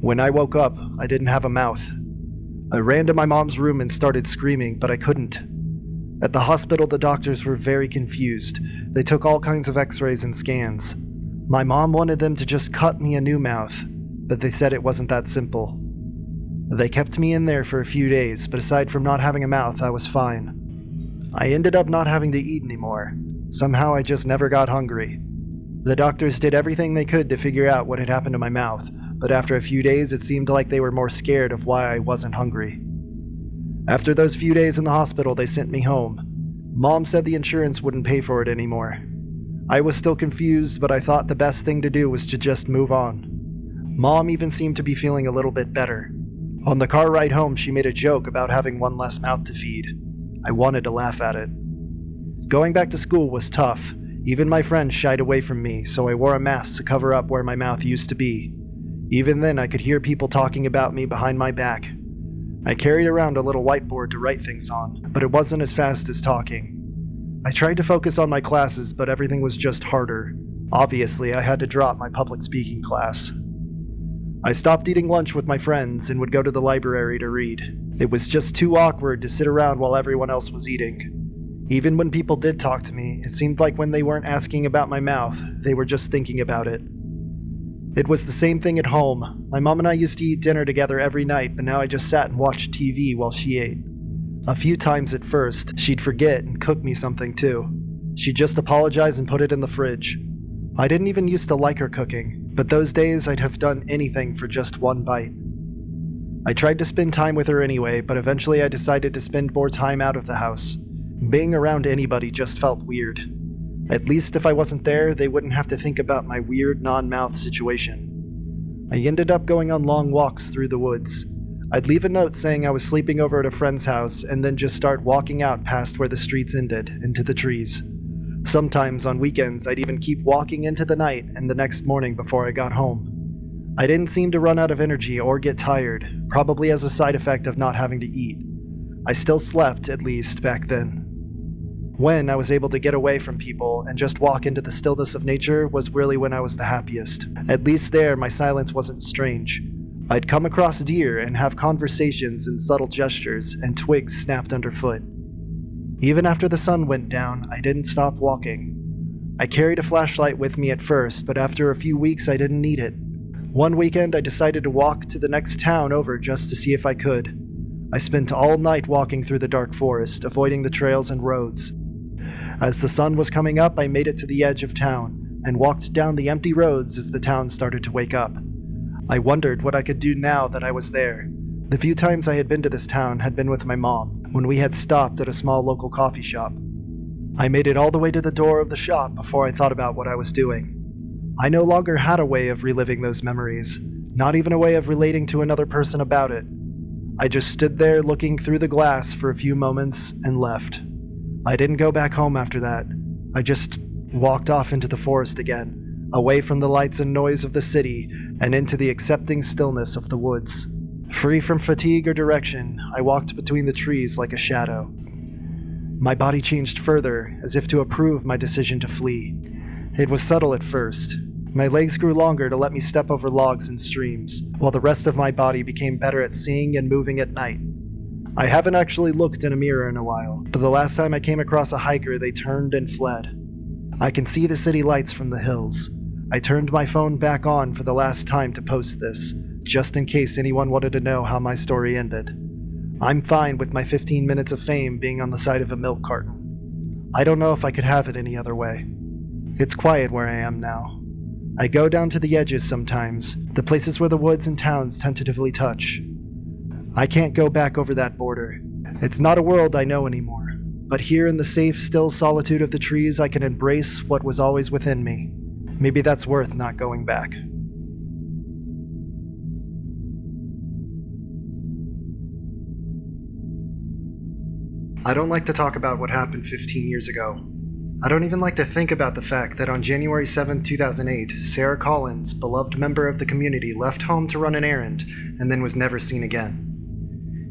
When I woke up, I didn't have a mouth. I ran to my mom's room and started screaming, but I couldn't. At the hospital, the doctors were very confused. They took all kinds of x-rays and scans. My mom wanted them to just cut me a new mouth, but they said it wasn't that simple. They kept me in there for a few days, but aside from not having a mouth, I was fine. I ended up not having to eat anymore. Somehow I just never got hungry. The doctors did everything they could to figure out what had happened to my mouth, but after a few days it seemed like they were more scared of why I wasn't hungry. After those few days in the hospital, they sent me home. Mom said the insurance wouldn't pay for it anymore. I was still confused, but I thought the best thing to do was to just move on. Mom even seemed to be feeling a little bit better. On the car ride home, she made a joke about having one less mouth to feed. I wanted to laugh at it. Going back to school was tough. Even my friends shied away from me, so I wore a mask to cover up where my mouth used to be. Even then, I could hear people talking about me behind my back. I carried around a little whiteboard to write things on, but it wasn't as fast as talking. I tried to focus on my classes, but everything was just harder. Obviously, I had to drop my public speaking class. I stopped eating lunch with my friends and would go to the library to read. It was just too awkward to sit around while everyone else was eating. Even when people did talk to me, it seemed like when they weren't asking about my mouth, they were just thinking about it. It was the same thing at home. My mom and I used to eat dinner together every night, but now I just sat and watched TV while she ate. A few times at first, she'd forget and cook me something too. She'd just apologize and put it in the fridge. I didn't even used to like her cooking, but those days I'd have done anything for just one bite. I tried to spend time with her anyway, but eventually I decided to spend more time out of the house. Being around anybody just felt weird. At least if I wasn't there, they wouldn't have to think about my weird non-mouth situation. I ended up going on long walks through the woods. I'd leave a note saying I was sleeping over at a friend's house and then just start walking out past where the streets ended, into the trees. Sometimes on weekends, I'd even keep walking into the night and the next morning before I got home. I didn't seem to run out of energy or get tired, probably as a side effect of not having to eat. I still slept, at least, back then. When I was able to get away from people and just walk into the stillness of nature was really when I was the happiest. At least there, my silence wasn't strange. I'd come across deer and have conversations in subtle gestures, and twigs snapped underfoot. Even after the sun went down, I didn't stop walking. I carried a flashlight with me at first, but after a few weeks I didn't need it. One weekend I decided to walk to the next town over just to see if I could. I spent all night walking through the dark forest, avoiding the trails and roads. As the sun was coming up, I made it to the edge of town, and walked down the empty roads as the town started to wake up. I wondered what I could do now that I was there. The few times I had been to this town had been with my mom, when we had stopped at a small local coffee shop. I made it all the way to the door of the shop before I thought about what I was doing. I no longer had a way of reliving those memories, not even a way of relating to another person about it. I just stood there looking through the glass for a few moments and left. I didn't go back home after that. I just walked off into the forest again, away from the lights and noise of the city and into the accepting stillness of the woods. Free from fatigue or direction, I walked between the trees like a shadow. My body changed further, as if to approve my decision to flee. It was subtle at first. My legs grew longer to let me step over logs and streams, while the rest of my body became better at seeing and moving at night. I haven't actually looked in a mirror in a while, but the last time I came across a hiker, they turned and fled. I can see the city lights from the hills. I turned my phone back on for the last time to post this, just in case anyone wanted to know how my story ended. I'm fine with my 15 minutes of fame being on the side of a milk carton. I don't know if I could have it any other way. It's quiet where I am now. I go down to the edges sometimes, the places where the woods and towns tentatively touch. I can't go back over that border. It's not a world I know anymore, but here in the safe, still solitude of the trees, I can embrace what was always within me. Maybe that's worth not going back. I don't like to talk about what happened 15 years ago. I don't even like to think about the fact that on January 7, 2008, Sarah Collins, beloved member of the community, left home to run an errand and then was never seen again.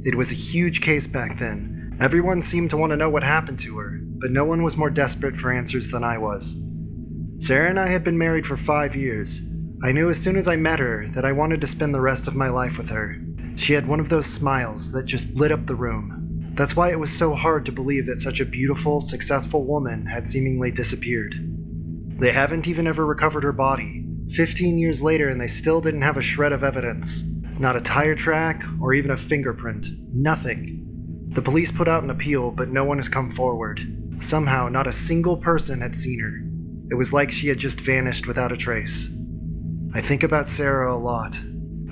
It was a huge case back then. Everyone seemed to want to know what happened to her, but no one was more desperate for answers than I was. Sarah and I had been married for 5 years. I knew as soon as I met her that I wanted to spend the rest of my life with her. She had one of those smiles that just lit up the room. That's why it was so hard to believe that such a beautiful, successful woman had seemingly disappeared. They haven't even ever recovered her body. 15 years later and they still didn't have a shred of evidence. Not a tire track or even a fingerprint. Nothing. The police put out an appeal, but no one has come forward. Somehow, not a single person had seen her. It was like she had just vanished without a trace. I think about Sarah a lot.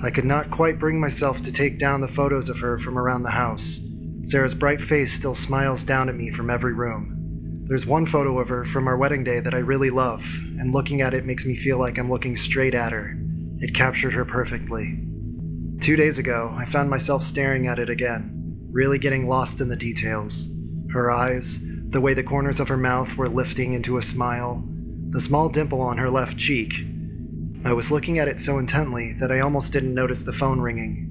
I could not quite bring myself to take down the photos of her from around the house. Sarah's bright face still smiles down at me from every room. There's one photo of her from our wedding day that I really love, and looking at it makes me feel like I'm looking straight at her. It captured her perfectly. 2 days ago, I found myself staring at it again, really getting lost in the details. Her eyes, the way the corners of her mouth were lifting into a smile, the small dimple on her left cheek. I was looking at it so intently that I almost didn't notice the phone ringing.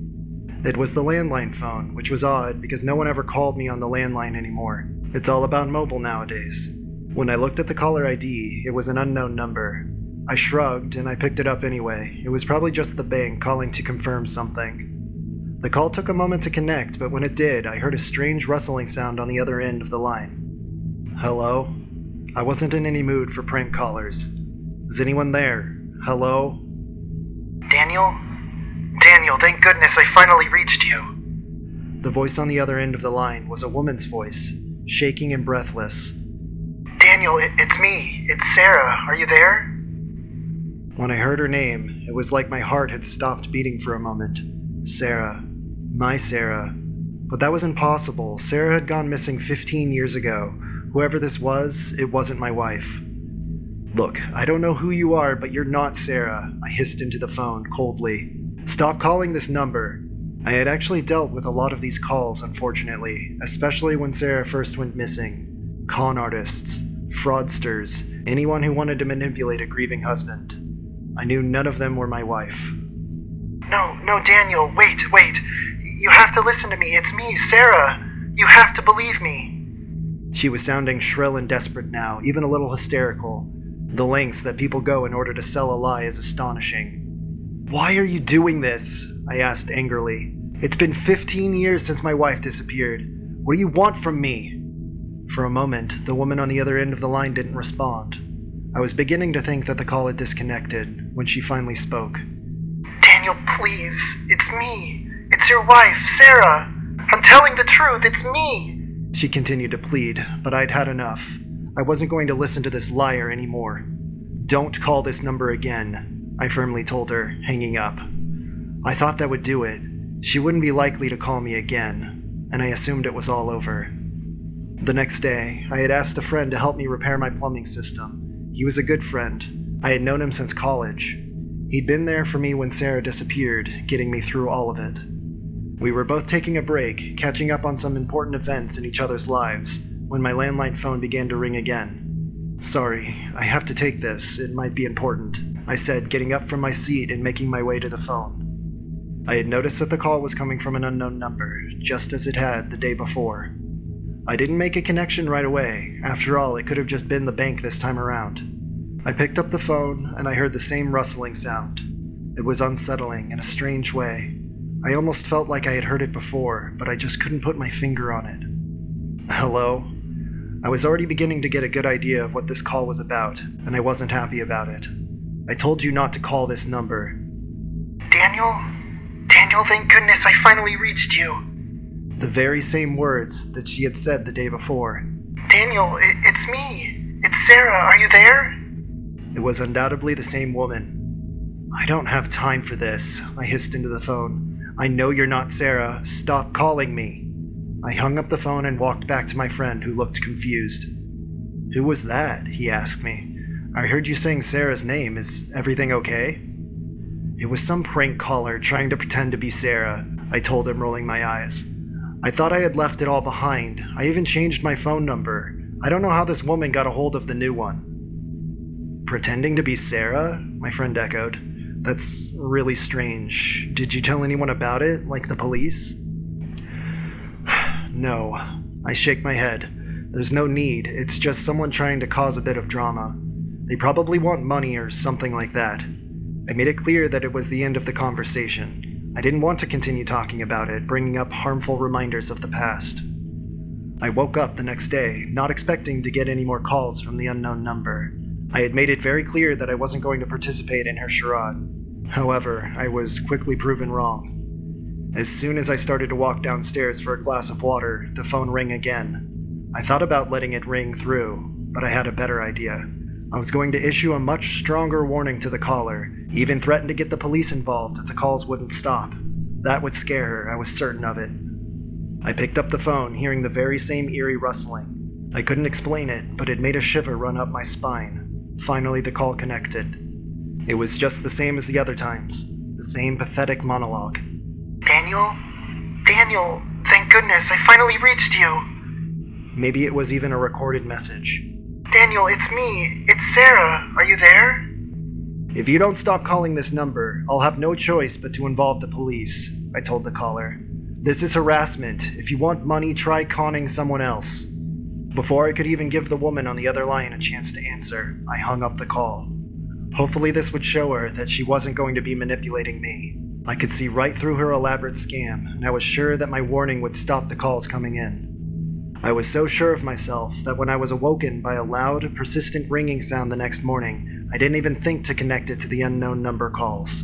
It was the landline phone, which was odd because no one ever called me on the landline anymore. It's all about mobile nowadays. When I looked at the caller ID, it was an unknown number. I shrugged and I picked it up anyway. It was probably just the bank calling to confirm something. The call took a moment to connect, but when it did, I heard a strange rustling sound on the other end of the line. Hello? I wasn't in any mood for prank callers. Is anyone there? Hello? Daniel? Daniel, thank goodness I finally reached you. The voice on the other end of the line was a woman's voice, shaking and breathless. Daniel, it's me. It's Sarah. Are you there? When I heard her name, it was like my heart had stopped beating for a moment. Sarah. My Sarah. But that was impossible. Sarah had gone missing 15 years ago. Whoever this was, it wasn't my wife. Look, I don't know who you are, but you're not Sarah, I hissed into the phone coldly. Stop calling this number. I had actually dealt with a lot of these calls, unfortunately, especially when Sarah first went missing. Con artists, fraudsters, anyone who wanted to manipulate a grieving husband. I knew none of them were my wife. No, Daniel, wait. You have to listen to me. It's me, Sarah. You have to believe me. She was sounding shrill and desperate now, even a little hysterical. The lengths that people go in order to sell a lie is astonishing. Why are you doing this? I asked angrily. It's been 15 years since my wife disappeared. What do you want from me? For a moment, the woman on the other end of the line didn't respond. I was beginning to think that the call had disconnected when she finally spoke. Daniel, please. It's me. It's your wife, Sarah. I'm telling the truth. It's me. She continued to plead, but I'd had enough. I wasn't going to listen to this liar anymore. Don't call this number again, I firmly told her, hanging up. I thought that would do it. She wouldn't be likely to call me again, and I assumed it was all over. The next day, I had asked a friend to help me repair my plumbing system. He was a good friend. I had known him since college. He'd been there for me when Sarah disappeared, getting me through all of it. We were both taking a break, catching up on some important events in each other's lives, when my landline phone began to ring again. Sorry, I have to take this. It might be important, I said, getting up from my seat and making my way to the phone. I had noticed that the call was coming from an unknown number, just as it had the day before. I didn't make a connection right away. After all, it could have just been the bank this time around. I picked up the phone, and I heard the same rustling sound. It was unsettling in a strange way. I almost felt like I had heard it before, but I just couldn't put my finger on it. Hello? I was already beginning to get a good idea of what this call was about, and I wasn't happy about it. I told you not to call this number. Daniel, thank goodness I finally reached you. The very same words that she had said the day before. Daniel, it's me. It's Sarah. Are you there? It was undoubtedly the same woman. I don't have time for this, I hissed into the phone. I know you're not Sarah. Stop calling me. I hung up the phone and walked back to my friend, who looked confused. Who was that? He asked me. I heard you saying Sarah's name. Is everything okay? It was some prank caller trying to pretend to be Sarah, I told him, rolling my eyes. I thought I had left it all behind. I even changed my phone number. I don't know how this woman got a hold of the new one. Pretending to be Sarah? My friend echoed. That's really strange. Did you tell anyone about it, like the police? No. I shake my head. There's no need. It's just someone trying to cause a bit of drama. They probably want money or something like that. I made it clear that it was the end of the conversation. I didn't want to continue talking about it, bringing up harmful reminders of the past. I woke up the next day, not expecting to get any more calls from the unknown number. I had made it very clear that I wasn't going to participate in her charade. However, I was quickly proven wrong. As soon as I started to walk downstairs for a glass of water, the phone rang again. I thought about letting it ring through, but I had a better idea. I was going to issue a much stronger warning to the caller, even threaten to get the police involved if the calls wouldn't stop. That would scare her, I was certain of it. I picked up the phone, hearing the very same eerie rustling. I couldn't explain it, but it made a shiver run up my spine. Finally, the call connected. It was just the same as the other times, the same pathetic monologue. Daniel? Daniel, thank goodness, I finally reached you. Maybe it was even a recorded message. Daniel, it's me. It's Sarah. Are you there? If you don't stop calling this number, I'll have no choice but to involve the police, I told the caller. This is harassment. If you want money, try conning someone else. Before I could even give the woman on the other line a chance to answer, I hung up the call. Hopefully this would show her that she wasn't going to be manipulating me. I could see right through her elaborate scam, and I was sure that my warning would stop the calls coming in. I was so sure of myself that when I was awoken by a loud, persistent ringing sound the next morning, I didn't even think to connect it to the unknown number calls.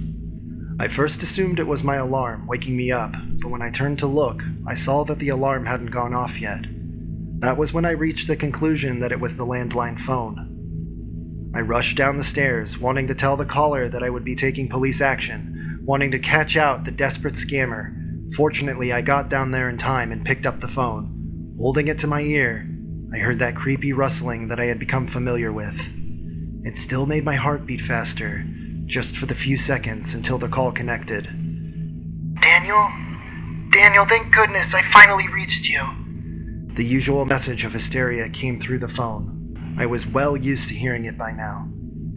I first assumed it was my alarm waking me up, but when I turned to look, I saw that the alarm hadn't gone off yet. That was when I reached the conclusion that it was the landline phone. I rushed down the stairs, wanting to tell the caller that I would be taking police action, wanting to catch out the desperate scammer. Fortunately, I got down there in time and picked up the phone. Holding it to my ear, I heard that creepy rustling that I had become familiar with. It still made my heart beat faster, just for the few seconds until the call connected. Daniel? Daniel, thank goodness I finally reached you. The usual message of hysteria came through the phone. I was well used to hearing it by now.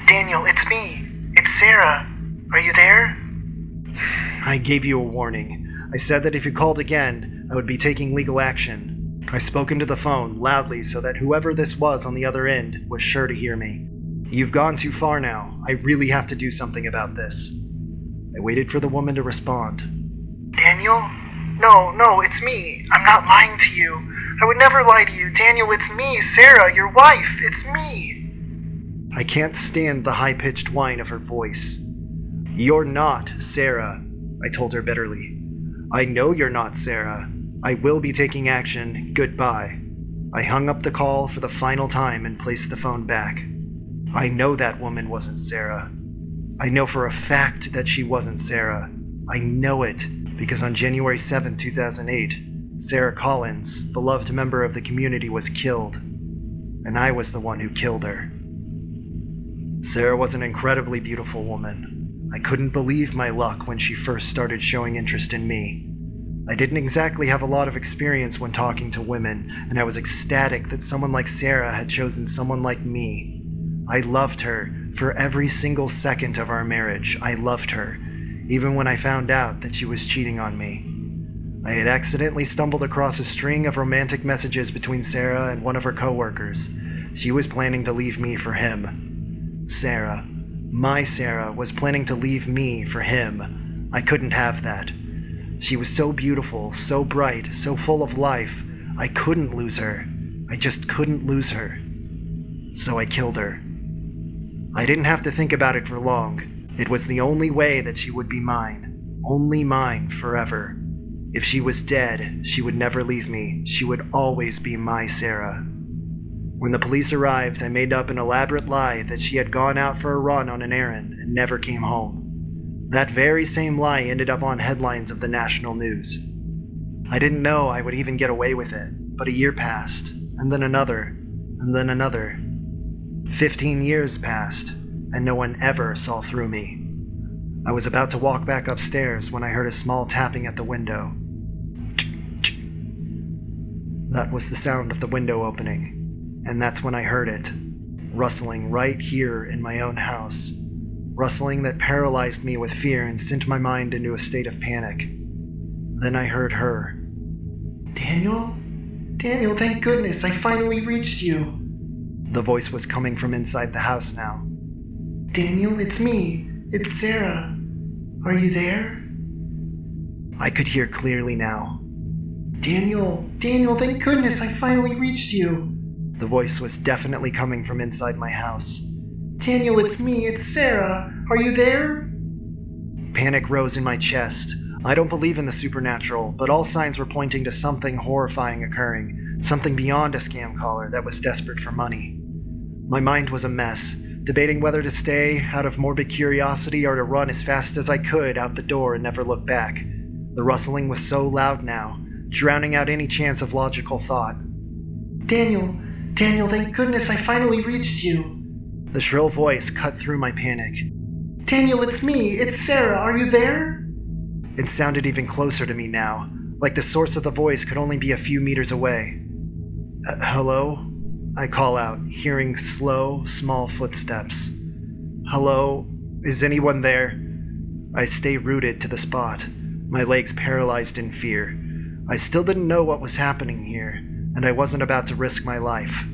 Daniel, it's me. It's Sarah. Are you there? I gave you a warning. I said that if you called again, I would be taking legal action. I spoke into the phone, loudly, so that whoever this was on the other end was sure to hear me. You've gone too far now. I really have to do something about this. I waited for the woman to respond. Daniel? No, it's me. I'm not lying to you. I would never lie to you. Daniel, it's me, Sarah, your wife. It's me. I can't stand the high-pitched whine of her voice. You're not Sarah, I told her bitterly. I know you're not Sarah. I will be taking action. Goodbye. I hung up the call for the final time and placed the phone back. I know that woman wasn't Sarah. I know for a fact that she wasn't Sarah. I know it because on January 7, 2008, Sarah Collins, beloved member of the community, was killed. And I was the one who killed her. Sarah was an incredibly beautiful woman. I couldn't believe my luck when she first started showing interest in me. I didn't exactly have a lot of experience when talking to women, and I was ecstatic that someone like Sarah had chosen someone like me. I loved her for every single second of our marriage. I loved her, even when I found out that she was cheating on me. I had accidentally stumbled across a string of romantic messages between Sarah and one of her coworkers. She was planning to leave me for him. Sarah, my Sarah, was planning to leave me for him. I couldn't have that. She was so beautiful, so bright, so full of life. I couldn't lose her. I just couldn't lose her. So I killed her. I didn't have to think about it for long. It was the only way that she would be mine. Only mine forever. If she was dead, she would never leave me. She would always be my Sarah. When the police arrived, I made up an elaborate lie that she had gone out for a run on an errand and never came home. That very same lie ended up on headlines of the national news. I didn't know I would even get away with it, but a year passed, and then another, and then another. 15 years passed, and no one ever saw through me. I was about to walk back upstairs when I heard a small tapping at the window. That was the sound of the window opening, and that's when I heard it, rustling right here in my own house. Rustling that paralyzed me with fear and sent my mind into a state of panic. Then I heard her. Daniel? Daniel, thank goodness, I finally reached you. The voice was coming from inside the house now. Daniel, it's me. It's Sarah. Are you there? I could hear clearly now. Daniel, thank goodness I finally reached you. The voice was definitely coming from inside my house. Daniel, it's me, it's Sarah. Are you there? Panic rose in my chest. I don't believe in the supernatural, but all signs were pointing to something horrifying occurring, something beyond a scam caller that was desperate for money. My mind was a mess, debating whether to stay out of morbid curiosity or to run as fast as I could out the door and never look back. The rustling was so loud now, drowning out any chance of logical thought. Daniel, thank goodness I finally reached you. The shrill voice cut through my panic. Daniel, it's me, it's Sarah, are you there? It sounded even closer to me now, like the source of the voice could only be a few meters away. Hello? I call out, hearing slow, small footsteps. Hello? Is anyone there? I stay rooted to the spot, my legs paralyzed in fear. I still didn't know what was happening here, and I wasn't about to risk my life.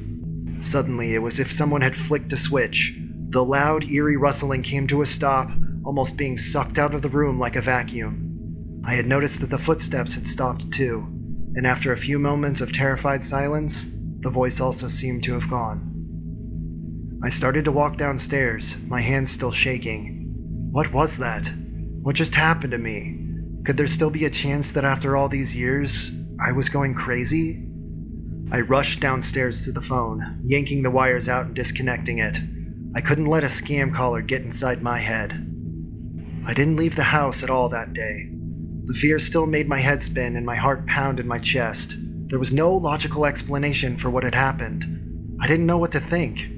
Suddenly, it was as if someone had flicked a switch. The loud, eerie rustling came to a stop, almost being sucked out of the room like a vacuum. I had noticed that the footsteps had stopped too, and after a few moments of terrified silence, the voice also seemed to have gone. I started to walk downstairs, my hands still shaking. What was that? What just happened to me? Could there still be a chance that after all these years, I was going crazy? I rushed downstairs to the phone, yanking the wires out and disconnecting it. I couldn't let a scam caller get inside my head. I didn't leave the house at all that day. The fear still made my head spin and my heart pound in my chest. There was no logical explanation for what had happened. I didn't know what to think.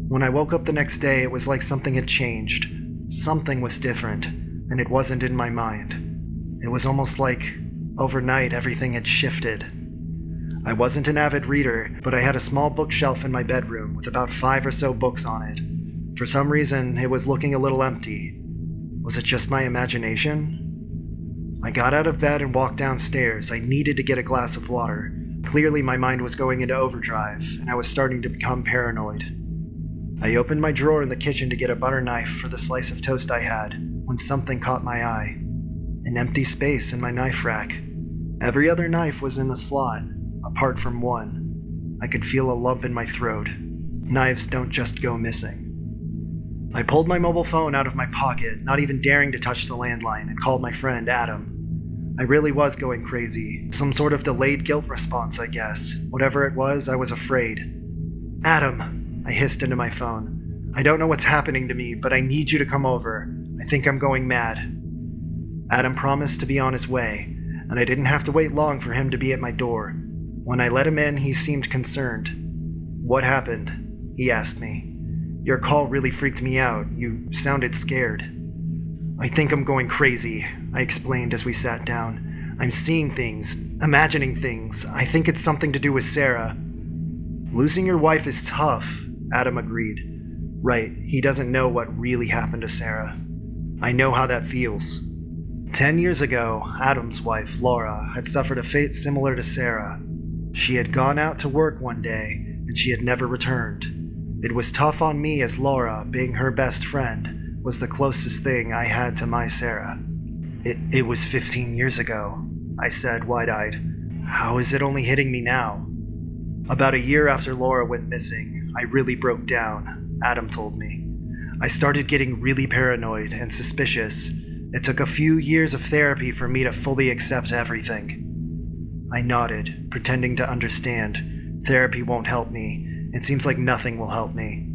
When I woke up the next day, it was like something had changed. Something was different, and it wasn't in my mind. It was almost like overnight everything had shifted. I wasn't an avid reader, but I had a small bookshelf in my bedroom with about 5 or so books on it. For some reason, it was looking a little empty. Was it just my imagination? I got out of bed and walked downstairs. I needed to get a glass of water. Clearly, my mind was going into overdrive, and I was starting to become paranoid. I opened my drawer in the kitchen to get a butter knife for the slice of toast I had, when something caught my eye. An empty space in my knife rack. Every other knife was in the slot, apart from one. I could feel a lump in my throat. Knives don't just go missing. I pulled my mobile phone out of my pocket, not even daring to touch the landline, and called my friend, Adam. I really was going crazy. Some sort of delayed guilt response, I guess. Whatever it was, I was afraid. Adam, I hissed into my phone. I don't know what's happening to me, but I need you to come over. I think I'm going mad. Adam promised to be on his way, and I didn't have to wait long for him to be at my door. When I let him in, he seemed concerned. What happened? He asked me. Your call really freaked me out. You sounded scared. I think I'm going crazy, I explained as we sat down. I'm seeing things, imagining things. I think it's something to do with Sarah. Losing your wife is tough, Adam agreed. Right, he doesn't know what really happened to Sarah. I know how that feels. 10 years ago, Adam's wife, Laura, had suffered a fate similar to Sarah. She had gone out to work one day, and she had never returned. It was tough on me as Laura, being her best friend, was the closest thing I had to my Sarah. It was 15 years ago, I said, wide-eyed. How is it only hitting me now? About a year after Laura went missing, I really broke down, Adam told me. I started getting really paranoid and suspicious. It took a few years of therapy for me to fully accept everything. I nodded, pretending to understand. Therapy won't help me. It seems like nothing will help me.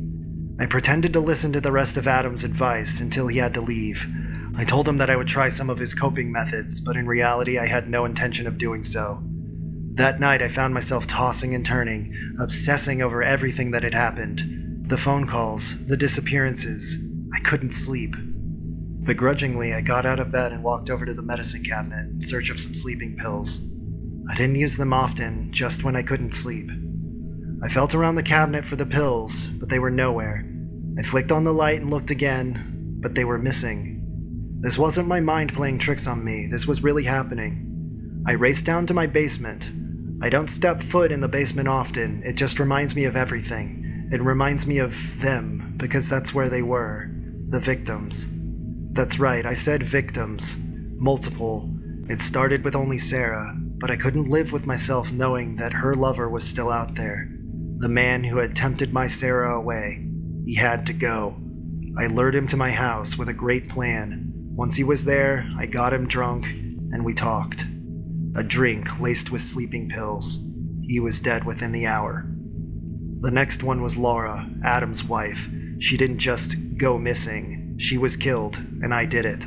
I pretended to listen to the rest of Adam's advice until he had to leave. I told him that I would try some of his coping methods, but in reality I had no intention of doing so. That night I found myself tossing and turning, obsessing over everything that had happened. The phone calls, the disappearances. I couldn't sleep. Begrudgingly, I got out of bed and walked over to the medicine cabinet in search of some sleeping pills. I didn't use them often, just when I couldn't sleep. I felt around the cabinet for the pills, but they were nowhere. I flicked on the light and looked again, but they were missing. This wasn't my mind playing tricks on me, this was really happening. I raced down to my basement. I don't step foot in the basement often, it just reminds me of everything. It reminds me of them, because that's where they were, the victims. That's right, I said victims. Multiple. It started with only Sarah, but I couldn't live with myself knowing that her lover was still out there. The man who had tempted my Sarah away. He had to go. I lured him to my house with a great plan. Once he was there, I got him drunk, and we talked. A drink laced with sleeping pills. He was dead within the hour. The next one was Laura, Adam's wife. She didn't just go missing. She was killed, and I did it.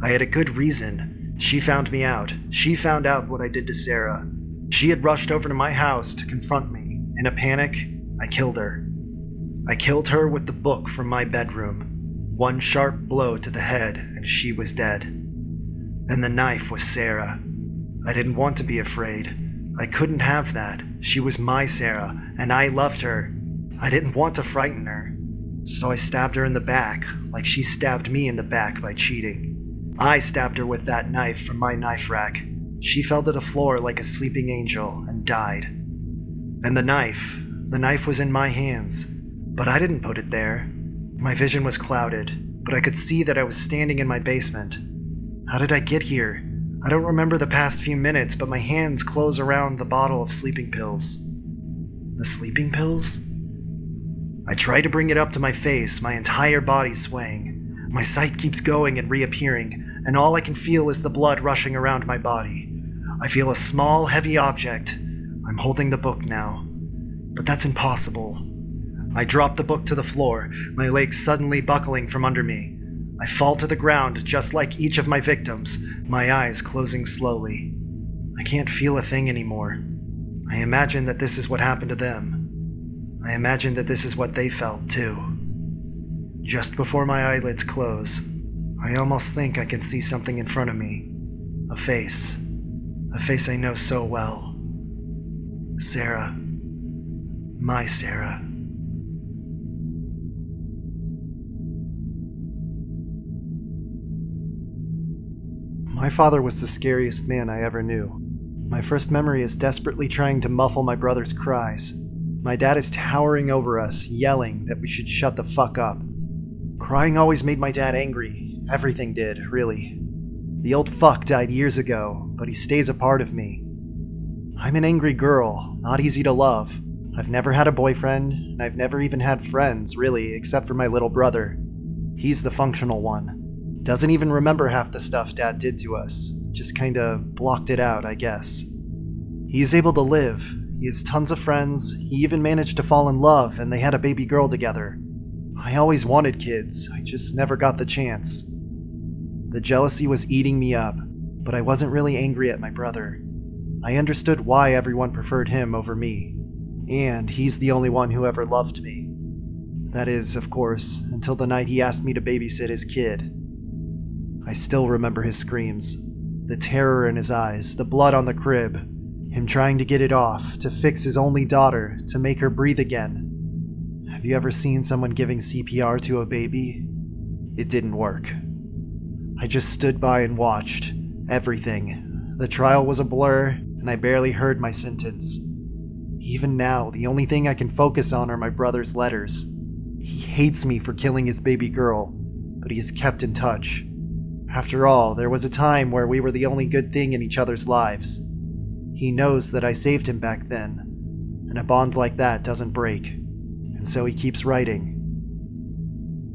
I had a good reason. She found me out. She found out what I did to Sarah. She had rushed over to my house to confront me. In a panic, I killed her. I killed her with the book from my bedroom. One sharp blow to the head, and she was dead. And the knife was Sarah. I didn't want to be afraid. I couldn't have that. She was my Sarah, and I loved her. I didn't want to frighten her. So I stabbed her in the back, like she stabbed me in the back by cheating. I stabbed her with that knife from my knife rack. She fell to the floor like a sleeping angel and died. And the knife was in my hands, but I didn't put it there. My vision was clouded, but I could see that I was standing in my basement. How did I get here? I don't remember the past few minutes, but my hands close around the bottle of sleeping pills. The sleeping pills? I try to bring it up to my face, my entire body swaying. My sight keeps going and reappearing, and all I can feel is the blood rushing around my body. I feel a small, heavy object. I'm holding the book now, but that's impossible. I drop the book to the floor, my legs suddenly buckling from under me. I fall to the ground just like each of my victims, my eyes closing slowly. I can't feel a thing anymore. I imagine that this is what happened to them. I imagine that this is what they felt too. Just before my eyelids close, I almost think I can see something in front of me. A face I know so well. Sarah. My Sarah. My father was the scariest man I ever knew. My first memory is desperately trying to muffle my brother's cries. My dad is towering over us, yelling that we should shut the fuck up. Crying always made my dad angry. Everything did, really. The old fuck died years ago, but he stays a part of me. I'm an angry girl, not easy to love. I've never had a boyfriend, and I've never even had friends, really, except for my little brother. He's the functional one. Doesn't even remember half the stuff Dad did to us. Just kinda blocked it out, I guess. He is able to live. He has tons of friends. He even managed to fall in love, and they had a baby girl together. I always wanted kids. I just never got the chance. The jealousy was eating me up, but I wasn't really angry at my brother. I understood why everyone preferred him over me. And he's the only one who ever loved me. That is, of course, until the night he asked me to babysit his kid. I still remember his screams, the terror in his eyes, the blood on the crib, him trying to get it off, to fix his only daughter, to make her breathe again. Have you ever seen someone giving CPR to a baby? It didn't work. I just stood by and watched. Everything. The trial was a blur, and I barely heard my sentence. Even now, the only thing I can focus on are my brother's letters. He hates me for killing his baby girl, but he has kept in touch. After all, there was a time where we were the only good thing in each other's lives. He knows that I saved him back then, and a bond like that doesn't break, and so he keeps writing.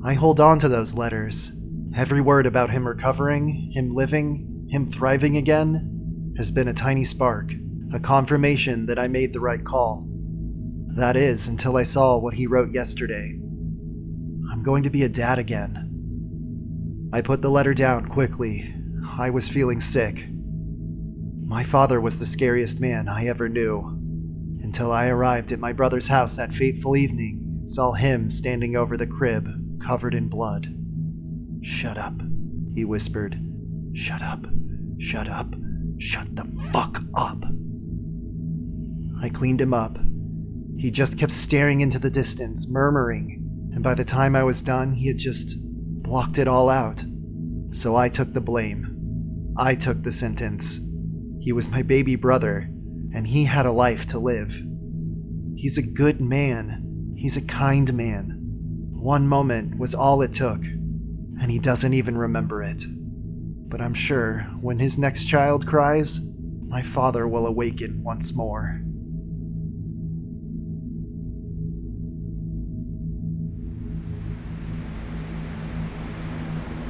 I hold on to those letters. Every word about him recovering, him living, him thriving again, has been a tiny spark, a confirmation that I made the right call. That is, until I saw what he wrote yesterday. I'm going to be a dad again. I put the letter down quickly. I was feeling sick. My father was the scariest man I ever knew, until I arrived at my brother's house that fateful evening and saw him standing over the crib, covered in blood. "Shut up," he whispered. "Shut up, shut up, shut the fuck up." I cleaned him up. He just kept staring into the distance, murmuring, and by the time I was done, he had just blocked it all out. So I took the blame. I took the sentence. He was my baby brother, and he had a life to live. He's a good man. He's a kind man. One moment was all it took. and he doesn't even remember it. But I'm sure when his next child cries, my father will awaken once more.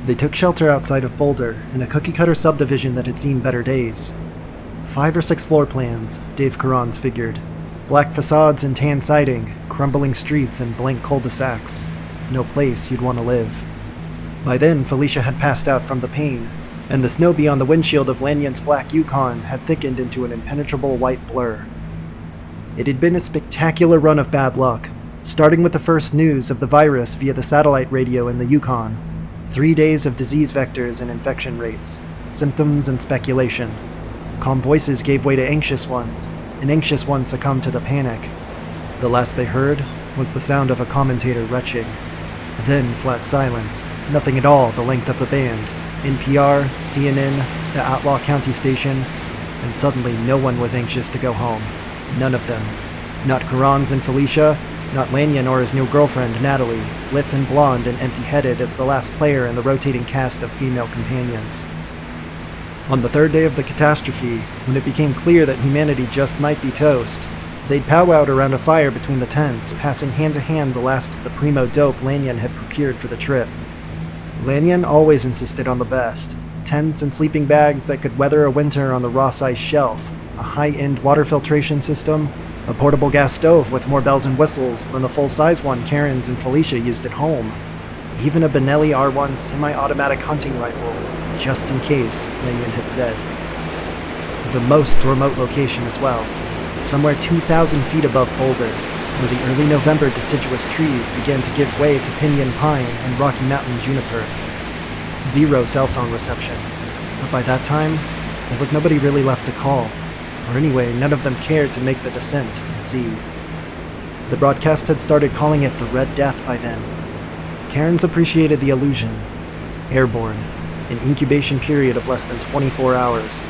They took shelter outside of Boulder, in a cookie-cutter subdivision that had seen better days. 5 or 6 floor plans, Dave Carrons figured. Black facades and tan siding, crumbling streets and blank cul-de-sacs. No place you'd want to live. By then, Felicia had passed out from the pain, and the snow beyond the windshield of Lanyon's black Yukon had thickened into an impenetrable white blur. It had been a spectacular run of bad luck, starting with the first news of the virus via the satellite radio in the Yukon. 3 days of disease vectors and infection rates, symptoms and speculation. Calm voices gave way to anxious ones, and anxious ones succumbed to the panic. The last they heard was the sound of a commentator retching. Then flat silence, nothing at all the length of the band. NPR, CNN, the Outlaw County station, and suddenly no one was anxious to go home. None of them. Not Carrons and Felicia, not Lanyon or his new girlfriend, Natalie, lithe and blonde and empty-headed as the last player in the rotating cast of female companions. On the 3rd day of the catastrophe, when it became clear that humanity just might be toast, they'd powwowed around a fire between the tents, passing hand-to-hand the last of the primo dope Lanyon had procured for the trip. Lanyon always insisted on the best. Tents and sleeping bags that could weather a winter on the Ross Ice Shelf, a high-end water filtration system, a portable gas stove with more bells and whistles than the full-size one Karen's and Felicia used at home. Even a Benelli R1 semi-automatic hunting rifle, just in case, Lanyon had said. The most remote location as well, somewhere 2,000 feet above Boulder, where the early November deciduous trees began to give way to pinyon pine and Rocky Mountain juniper. 0 cell phone reception, but by that time, there was nobody really left to call. Or anyway, none of them cared to make the descent and see. The broadcast had started calling it the Red Death by then. Karen's appreciated the illusion. Airborne, an incubation period of less than 24 hours,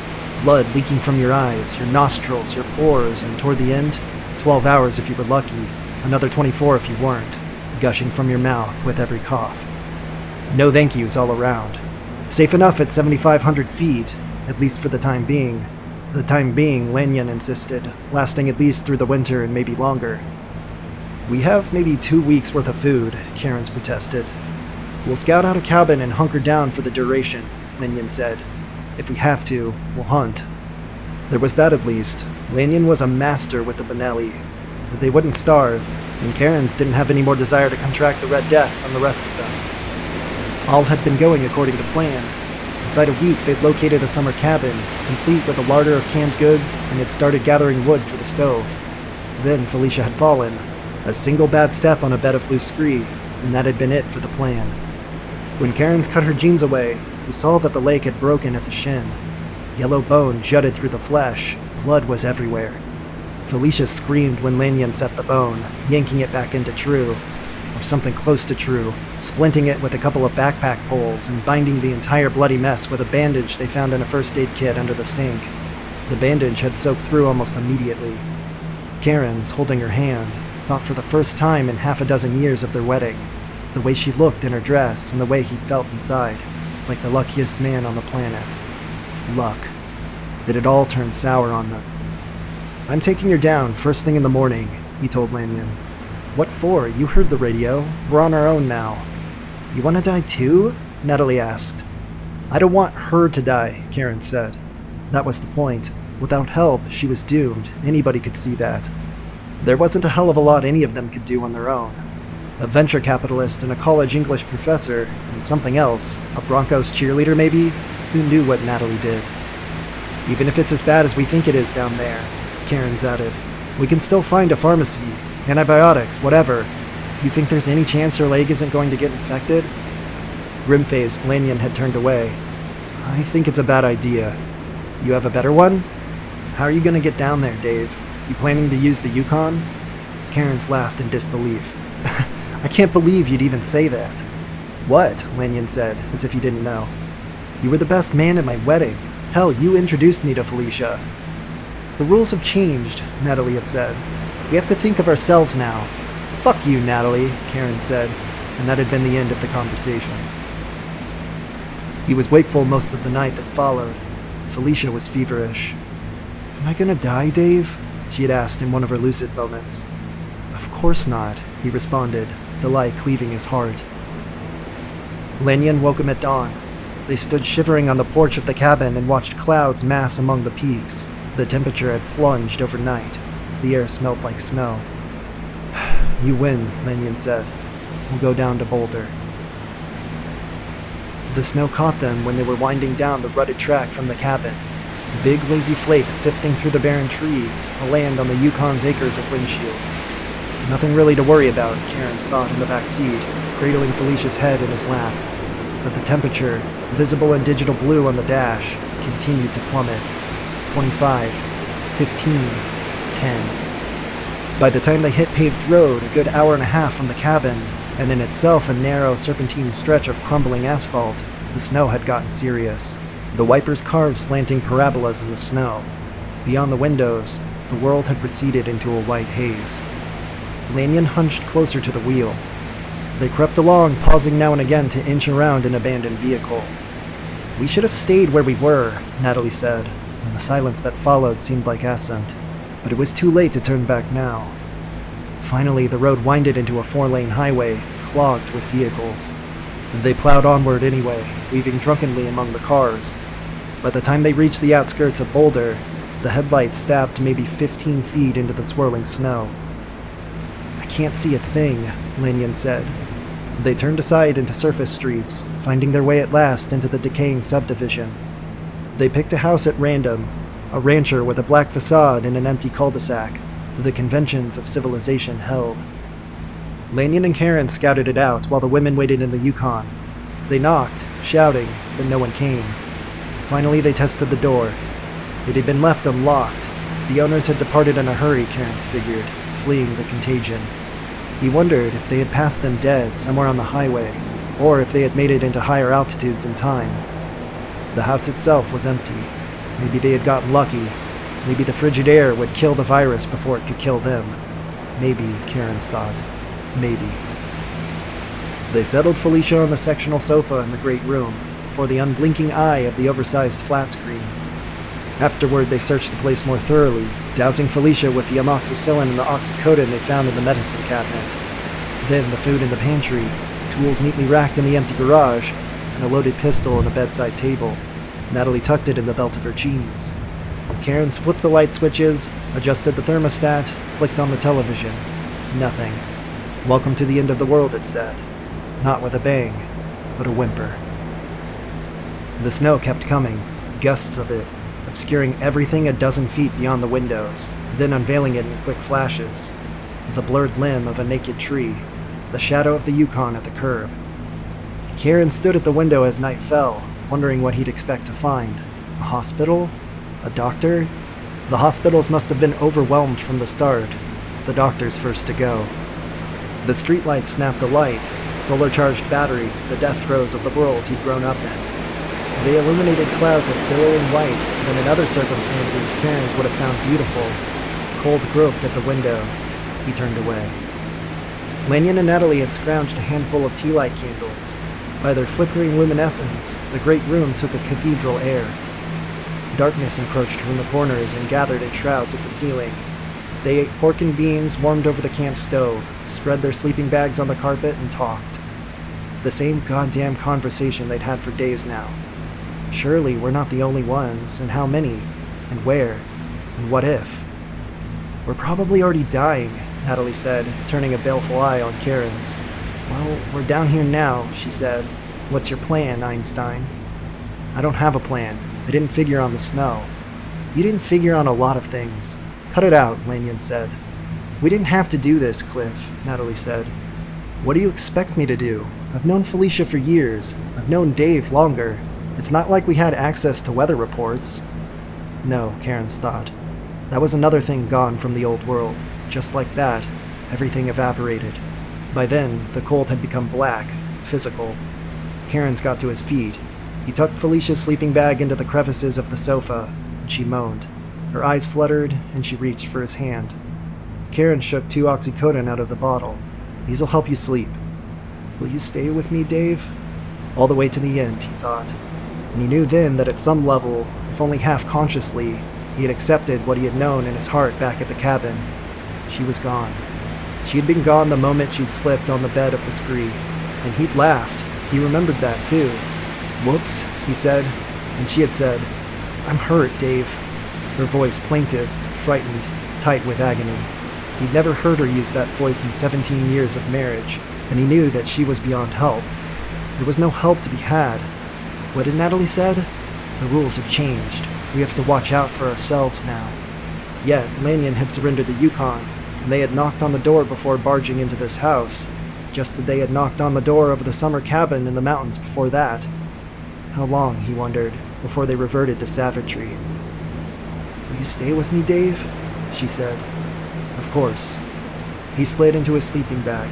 blood leaking from your eyes, your nostrils, your pores, and toward the end, 12 hours if you were lucky, another 24 if you weren't, gushing from your mouth with every cough. No thank yous all around. Safe enough at 7,500 feet, at least for the time being. The time being, Lanyon insisted, lasting at least through the winter and maybe longer. We have maybe 2 weeks worth of food, Karen's protested. We'll scout out a cabin and hunker down for the duration, Lanyon said. If we have to, we'll hunt. There was that at least. Lanyon was a master with the Benelli. They wouldn't starve, and Karen's didn't have any more desire to contract the Red Death than the rest of them. All had been going according to plan. Inside a week, they'd located a summer cabin, complete with a larder of canned goods, and had started gathering wood for the stove. Then Felicia had fallen. A single bad step on a bed of loose scree, and that had been it for the plan. When Karen's cut her jeans away, we saw that the leg had broken at the shin. Yellow bone jutted through the flesh. Blood was everywhere. Felicia screamed when Lanyon set the bone, yanking it back into true, or something close to true, splinting it with a couple of backpack poles and binding the entire bloody mess with a bandage they found in a first aid kit under the sink. The bandage had soaked through almost immediately. Karen's, holding her hand, thought for the first time in half a dozen years of their wedding, the way she looked in her dress and the way he felt inside, like the luckiest man on the planet. Luck. It had all turned sour on them. I'm taking her down first thing in the morning, he told Lanyon. What for? You heard the radio. We're on our own now. You want to die too? Natalie asked. I don't want her to die, Karen said. That was the point. Without help, she was doomed. Anybody could see that. There wasn't a hell of a lot any of them could do on their own. A venture capitalist and a college English professor, and something else, a Broncos cheerleader maybe, who knew what Natalie did. Even if it's as bad as we think it is down there, Karen's added, we can still find a pharmacy, antibiotics, whatever. You think there's any chance her leg isn't going to get infected? Grim-faced, Lanyon had turned away. I think it's a bad idea. You have a better one? How are you going to get down there, Dave? You planning to use the Yukon? Karen's laughed in disbelief. I can't believe you'd even say that. What? Lanyon said, as if he didn't know. You were the best man at my wedding. Hell, you introduced me to Felicia. The rules have changed, Natalie had said. We have to think of ourselves now. Fuck you, Natalie, Karen said, and that had been the end of the conversation. He was wakeful most of the night that followed. Felicia was feverish. "Am I gonna die, Dave?" she had asked in one of her lucid moments. "Of course not," he responded, the light cleaving his heart. Lanyon woke him at dawn. They stood shivering on the porch of the cabin and watched clouds mass among the peaks. The temperature had plunged overnight. The air smelled like snow. "You win," Lanyon said. "We'll go down to Boulder." The snow caught them when they were winding down the rutted track from the cabin. Big lazy flakes sifting through the barren trees to land on the Yukon's acres of windshield. Nothing really to worry about, Karen's thought in the back seat, cradling Felicia's head in his lap. But the temperature, visible in digital blue on the dash, continued to plummet. 25, 15, 10. By the time they hit paved road, a good hour and a half from the cabin, and in itself a narrow serpentine stretch of crumbling asphalt, the snow had gotten serious. The wipers carved slanting parabolas in the snow. Beyond the windows, the world had receded into a white haze. Lanyon hunched closer to the wheel. They crept along, pausing now and again to inch around an abandoned vehicle. "We should have stayed where we were," Natalie said, and the silence that followed seemed like assent. But it was too late to turn back now. Finally, the road winded into a 4-lane highway, clogged with vehicles. They plowed onward anyway, weaving drunkenly among the cars. By the time they reached the outskirts of Boulder, the headlights stabbed maybe 15 feet into the swirling snow. "I can't see a thing," Lanyon said. They turned aside into surface streets, finding their way at last into the decaying subdivision. They picked a house at random, a rancher with a black facade in an empty cul-de-sac. The conventions of civilization held. Lanyon and Karen scouted it out while the women waited in the Yukon. They knocked, shouting, but no one came. Finally, they tested the door. It had been left unlocked. The owners had departed in a hurry, Cairns figured, fleeing the contagion. He wondered if they had passed them dead somewhere on the highway, or if they had made it into higher altitudes in time. The house itself was empty. Maybe they had gotten lucky. Maybe the frigid air would kill the virus before it could kill them. Maybe, Karen's thought. Maybe. They settled Felicia on the sectional sofa in the great room, before the unblinking eye of the oversized flat screen. Afterward, they searched the place more thoroughly, dousing Felicia with the amoxicillin and the oxycodone they found in the medicine cabinet. Then the food in the pantry, tools neatly racked in the empty garage, and a loaded pistol on a bedside table. Natalie tucked it in the belt of her jeans. Karen's flipped the light switches, adjusted the thermostat, flicked on the television. Nothing. Welcome to the end of the world, it said. Not with a bang, but a whimper. The snow kept coming, gusts of it, obscuring everything a dozen feet beyond the windows, then unveiling it in quick flashes. The blurred limb of a naked tree, the shadow of the Yukon at the curb. Karen stood at the window as night fell, wondering what he'd expect to find. A hospital? A doctor? The hospitals must have been overwhelmed from the start. The doctors first to go. The streetlights snapped alight, solar-charged batteries, the death throes of the world he'd grown up in. They illuminated clouds of billowing white that in other circumstances Karen's would have found beautiful. Cold groped at the window. He turned away. Lanyon and Natalie had scrounged a handful of tea light candles. By their flickering luminescence, the great room took a cathedral air. Darkness encroached from the corners and gathered in shrouds at the ceiling. They ate pork and beans warmed over the camp stove, spread their sleeping bags on the carpet, and talked. The same goddamn conversation they'd had for days now. Surely we're not the only ones, and how many, and where, and what if? We're probably already dying, Natalie said, turning a baleful eye on Karen's. Well, we're down here now, she said. What's your plan, Einstein? I don't have a plan. I didn't figure on the snow. You didn't figure on a lot of things. Cut it out, Lanyon said. We didn't have to do this, Cliff, Natalie said. What do you expect me to do? I've known Felicia for years. I've known Dave longer. It's not like we had access to weather reports. No, Karen's thought. That was another thing gone from the old world. Just like that, everything evaporated. By then, the cold had become black, physical. Karen's got to his feet. He tucked Felicia's sleeping bag into the crevices of the sofa, and she moaned. Her eyes fluttered, and she reached for his hand. Karen shook 2 oxycodone out of the bottle. These'll help you sleep. Will you stay with me, Dave? All the way to the end, he thought. and he knew then that at some level, if only half consciously, he had accepted what he had known in his heart back at the cabin. She was gone. She had been gone the moment she'd slipped on the bed of the scree, and he'd laughed. He remembered that too. "Whoops," he said, and she had said, "I'm hurt, Dave." Her voice plaintive, frightened, tight with agony. He'd never heard her use that voice in 17 years of marriage, and he knew that she was beyond help. There was no help to be had. What had Natalie said? The rules have changed. We have to watch out for ourselves now. Yet, Lanyon had surrendered the Yukon, and they had knocked on the door before barging into this house, just as they had knocked on the door of the summer cabin in the mountains before that. How long, he wondered, before they reverted to savagery. "Will you stay with me, Dave?" she said. Of course. He slid into his sleeping bag.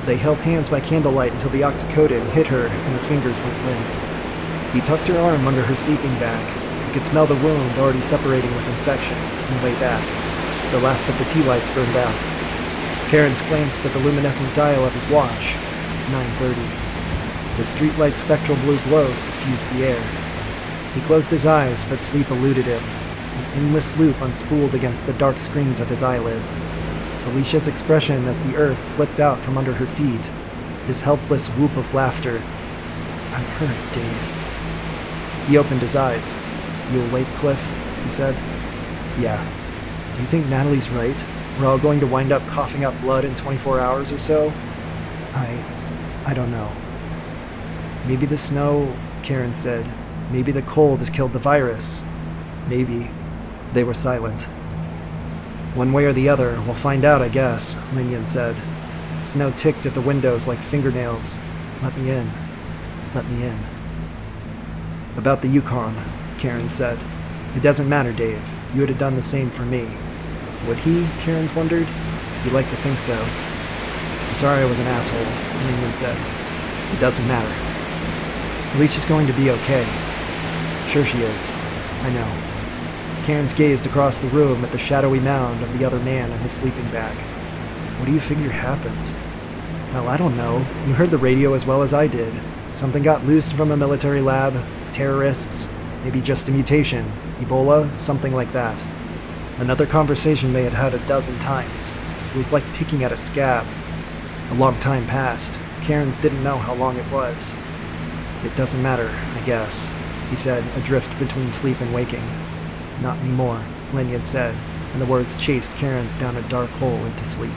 They held hands by candlelight until the oxycodone hit her and her fingers went limp. He tucked her arm under her sleeping bag. He could smell the wound already separating with infection, and lay back. The last of the tea lights burned out. Cairns glanced at the luminescent dial of his watch. 9:30. The streetlight's spectral blue glow suffused the air. He closed his eyes, but sleep eluded him. An endless loop unspooled against the dark screens of his eyelids. Felicia's expression as the earth slipped out from under her feet. His helpless whoop of laughter. "I'm hurt, Dave." He opened his eyes. "You awake, Cliff?" he said. "Yeah. Do you think Natalie's right? We're all going to wind up coughing up blood in 24 hours or so?" I don't know." "Maybe the snow," Karen said. "Maybe the cold has killed the virus. Maybe." They were silent. "One way or the other, we'll find out, I guess," Lanyon said. Snow ticked at the windows like fingernails. "Let me in. Let me in." "About the Yukon," Karen said. "It doesn't matter, Dave. You would have done the same for me." Would he? Karen's wondered. He'd like to think so. "I'm sorry I was an asshole," Lanyon said. "It doesn't matter. Felicia's going to be okay." "Sure she is. I know." Cairns gazed across the room at the shadowy mound of the other man in his sleeping bag. "What do you figure happened?" "Well, I don't know. You heard the radio as well as I did. Something got loose from a military lab. Terrorists. Maybe just a mutation. Ebola. Something like that." Another conversation they had had a dozen times. It was like picking at a scab. A long time passed. Cairns didn't know how long it was. "It doesn't matter, I guess," he said, adrift between sleep and waking. "Not anymore," Lanyon said, and the words chased Cairns down a dark hole into sleep.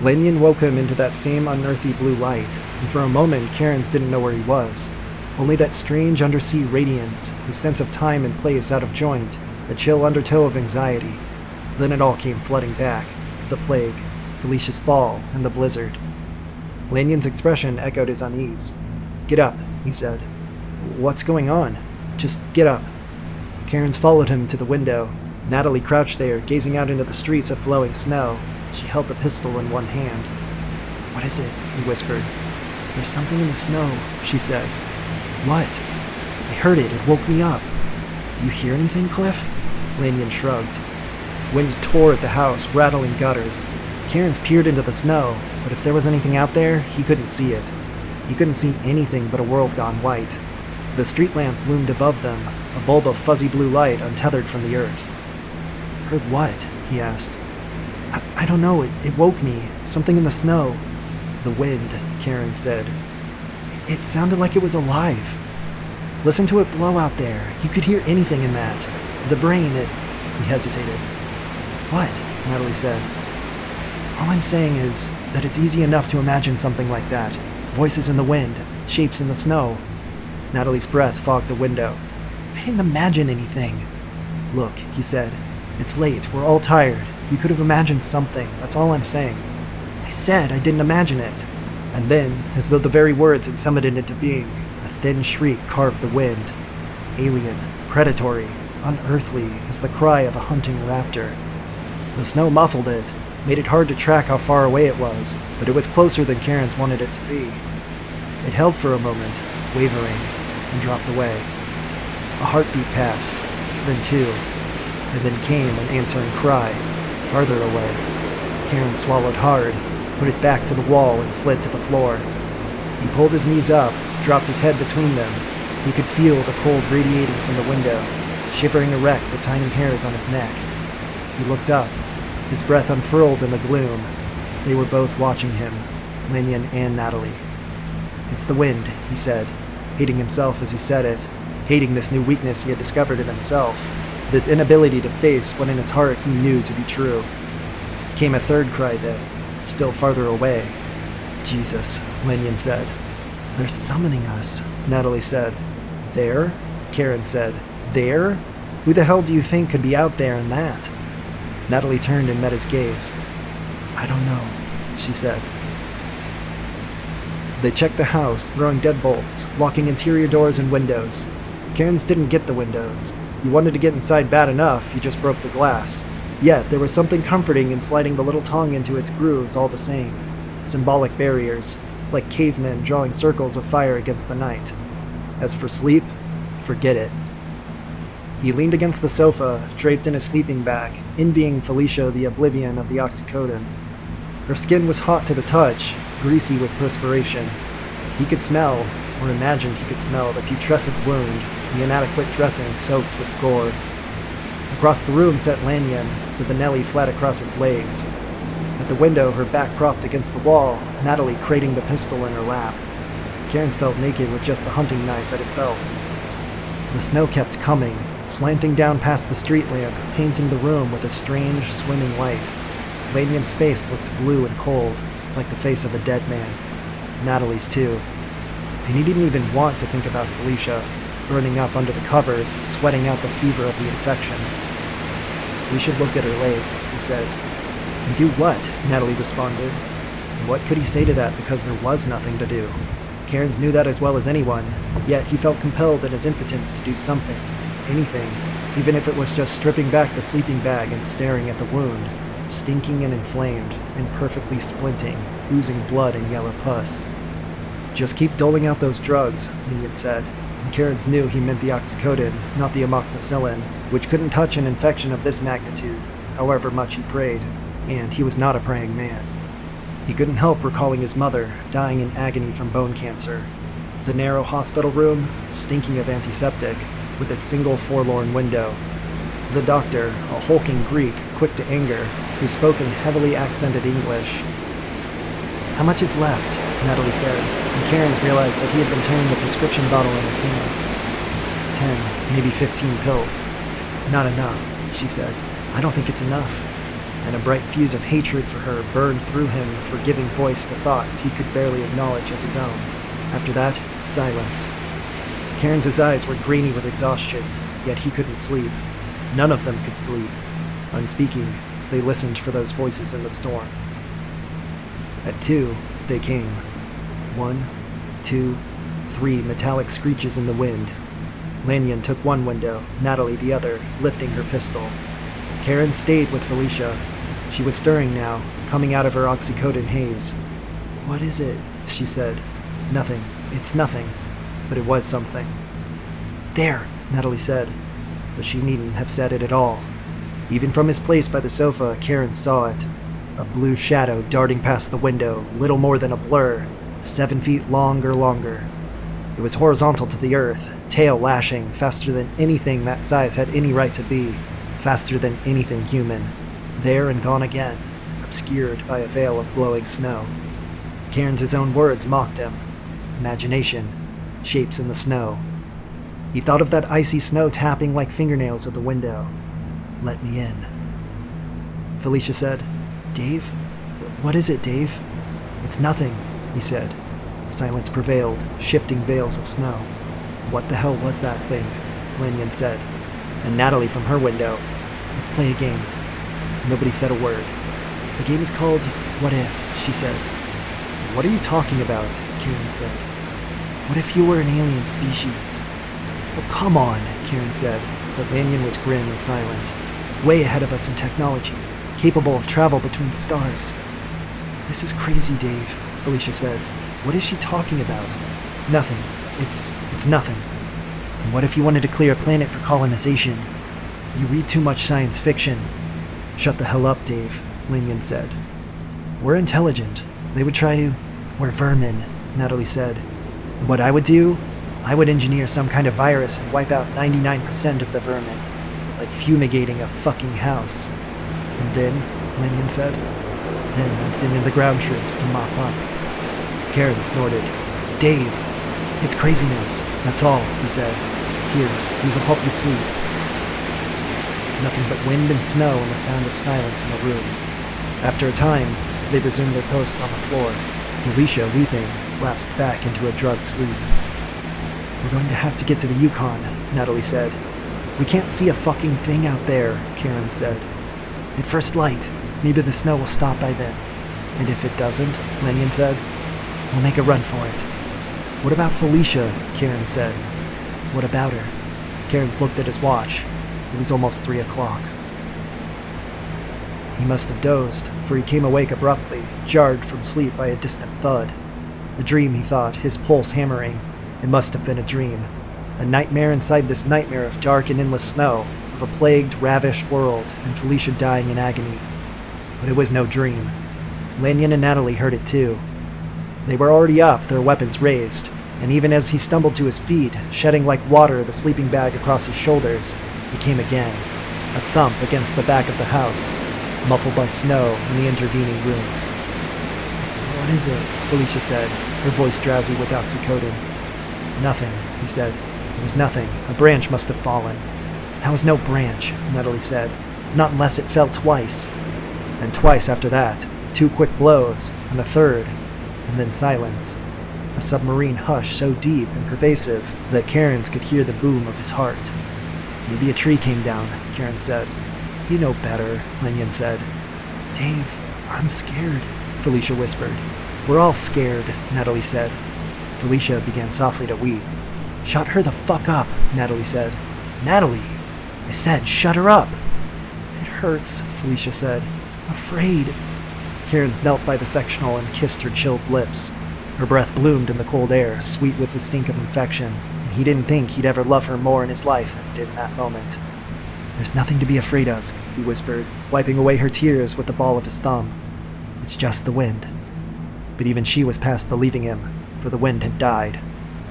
Lanyon woke him into that same unearthly blue light, and for a moment Cairns didn't know where he was. Only that strange undersea radiance, his sense of time and place out of joint, the chill undertow of anxiety. Then it all came flooding back. The plague, Felicia's fall, and the blizzard. Lanyon's expression echoed his unease. "Get up," he said. "What's going on? Just get up." Cairns followed him to the window. Natalie crouched there, gazing out into the streets of blowing snow. She held the pistol in one hand. "What is it?" he whispered. "There's something in the snow," she said. "What?" "I heard it. It woke me up." "Do you hear anything, Cliff?" Lanyon shrugged. Wind tore at the house, rattling gutters. Cairns peered into the snow, but if there was anything out there, he couldn't see it. He couldn't see anything but a world gone white. The street lamp loomed above them, a bulb of fuzzy blue light untethered from the earth. "Heard what?" he asked. I don't know. It woke me. Something in the snow." "The wind," Cairns said. It sounded like it was alive. Listen to it blow out there. You could hear anything in that. The brain, He hesitated. "What?" Natalie said. "All I'm saying is that it's easy enough to imagine something like that. Voices in the wind, shapes in the snow." Natalie's breath fogged the window. "I didn't imagine anything." "Look," he said. "It's late. We're all tired. You could have imagined something. That's all I'm saying." "I said I didn't imagine it." And then, as though the very words had summoned it into being, a thin shriek carved the wind. Alien, predatory, unearthly as the cry of a hunting raptor. The snow muffled it, made it hard to track how far away it was, but it was closer than Cairns wanted it to be. It held for a moment, wavering, and dropped away. A heartbeat passed, then two, and then came an answering cry, farther away. Cairns swallowed hard, put his back to the wall, and slid to the floor. He pulled his knees up, dropped his head between them. He could feel the cold radiating from the window, shivering erect the tiny hairs on his neck. He looked up, his breath unfurled in the gloom. They were both watching him, Lanyon and Natalie. "It's the wind," he said, hating himself as he said it, hating this new weakness he had discovered in himself, this inability to face what in his heart he knew to be true. Came a third cry then, still farther away. "Jesus," Lanyon said. "They're summoning us," Natalie said. "There?" Karen said. "There? Who the hell do you think could be out there in that?" Natalie turned and met his gaze. "I don't know," she said. They checked the house, throwing deadbolts, locking interior doors and windows. Cairns didn't get the windows. He wanted to get inside bad enough, he just broke the glass. Yet there was something comforting in sliding the little tongue into its grooves all the same. Symbolic barriers, like cavemen drawing circles of fire against the night. As for sleep, forget it. He leaned against the sofa, draped in his sleeping bag, envying Felicia the oblivion of the oxycodone. Her skin was hot to the touch, greasy with perspiration. He could smell, or imagined he could smell, the putrescent wound, the inadequate dressing soaked with gore. Across the room sat Lanyon, the Benelli flat across his legs. At the window, her back propped against the wall, Natalie crating the pistol in her lap. Cairns felt naked with just the hunting knife at his belt. The snow kept coming, slanting down past the street lamp, painting the room with a strange, swimming light. Lanyon's face looked blue and cold, like the face of a dead man. Natalie's too. And he didn't even want to think about Felicia, burning up under the covers, sweating out the fever of the infection. "We should look at her leg," he said. "And do what?" Natalie responded. And what could he say to that, because there was nothing to do? Cairns knew that as well as anyone, yet he felt compelled in his impotence to do something, anything, even if it was just stripping back the sleeping bag and staring at the wound, stinking and inflamed, and perfectly splinting, oozing blood and yellow pus. "Just keep doling out those drugs," Lanyon said, and Cairns knew he meant the oxycodone, not the amoxicillin, which couldn't touch an infection of this magnitude, however much he prayed, and he was not a praying man. He couldn't help recalling his mother, dying in agony from bone cancer. The narrow hospital room, stinking of antiseptic, with its single forlorn window. The doctor, a hulking Greek, quick to anger, who spoke in heavily accented English. "How much is left?" Natalie said, and Cairns realized that he had been turning the prescription bottle in his hands. 10, maybe 15 pills. "Not enough," she said. "I don't think it's enough." And a bright fuse of hatred for her burned through him for giving voice to thoughts he could barely acknowledge as his own. After that, silence. Cairns' eyes were grainy with exhaustion, yet he couldn't sleep. None of them could sleep. Unspeaking, they listened for those voices in the storm. At 2, they came. 1, 2, 3 metallic screeches in the wind. Lanyon took one window, Natalie the other, lifting her pistol. Karen stayed with Felicia. She was stirring now, coming out of her oxycodone haze. "What is it?" she said. "Nothing. It's nothing." But it was something. "There," Natalie said. But she needn't have said it at all. Even from his place by the sofa, Karen saw it. A blue shadow darting past the window, little more than a blur, 7 feet long or longer. It was horizontal to the earth, tail lashing, faster than anything that size had any right to be, faster than anything human. There and gone again, obscured by a veil of blowing snow. Cairns' own words mocked him. Imagination. Shapes in the snow. He thought of that icy snow tapping like fingernails at the window. "Let me in." Felicia said, "Dave? What is it, Dave?" "It's nothing," he said. Silence prevailed, shifting veils of snow. "What the hell was that thing?" Lanyon said. And Natalie from her window, "Let's play a game." Nobody said a word. "The game is called What If," she said. "What are you talking about?" Karen said. "What if you were an alien species?" "Oh, come on," Karen said, but Lanyon was grim and silent. "Way ahead of us in technology, capable of travel between stars." "This is crazy, Dave," Felicia said. "What is she talking about?" "Nothing. It's nothing." "And what if you wanted to clear a planet for colonization?" "You read too much science fiction." "Shut the hell up, Dave," Lanyon said. "We're intelligent. They would try to..." "We're vermin," Natalie said. What I would do? I would engineer some kind of virus and wipe out 99% of the vermin, like fumigating a fucking house. And then, Lanyon said, then I'd send in the ground troops to mop up. Karen snorted. Dave, it's craziness, that's all, he said. Here, these'll help you sleep. Nothing but wind and snow and the sound of silence in the room. After a time, they resumed their posts on the floor. Felicia, weeping, lapsed back into a drugged sleep. We're going to have to get to the Yukon, Natalie said. We can't see a fucking thing out there, Karen said. At first light, maybe the snow will stop by then. And if it doesn't, Lanyon said, we'll make a run for it. What about Felicia? Karen said. What about her? Cairns looked at his watch. It was almost 3 o'clock. He must have dozed, for he came awake abruptly, jarred from sleep by a distant thud. A dream, he thought, his pulse hammering. It must have been a dream. A nightmare inside this nightmare of dark and endless snow, of a plagued, ravished world, and Felicia dying in agony. But it was no dream. Lanyon and Natalie heard it too. They were already up, their weapons raised, and even as he stumbled to his feet, shedding like water the sleeping bag across his shoulders, it came again, a thump against the back of the house, muffled by snow in the intervening rooms. What is it? Felicia said, her voice drowsy with oxycodone. Nothing, he said. It was nothing. A branch must have fallen. That was no branch, Natalie said. Not unless it fell twice. And twice after that. 2 quick blows, and a third, and then silence. A submarine hush so deep and pervasive that Cairns could hear the boom of his heart. Maybe a tree came down, Karen said. You know better, Lanyon said. Dave, I'm scared, Felicia whispered. We're all scared, Natalie said. Felicia began softly to weep. Shut her the fuck up, Natalie said. Natalie! I said, shut her up! It hurts, Felicia said. I'm afraid. Cairns knelt by the sectional and kissed her chilled lips. Her breath bloomed in the cold air, sweet with the stink of infection, and he didn't think he'd ever love her more in his life than he did in that moment. There's nothing to be afraid of, he whispered, wiping away her tears with the ball of his thumb. It's just the wind. But even she was past believing him, for the wind had died.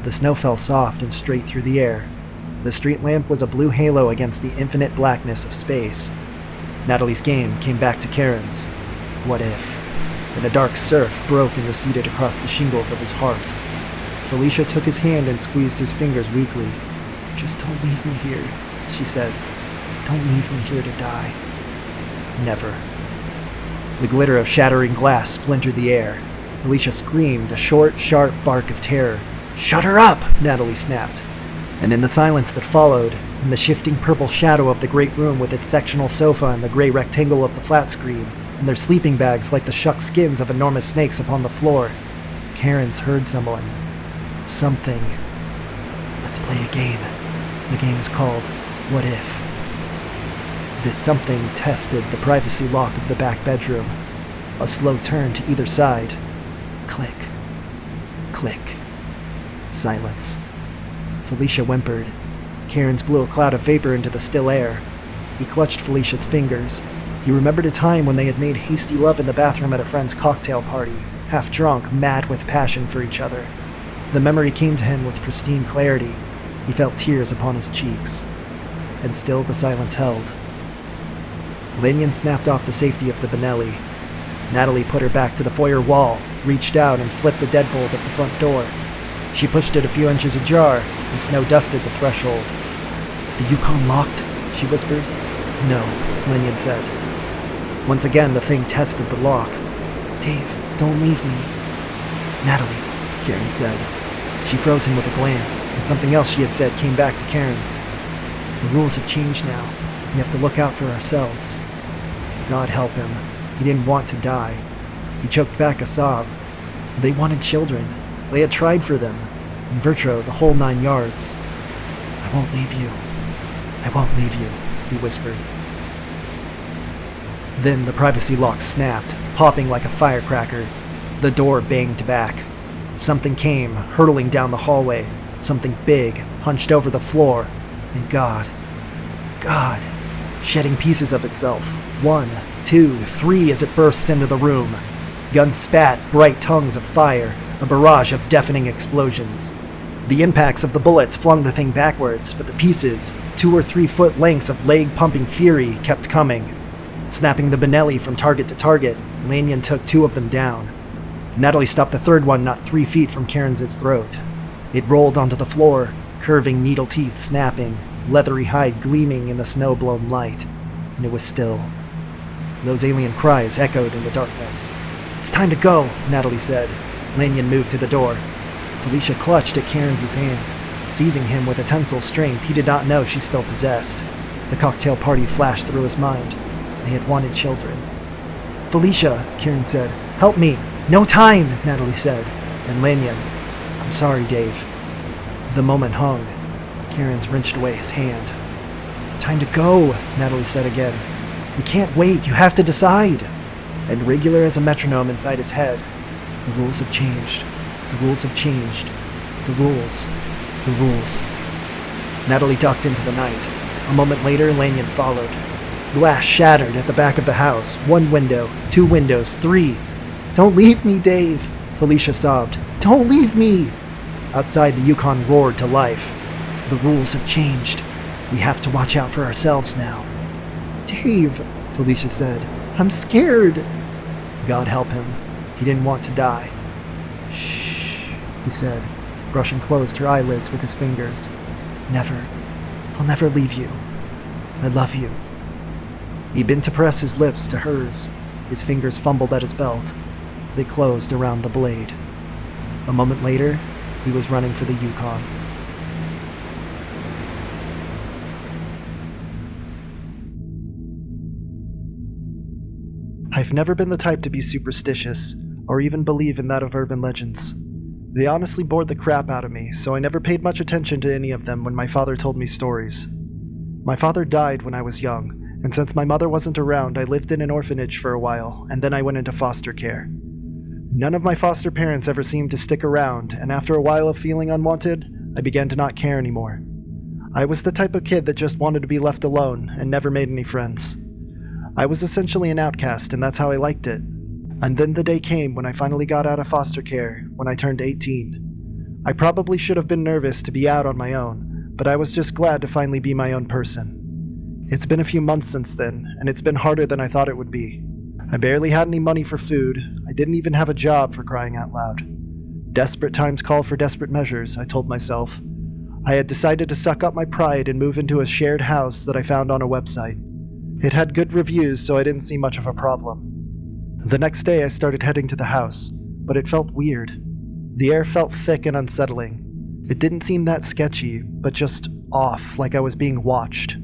The snow fell soft and straight through the air. The street lamp was a blue halo against the infinite blackness of space. Natalie's game came back to Cairns. What if? And a dark surf broke and receded across the shingles of his heart. Felicia took his hand and squeezed his fingers weakly. Just don't leave me here, she said. Don't leave me here to die. Never. The glitter of shattering glass splintered the air. Felicia screamed, a short, sharp bark of terror. Shut her up, Natalie snapped. And in the silence that followed, in the shifting purple shadow of the great room with its sectional sofa and the gray rectangle of the flat screen, and their sleeping bags like the shucked skins of enormous snakes upon the floor, Cairns heard someone. Something. Let's play a game. The game is called What If? This something tested the privacy lock of the back bedroom. A slow turn to either side. Click. Click. Silence. Felicia whimpered. Cairns blew a cloud of vapor into the still air. He clutched Felicia's fingers. He remembered a time when they had made hasty love in the bathroom at a friend's cocktail party, half drunk, mad with passion for each other. The memory came to him with pristine clarity. He felt tears upon his cheeks. And still the silence held. Lanyon snapped off the safety of the Benelli. Natalie put her back to the foyer wall, reached out and flipped the deadbolt of the front door. She pushed it a few inches ajar, and snow dusted the threshold. The Yukon locked? She whispered. No, Lanyon said. Once again, the thing tested the lock. Dave, don't leave me. Natalie, Karen said. She froze him with a glance, and something else she had said came back to Cairns. The rules have changed now. We have to look out for ourselves. God help him. He didn't want to die. He choked back a sob. They wanted children. They had tried for them. In vitro, the whole 9 yards. I won't leave you. I won't leave you, he whispered. Then the privacy lock snapped, popping like a firecracker. The door banged back. Something came, hurtling down the hallway. Something big, hunched over the floor. And God, shedding pieces of itself. 1, 2, 3 as it burst into the room. Guns spat bright tongues of fire, a barrage of deafening explosions. The impacts of the bullets flung the thing backwards, but the pieces, 2 or 3 foot lengths of leg-pumping fury, kept coming. Snapping the Benelli from target to target, Lanyon took 2 of them down. Natalie stopped the third one not 3 feet from Cairns' throat. It rolled onto the floor, curving needle teeth snapping, leathery hide gleaming in the snow-blown light, and it was still. Those alien cries echoed in the darkness. "It's time to go," Natalie said. Lanyon moved to the door. Felicia clutched at Cairns' hand, seizing him with a tensile strength he did not know she still possessed. The cocktail party flashed through his mind. They had wanted children. "Felicia," Kieran said. "Help me." "No time," Natalie said. And Lanyon, "I'm sorry, Dave." The moment hung. Kieran's wrenched away his hand. "Time to go," Natalie said again. "We can't wait. You have to decide." And regular as a metronome inside his head, "The rules have changed. The rules have changed. The rules. The rules." Natalie ducked into the night. A moment later, Lanyon followed. Glass shattered at the back of the house. 1 window, 2 windows, 3. "Don't leave me, Dave," Felicia sobbed. "Don't leave me." Outside, the Yukon roared to life. "The rules have changed. We have to watch out for ourselves now." "Dave," Felicia said, "I'm scared." God help him. He didn't want to die. "Shh," he said, brushing closed her eyelids with his fingers. "Never. I'll never leave you. I love you." He bent to press his lips to hers. His fingers fumbled at his belt. They closed around the blade. A moment later, he was running for the Yukon. I've never been the type to be superstitious, or even believe in that of urban legends. They honestly bored the crap out of me, so I never paid much attention to any of them when my father told me stories. My father died when I was young, and since my mother wasn't around, I lived in an orphanage for a while, and then I went into foster care. None of my foster parents ever seemed to stick around, and after a while of feeling unwanted, I began to not care anymore. I was the type of kid that just wanted to be left alone and never made any friends. I was essentially an outcast, and that's how I liked it. And then the day came when I finally got out of foster care, when I turned 18. I probably should have been nervous to be out on my own, but I was just glad to finally be my own person. It's been a few months since then, and it's been harder than I thought it would be. I barely had any money for food. I didn't even have a job, for crying out loud. Desperate times call for desperate measures, I told myself. I had decided to suck up my pride and move into a shared house that I found on a website. It had good reviews, so I didn't see much of a problem. The next day I started heading to the house, but it felt weird. The air felt thick and unsettling. It didn't seem that sketchy, but just off, like I was being watched.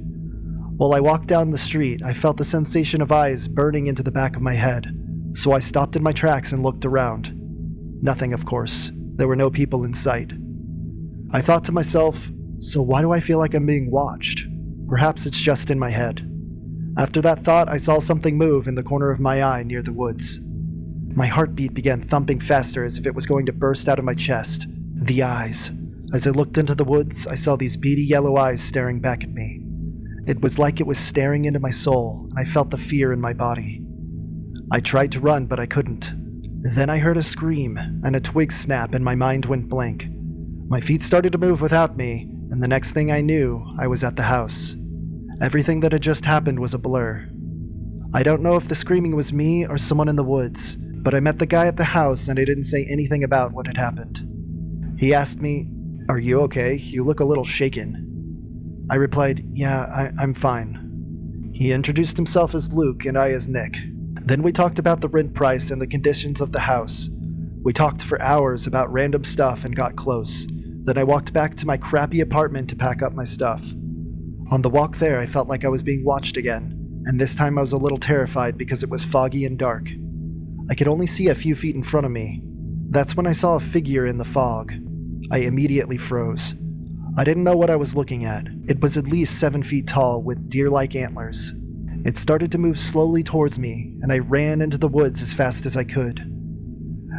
While I walked down the street, I felt the sensation of eyes burning into the back of my head, so I stopped in my tracks and looked around. Nothing, of course. There were no people in sight. I thought to myself, so why do I feel like I'm being watched? Perhaps it's just in my head. After that thought, I saw something move in the corner of my eye near the woods. My heartbeat began thumping faster as if it was going to burst out of my chest. The eyes. As I looked into the woods, I saw these beady yellow eyes staring back at me. It was like it was staring into my soul, and I felt the fear in my body. I tried to run, but I couldn't. Then I heard a scream, and a twig snap, and my mind went blank. My feet started to move without me, and the next thing I knew, I was at the house. Everything that had just happened was a blur. I don't know if the screaming was me or someone in the woods, but I met the guy at the house and I didn't say anything about what had happened. He asked me, "Are you okay? You look a little shaken." I replied, "Yeah, I'm fine." He introduced himself as Luke and I as Nick. Then we talked about the rent price and the conditions of the house. We talked for hours about random stuff and got close. Then I walked back to my crappy apartment to pack up my stuff. On the walk there, I felt like I was being watched again, and this time I was a little terrified because it was foggy and dark. I could only see a few feet in front of me. That's when I saw a figure in the fog. I immediately froze. I didn't know what I was looking at. It was at least 7 feet tall with deer-like antlers. It started to move slowly towards me, and I ran into the woods as fast as I could.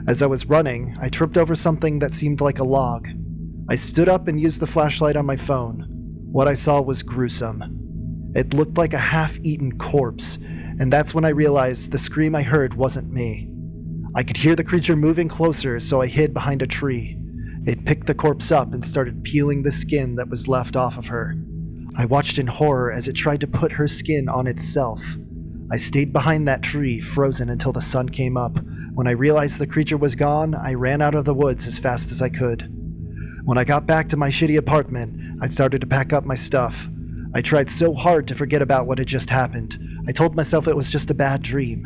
As I was running, I tripped over something that seemed like a log. I stood up and used the flashlight on my phone. What I saw was gruesome. It looked like a half-eaten corpse, and that's when I realized the scream I heard wasn't me. I could hear the creature moving closer, so I hid behind a tree. It picked the corpse up and started peeling the skin that was left off of her. I watched in horror as it tried to put her skin on itself. I stayed behind that tree, frozen until the sun came up. When I realized the creature was gone, I ran out of the woods as fast as I could. When I got back to my shitty apartment, I started to pack up my stuff. I tried so hard to forget about what had just happened. I told myself it was just a bad dream.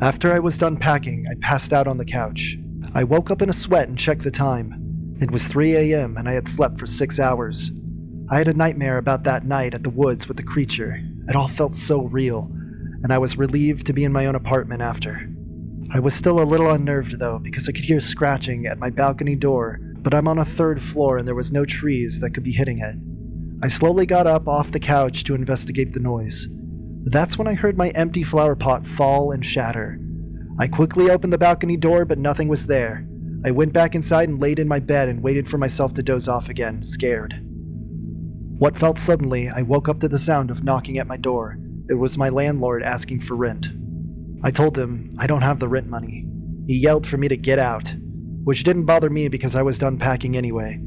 After I was done packing, I passed out on the couch. I woke up in a sweat and checked the time. It was 3 a.m. and I had slept for 6 hours. I had a nightmare about that night at the woods with the creature. It all felt so real, and I was relieved to be in my own apartment after. I was still a little unnerved though, because I could hear scratching at my balcony door, but I'm on a 3rd floor and there was no trees that could be hitting it. I slowly got up off the couch to investigate the noise. That's when I heard my empty flower pot fall and shatter. I quickly opened the balcony door, but nothing was there. I went back inside and laid in my bed and waited for myself to doze off again, scared. What felt suddenly, I woke up to the sound of knocking at my door. It was my landlord asking for rent. I told him I don't have the rent money. He yelled for me to get out, which didn't bother me because I was done packing anyway.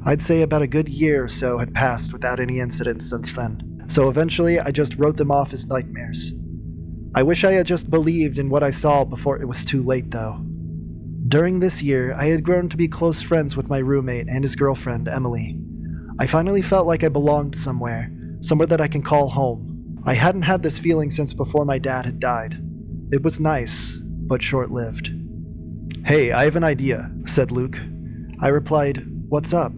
I'd say about a good year or so had passed without any incidents since then, so eventually I just wrote them off as nightmares. I wish I had just believed in what I saw before it was too late though. During this year, I had grown to be close friends with my roommate and his girlfriend, Emily. I finally felt like I belonged somewhere that I can call home. I hadn't had this feeling since before my dad had died. It was nice, but short-lived. "Hey, I have an idea," said Luke. I replied, "What's up?"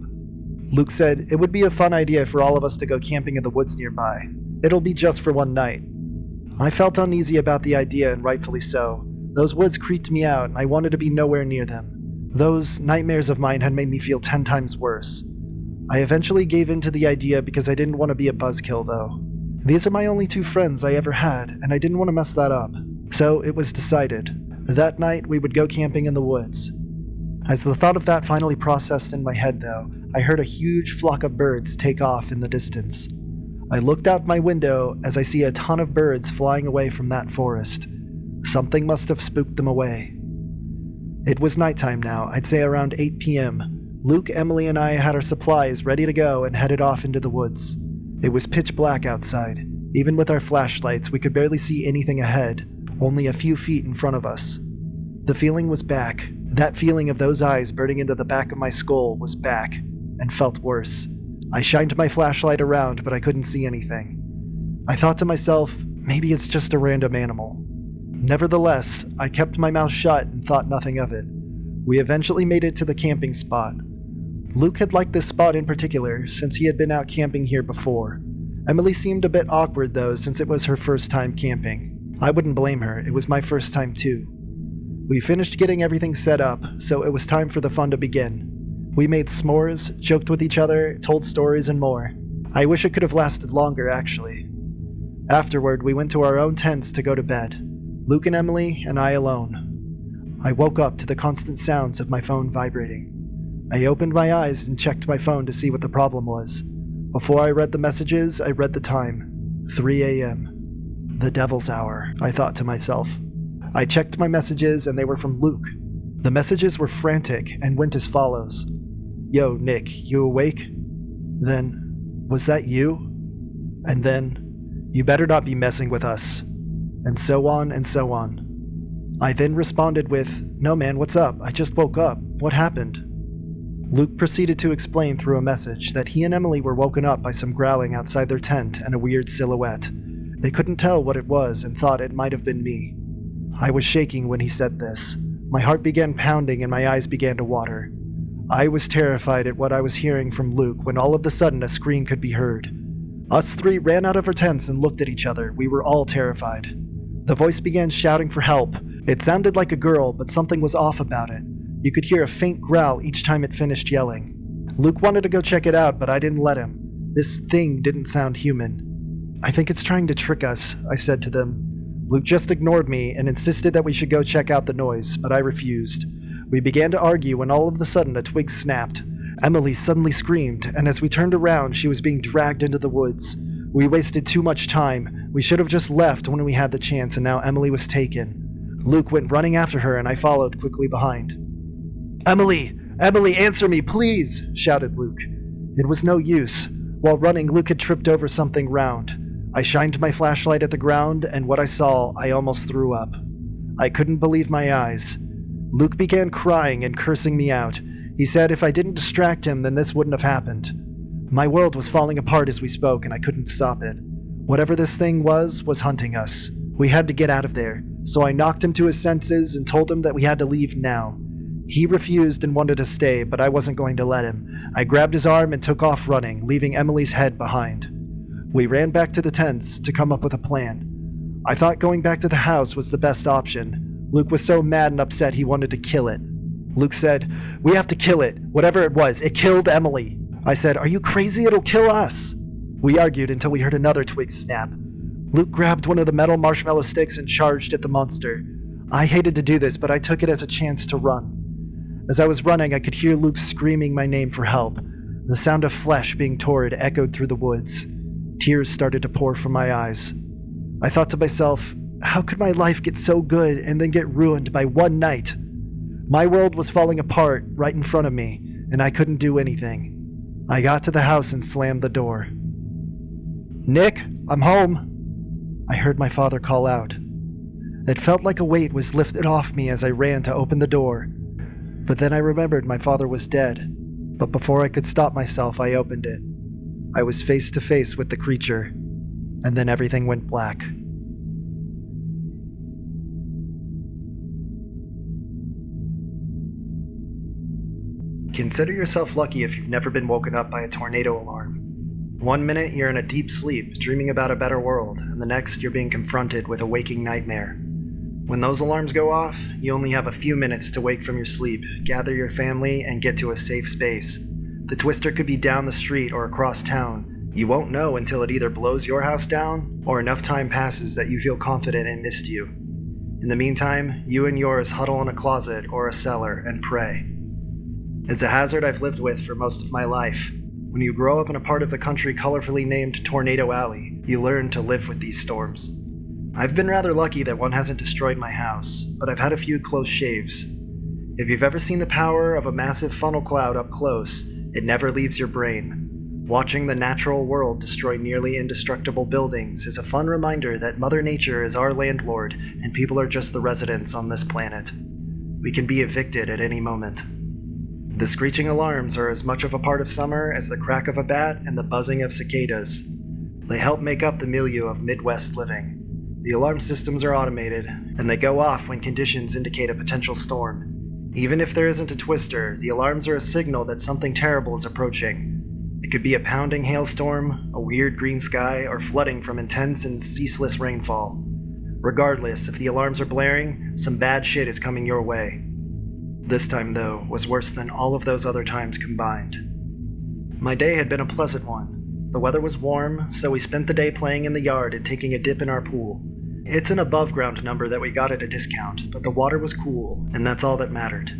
Luke said, "It would be a fun idea for all of us to go camping in the woods nearby. It'll be just for one night." I felt uneasy about the idea, and rightfully so. Those woods creeped me out, and I wanted to be nowhere near them. Those nightmares of mine had made me feel 10 times worse. I eventually gave in to the idea because I didn't want to be a buzzkill, though. These are my only 2 friends I ever had, and I didn't want to mess that up. So it was decided. That night, we would go camping in the woods. As the thought of that finally processed in my head, though, I heard a huge flock of birds take off in the distance. I looked out my window as I see a ton of birds flying away from that forest. Something must have spooked them away. It was nighttime now, I'd say around 8 p.m. Luke, Emily, and I had our supplies ready to go and headed off into the woods. It was pitch black outside. Even with our flashlights, we could barely see anything ahead, only a few feet in front of us. The feeling was back. That feeling of those eyes burning into the back of my skull was back, and felt worse. I shined my flashlight around, but I couldn't see anything. I thought to myself, maybe it's just a random animal. Nevertheless, I kept my mouth shut and thought nothing of it. We eventually made it to the camping spot. Luke had liked this spot in particular, since he had been out camping here before. Emily seemed a bit awkward though, since it was her first time camping. I wouldn't blame her, it was my first time too. We finished getting everything set up, so it was time for the fun to begin. We made s'mores, joked with each other, told stories and more. I wish it could have lasted longer, actually. Afterward, we went to our own tents to go to bed. Luke and Emily, and I alone. I woke up to the constant sounds of my phone vibrating. I opened my eyes and checked my phone to see what the problem was. Before I read the messages, I read the time. 3 a.m. The devil's hour, I thought to myself. I checked my messages and they were from Luke. The messages were frantic and went as follows. "Yo, Nick, you awake?" Then, "Was that you?" And then, "You better not be messing with us." And so on and so on. I then responded with, "No man, what's up? I just woke up. What happened?" Luke proceeded to explain through a message that he and Emily were woken up by some growling outside their tent and a weird silhouette. They couldn't tell what it was and thought it might have been me. I was shaking when he said this. My heart began pounding and my eyes began to water. I was terrified at what I was hearing from Luke when all of a sudden a scream could be heard. Us 3 ran out of our tents and looked at each other. We were all terrified. The voice began shouting for help. It sounded like a girl, but something was off about it. You could hear a faint growl each time it finished yelling. Luke wanted to go check it out, but I didn't let him. This thing didn't sound human. "I think it's trying to trick us," I said to them. Luke just ignored me and insisted that we should go check out the noise, but I refused. We began to argue when all of a sudden a twig snapped. Emily suddenly screamed, and as we turned around, she was being dragged into the woods. We wasted too much time. We should have just left when we had the chance, and now Emily was taken. Luke went running after her, and I followed quickly behind. "Emily! Emily, answer me, please, shouted Luke. It was no use. While running, Luke had tripped over something round. I shined my flashlight at the ground, and what I saw, I almost threw up. I couldn't believe my eyes. Luke began crying and cursing me out. He said if I didn't distract him, then this wouldn't have happened. My world was falling apart as we spoke, and I couldn't stop it. Whatever this thing was hunting us. We had to get out of there, so I knocked him to his senses and told him that we had to leave now. He refused and wanted to stay, but I wasn't going to let him. I grabbed his arm and took off running, leaving Emily's head behind. We ran back to the tents to come up with a plan. I thought going back to the house was the best option. Luke was so mad and upset he wanted to kill it. Luke said, "We have to kill it. Whatever it was, it killed Emily." I said, "Are you crazy? It'll kill us." We argued until we heard another twig snap. Luke grabbed one of the metal marshmallow sticks and charged at the monster. I hated to do this, but I took it as a chance to run. As I was running, I could hear Luke screaming my name for help. The sound of flesh being torn echoed through the woods. Tears started to pour from my eyes. I thought to myself, how could my life get so good and then get ruined by one night? My world was falling apart right in front of me, and I couldn't do anything. I got to the house and slammed the door. "Nick, I'm home," I heard my father call out. It felt like a weight was lifted off me as I ran to open the door. But then I remembered my father was dead. But before I could stop myself, I opened it. I was face to face with the creature, and then everything went black. Consider yourself lucky if you've never been woken up by a tornado alarm. One minute you're in a deep sleep, dreaming about a better world, and the next you're being confronted with a waking nightmare. When those alarms go off, you only have a few minutes to wake from your sleep, gather your family, and get to a safe space. The twister could be down the street or across town. You won't know until it either blows your house down, or enough time passes that you feel confident it missed you. In the meantime, you and yours huddle in a closet or a cellar and pray. It's a hazard I've lived with for most of my life. When you grow up in a part of the country colorfully named Tornado Alley, you learn to live with these storms. I've been rather lucky that one hasn't destroyed my house, but I've had a few close shaves. If you've ever seen the power of a massive funnel cloud up close, it never leaves your brain. Watching the natural world destroy nearly indestructible buildings is a fun reminder that Mother Nature is our landlord and people are just the residents on this planet. We can be evicted at any moment. The screeching alarms are as much of a part of summer as the crack of a bat and the buzzing of cicadas. They help make up the milieu of Midwest living. The alarm systems are automated, and they go off when conditions indicate a potential storm. Even if there isn't a twister, the alarms are a signal that something terrible is approaching. It could be a pounding hailstorm, a weird green sky, or flooding from intense and ceaseless rainfall. Regardless, if the alarms are blaring, some bad shit is coming your way. This time, though, was worse than all of those other times combined. My day had been a pleasant one. The weather was warm, so we spent the day playing in the yard and taking a dip in our pool. It's an above-ground number that we got at a discount, but the water was cool, and that's all that mattered.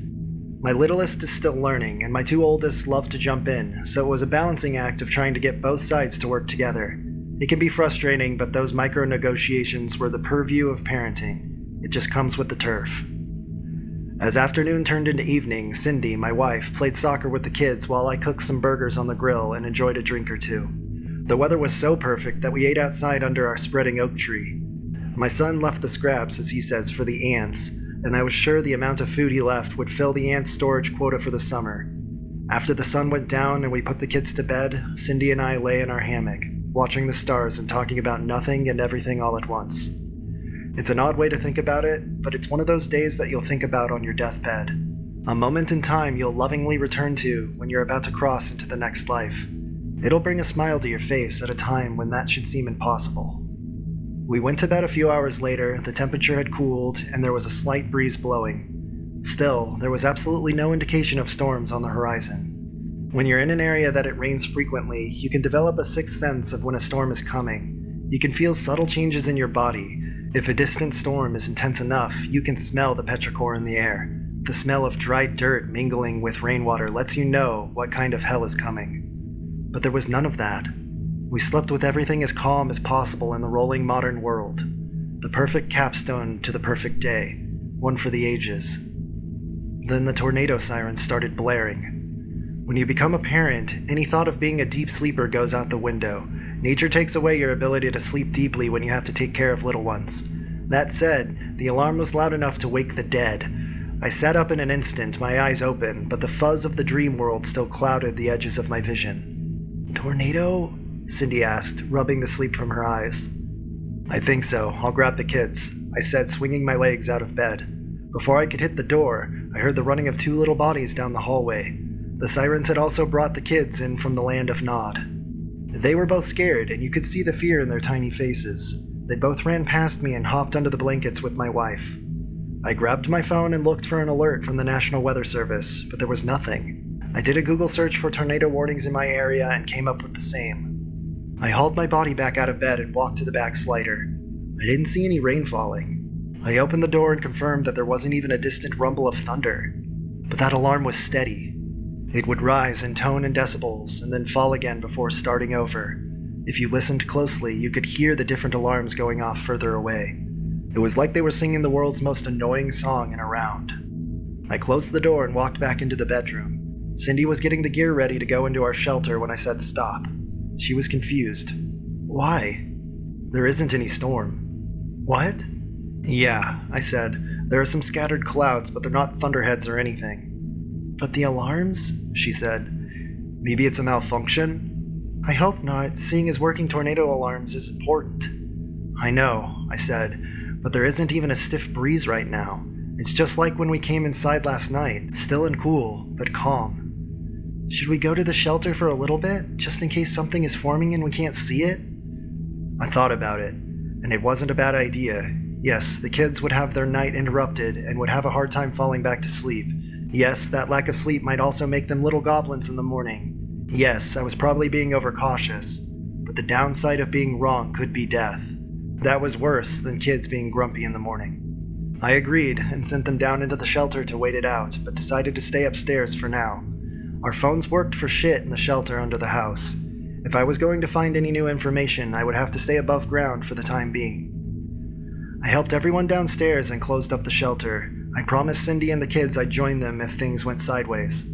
My littlest is still learning, and my two oldest love to jump in, so it was a balancing act of trying to get both sides to work together. It can be frustrating, but those micro-negotiations were the purview of parenting. It just comes with the turf. As afternoon turned into evening, Cindy, my wife, played soccer with the kids while I cooked some burgers on the grill and enjoyed a drink or two. The weather was so perfect that we ate outside under our spreading oak tree. My son left the scraps, as he says, for the ants, and I was sure the amount of food he left would fill the ants' storage quota for the summer. After the sun went down and we put the kids to bed, Cindy and I lay in our hammock, watching the stars and talking about nothing and everything all at once. It's an odd way to think about it, but it's one of those days that you'll think about on your deathbed. A moment in time you'll lovingly return to when you're about to cross into the next life. It'll bring a smile to your face at a time when that should seem impossible. We went to bed a few hours later, the temperature had cooled, and there was a slight breeze blowing. Still, there was absolutely no indication of storms on the horizon. When you're in an area that it rains frequently, you can develop a sixth sense of when a storm is coming. You can feel subtle changes in your body. If a distant storm is intense enough, you can smell the petrichor in the air. The smell of dried dirt mingling with rainwater lets you know what kind of hell is coming. But there was none of that. We slept with everything as calm as possible in the rolling modern world. The perfect capstone to the perfect day, one for the ages. Then the tornado sirens started blaring. When you become a parent, any thought of being a deep sleeper goes out the window. Nature takes away your ability to sleep deeply when you have to take care of little ones. That said, the alarm was loud enough to wake the dead. I sat up in an instant, my eyes open, but the fuzz of the dream world still clouded the edges of my vision. Tornado? Cindy asked, rubbing the sleep from her eyes. I think so. I'll grab the kids, I said, swinging my legs out of bed. Before I could hit the door, I heard the running of two little bodies down the hallway. The sirens had also brought the kids in from the land of Nod. They were both scared, and you could see the fear in their tiny faces. They both ran past me and hopped under the blankets with my wife. I grabbed my phone and looked for an alert from the National Weather Service, but there was nothing. I did a Google search for tornado warnings in my area and came up with the same. I hauled my body back out of bed and walked to the back slider. I didn't see any rain falling. I opened the door and confirmed that there wasn't even a distant rumble of thunder. But that alarm was steady. It would rise in tone and decibels, and then fall again before starting over. If you listened closely, you could hear the different alarms going off further away. It was like they were singing the world's most annoying song in a round. I closed the door and walked back into the bedroom. Cindy was getting the gear ready to go into our shelter when I said stop. She was confused. Why? There isn't any storm. What? Yeah, I said. There are some scattered clouds, but they're not thunderheads or anything. But the alarms? She said. Maybe it's a malfunction? I hope not, seeing as working tornado alarms is important. I know, I said, but there isn't even a stiff breeze right now. It's just like when we came inside last night, still and cool, but calm. Should we go to the shelter for a little bit, just in case something is forming and we can't see it? I thought about it, and it wasn't a bad idea. Yes, the kids would have their night interrupted and would have a hard time falling back to sleep. Yes, that lack of sleep might also make them little goblins in the morning. Yes, I was probably being overcautious, but the downside of being wrong could be death. That was worse than kids being grumpy in the morning. I agreed and sent them down into the shelter to wait it out, but decided to stay upstairs for now. Our phones worked for shit in the shelter under the house. If I was going to find any new information, I would have to stay above ground for the time being. I helped everyone downstairs and closed up the shelter. I promised Cindy and the kids I'd join them if things went sideways.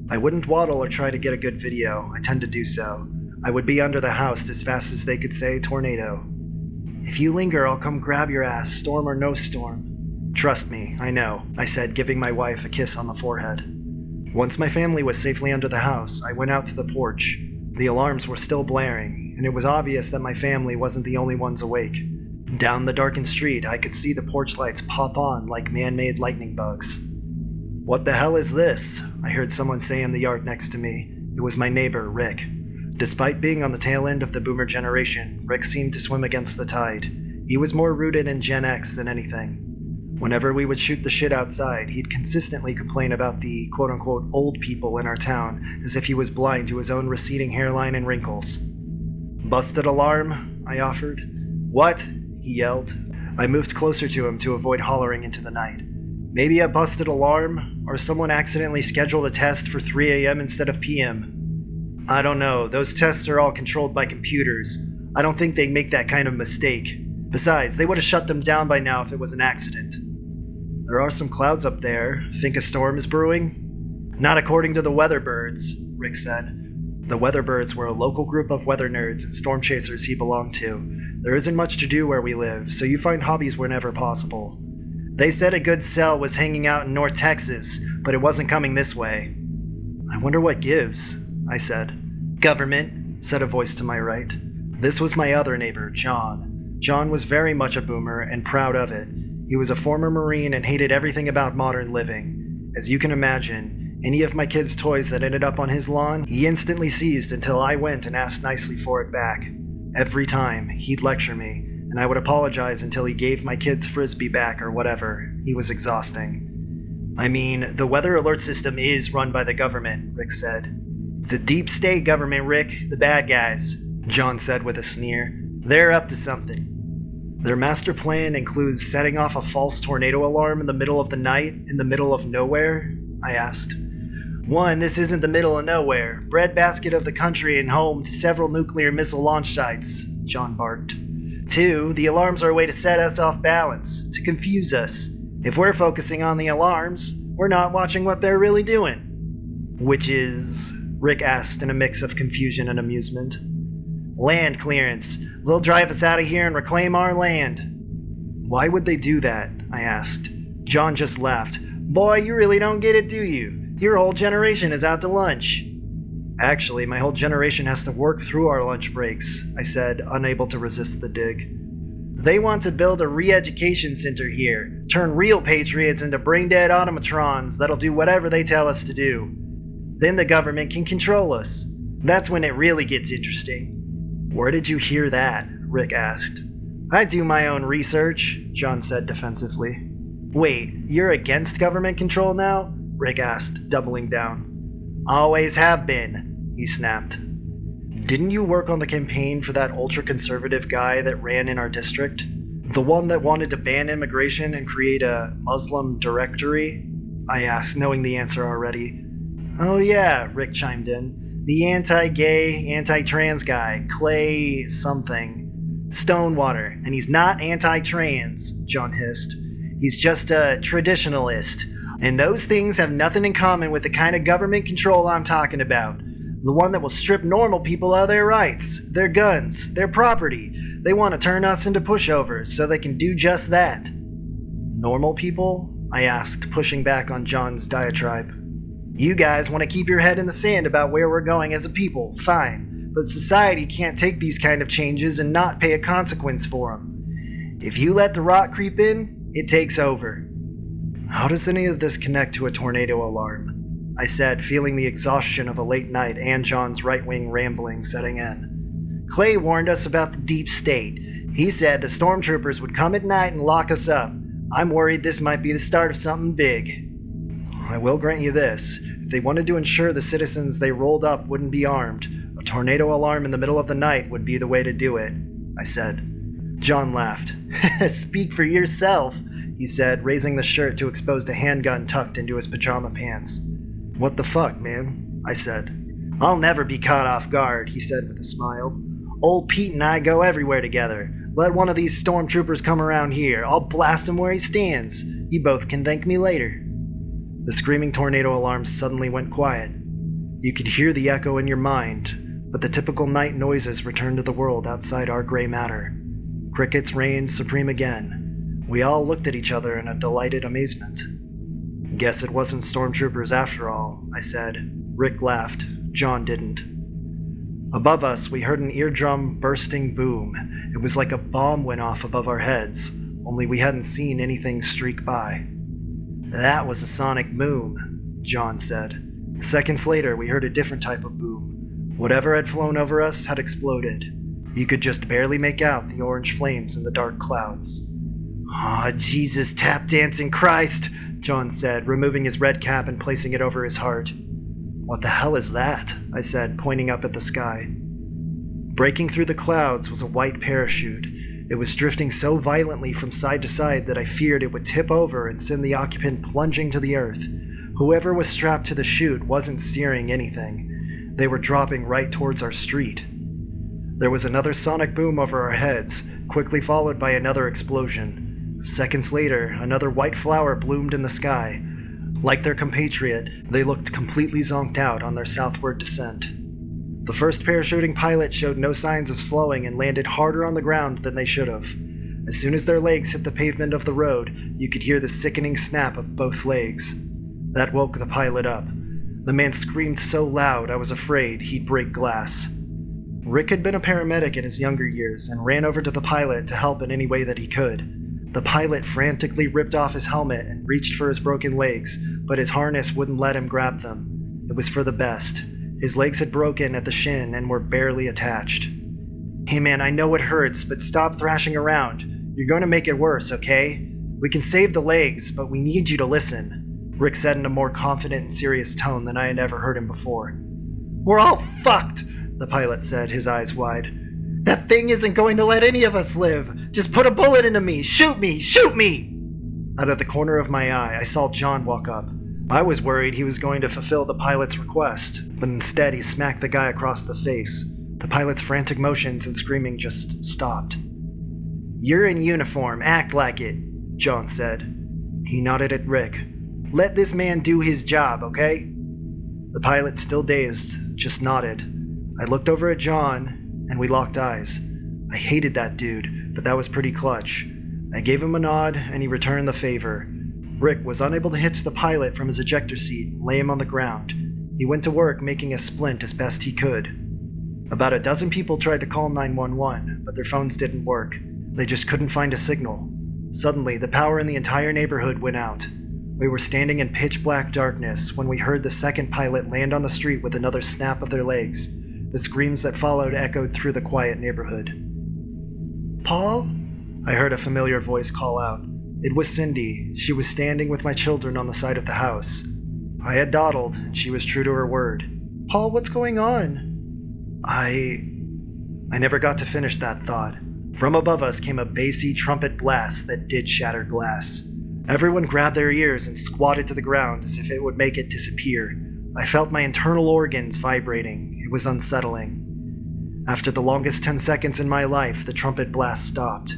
I wouldn't waddle or try to get a good video. I tend to do so. I would be under the house as fast as they could say tornado. If you linger, I'll come grab your ass, storm or no storm. Trust me, I know, I said, giving my wife a kiss on the forehead. Once my family was safely under the house, I went out to the porch. The alarms were still blaring, and it was obvious that my family wasn't the only ones awake. Down the darkened street, I could see the porch lights pop on like man-made lightning bugs. What the hell is this? I heard someone say in the yard next to me. It was my neighbor, Rick. Despite being on the tail end of the boomer generation, Rick seemed to swim against the tide. He was more rooted in Gen X than anything. Whenever we would shoot the shit outside, he'd consistently complain about the quote-unquote old people in our town, as if he was blind to his own receding hairline and wrinkles. Busted alarm? I offered. What? He yelled. I moved closer to him to avoid hollering into the night. Maybe a busted alarm? Or someone accidentally scheduled a test for 3 a.m. instead of p.m.? I don't know. Those tests are all controlled by computers. I don't think they'd make that kind of mistake. Besides, they would have shut them down by now if it was an accident. There are some clouds up there. Think a storm is brewing? Not according to the Weatherbirds, Rick said. The Weatherbirds were a local group of weather nerds and storm chasers he belonged to. There isn't much to do where we live, so you find hobbies whenever possible. They said a good sell was hanging out in North Texas, but it wasn't coming this way. I wonder what gives, I said. Government, said a voice to my right. This was my other neighbor, John. John was very much a boomer and proud of it. He was a former Marine and hated everything about modern living. As you can imagine, any of my kids' toys that ended up on his lawn, he instantly seized until I went and asked nicely for it back. Every time, he'd lecture me, and I would apologize until he gave my kids' frisbee back or whatever. He was exhausting. I mean, the weather alert system is run by the government, Rick said. It's a deep state government, Rick, the bad guys, John said with a sneer. They're up to something. Their master plan includes setting off a false tornado alarm in the middle of the night, in the middle of nowhere? I asked. One, this isn't the middle of nowhere. Breadbasket of the country and home to several nuclear missile launch sites, John barked. Two, the alarms are a way to set us off balance, to confuse us. If we're focusing on the alarms, We're not watching what they're really doing. Which is? Rick asked in a mix of confusion and amusement. Land clearance. They'll drive us out of here and reclaim our land. Why would they do that? I asked. John just laughed. Boy, you really don't get it, do you? Your whole generation is out to lunch. Actually, my whole generation has to work through our lunch breaks, I said, unable to resist the dig. They want to build a re-education center here, turn real patriots into brain-dead automatrons that'll do whatever they tell us to do. Then the government can control us. That's when it really gets interesting. Where did you hear that? Rick asked. I do my own research, John said defensively. Wait, you're against government control now? Rick asked, doubling down. Always have been, he snapped. Didn't you work on the campaign for that ultra-conservative guy that ran in our district? The one that wanted to ban immigration and create a Muslim directory? I asked, knowing the answer already. Oh yeah, Rick chimed in. The anti-gay, anti-trans guy, Clay something. Stonewater, and he's not anti-trans, John hissed. He's just a traditionalist. And those things have nothing in common with the kind of government control I'm talking about. The one that will strip normal people of their rights, their guns, their property. They want to turn us into pushovers so they can do just that. Normal people? I asked, pushing back on John's diatribe. You guys want to keep your head in the sand about where we're going as a people, fine. But society can't take these kind of changes and not pay a consequence for them. If you let the rot creep in, it takes over. How does any of this connect to a tornado alarm? I said, feeling the exhaustion of a late night and John's right-wing rambling setting in. Clay warned us about the deep state. He said the stormtroopers would come at night and lock us up. I'm worried this might be the start of something big. I will grant you this. If they wanted to ensure the citizens they rolled up wouldn't be armed, a tornado alarm in the middle of the night would be the way to do it, I said. John laughed. Speak for yourself, he said, raising the shirt to expose the handgun tucked into his pajama pants. What the fuck, man? I said. I'll never be caught off guard, he said with a smile. Old Pete and I go everywhere together. Let one of these stormtroopers come around here. I'll blast him where he stands. You both can thank me later. The screaming tornado alarm suddenly went quiet. You could hear the echo in your mind, but the typical night noises returned to the world outside our gray matter. Crickets reigned supreme again. We all looked at each other in a delighted amazement. Guess it wasn't stormtroopers after all, I said. Rick laughed. John didn't. Above us, we heard an eardrum bursting boom. It was like a bomb went off above our heads, only we hadn't seen anything streak by. That was a sonic boom, John said. Seconds later, we heard a different type of boom. Whatever had flown over us had exploded. You could just barely make out the orange flames in the dark clouds. Ah, Jesus, tap dancing Christ, John said, removing his red cap and placing it over his heart. What the hell is that? I said, pointing up at the sky. Breaking through the clouds was a white parachute. It was drifting so violently from side to side that I feared it would tip over and send the occupant plunging to the earth. Whoever was strapped to the chute wasn't steering anything. They were dropping right towards our street. There was another sonic boom over our heads, quickly followed by another explosion. Seconds later, another white flower bloomed in the sky. Like their compatriot, they looked completely zonked out on their southward descent. The first parachuting pilot showed no signs of slowing and landed harder on the ground than they should have. As soon as their legs hit the pavement of the road, you could hear the sickening snap of both legs. That woke the pilot up. The man screamed so loud I was afraid he'd break glass. Rick had been a paramedic in his younger years and ran over to the pilot to help in any way that he could. The pilot frantically ripped off his helmet and reached for his broken legs, but his harness wouldn't let him grab them. It was for the best. His legs had broken at the shin and were barely attached. Hey man, I know it hurts, but stop thrashing around. You're going to make it worse, okay? We can save the legs, but we need you to listen, Rick said in a more confident and serious tone than I had ever heard him before. We're all fucked, the pilot said, his eyes wide. That thing isn't going to let any of us live. Just put a bullet into me. Shoot me! Shoot me! Out of the corner of my eye, I saw John walk up. I was worried he was going to fulfill the pilot's request, but instead he smacked the guy across the face. The pilot's frantic motions and screaming just stopped. You're in uniform. Act like it, John said. He nodded at Rick. Let this man do his job, okay? The pilot, still dazed, just nodded. I looked over at John, and we locked eyes. I hated that dude, but that was pretty clutch. I gave him a nod, and he returned the favor. Rick was unable to hitch the pilot from his ejector seat and lay him on the ground. He went to work making a splint as best he could. About a dozen people tried to call 911, but their phones didn't work. They just couldn't find a signal. Suddenly, the power in the entire neighborhood went out. We were standing in pitch-black darkness when we heard the second pilot land on the street with another snap of their legs. The screams that followed echoed through the quiet neighborhood. "Paul?" I heard a familiar voice call out. It was Cindy. She was standing with my children on the side of the house. I had dawdled, and she was true to her word. "Paul, what's going on?" I never got to finish that thought. From above us came a bassy trumpet blast that did shatter glass. Everyone grabbed their ears and squatted to the ground as if it would make it disappear. I felt my internal organs vibrating. It was unsettling. After the longest 10 seconds in my life, the trumpet blast stopped.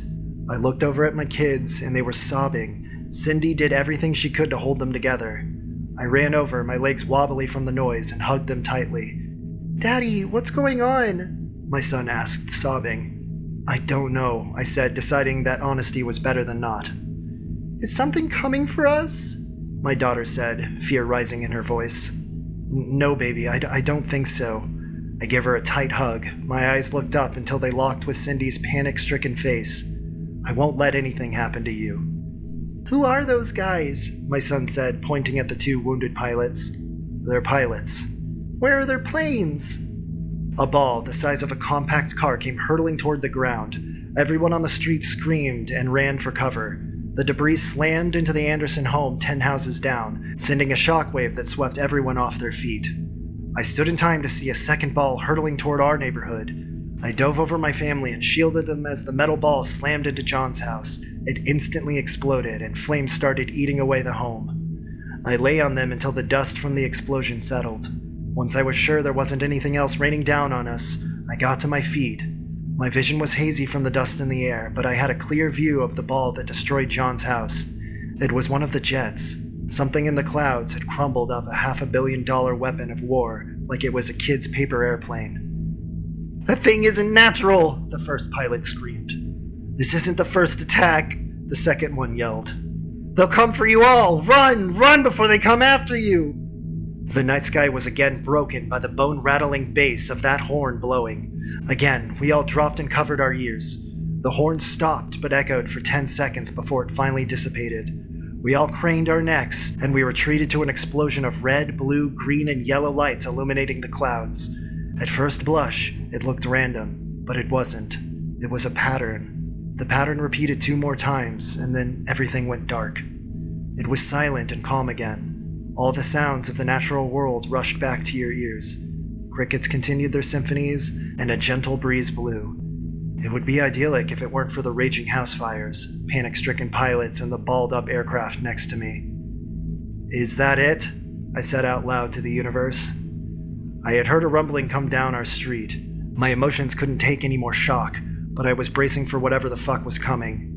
I looked over at my kids, and they were sobbing. Cindy did everything she could to hold them together. I ran over, my legs wobbly from the noise, and hugged them tightly. "Daddy, what's going on?" my son asked, sobbing. "I don't know," I said, deciding that honesty was better than not. "Is something coming for us?" my daughter said, fear rising in her voice. "No, baby, I don't think so." I gave her a tight hug. My eyes looked up until they locked with Cindy's panic-stricken face. "I won't let anything happen to you." "Who are those guys?" my son said, pointing at the two wounded pilots. "They're pilots." "Where are their planes?" A ball the size of a compact car came hurtling toward the ground. Everyone on the street screamed and ran for cover. The debris slammed into the Anderson home 10 houses down, sending a shockwave that swept everyone off their feet. I stood in time to see a second ball hurtling toward our neighborhood. I dove over my family and shielded them as the metal ball slammed into John's house. It instantly exploded, and flames started eating away the home. I lay on them until the dust from the explosion settled. Once I was sure there wasn't anything else raining down on us, I got to my feet. My vision was hazy from the dust in the air, but I had a clear view of the ball that destroyed John's house. It was one of the jets. Something in the clouds had crumbled up a $500 million weapon of war, like it was a kid's paper airplane. "That thing isn't natural!" the first pilot screamed. "This isn't the first attack," the second one yelled. "They'll come for you all! Run! Run before they come after you!" The night sky was again broken by the bone-rattling bass of that horn blowing. Again, we all dropped and covered our ears. The horn stopped but echoed for 10 seconds before it finally dissipated. We all craned our necks, and we retreated to an explosion of red, blue, green, and yellow lights illuminating the clouds. At first blush, it looked random, but it wasn't. It was a pattern. The pattern repeated 2 more times, and then everything went dark. It was silent and calm again. All the sounds of the natural world rushed back to your ears. Crickets continued their symphonies, and a gentle breeze blew. It would be idyllic if it weren't for the raging house fires, panic-stricken pilots, and the balled-up aircraft next to me. "Is that it?" I said out loud to the universe. I had heard a rumbling come down our street. My emotions couldn't take any more shock, but I was bracing for whatever the fuck was coming.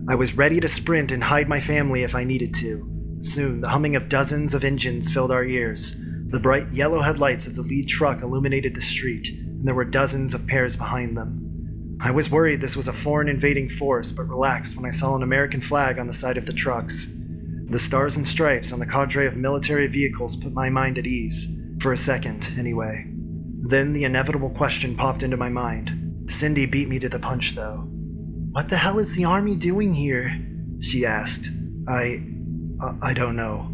I was ready to sprint and hide my family if I needed to. Soon, the humming of dozens of engines filled our ears. The bright yellow headlights of the lead truck illuminated the street, and there were dozens of pairs behind them. I was worried this was a foreign invading force, but relaxed when I saw an American flag on the side of the trucks. The stars and stripes on the cadre of military vehicles put my mind at ease, for a second, anyway. Then the inevitable question popped into my mind. Cindy beat me to the punch, though. "What the hell is the army doing here?" she asked. I don't know.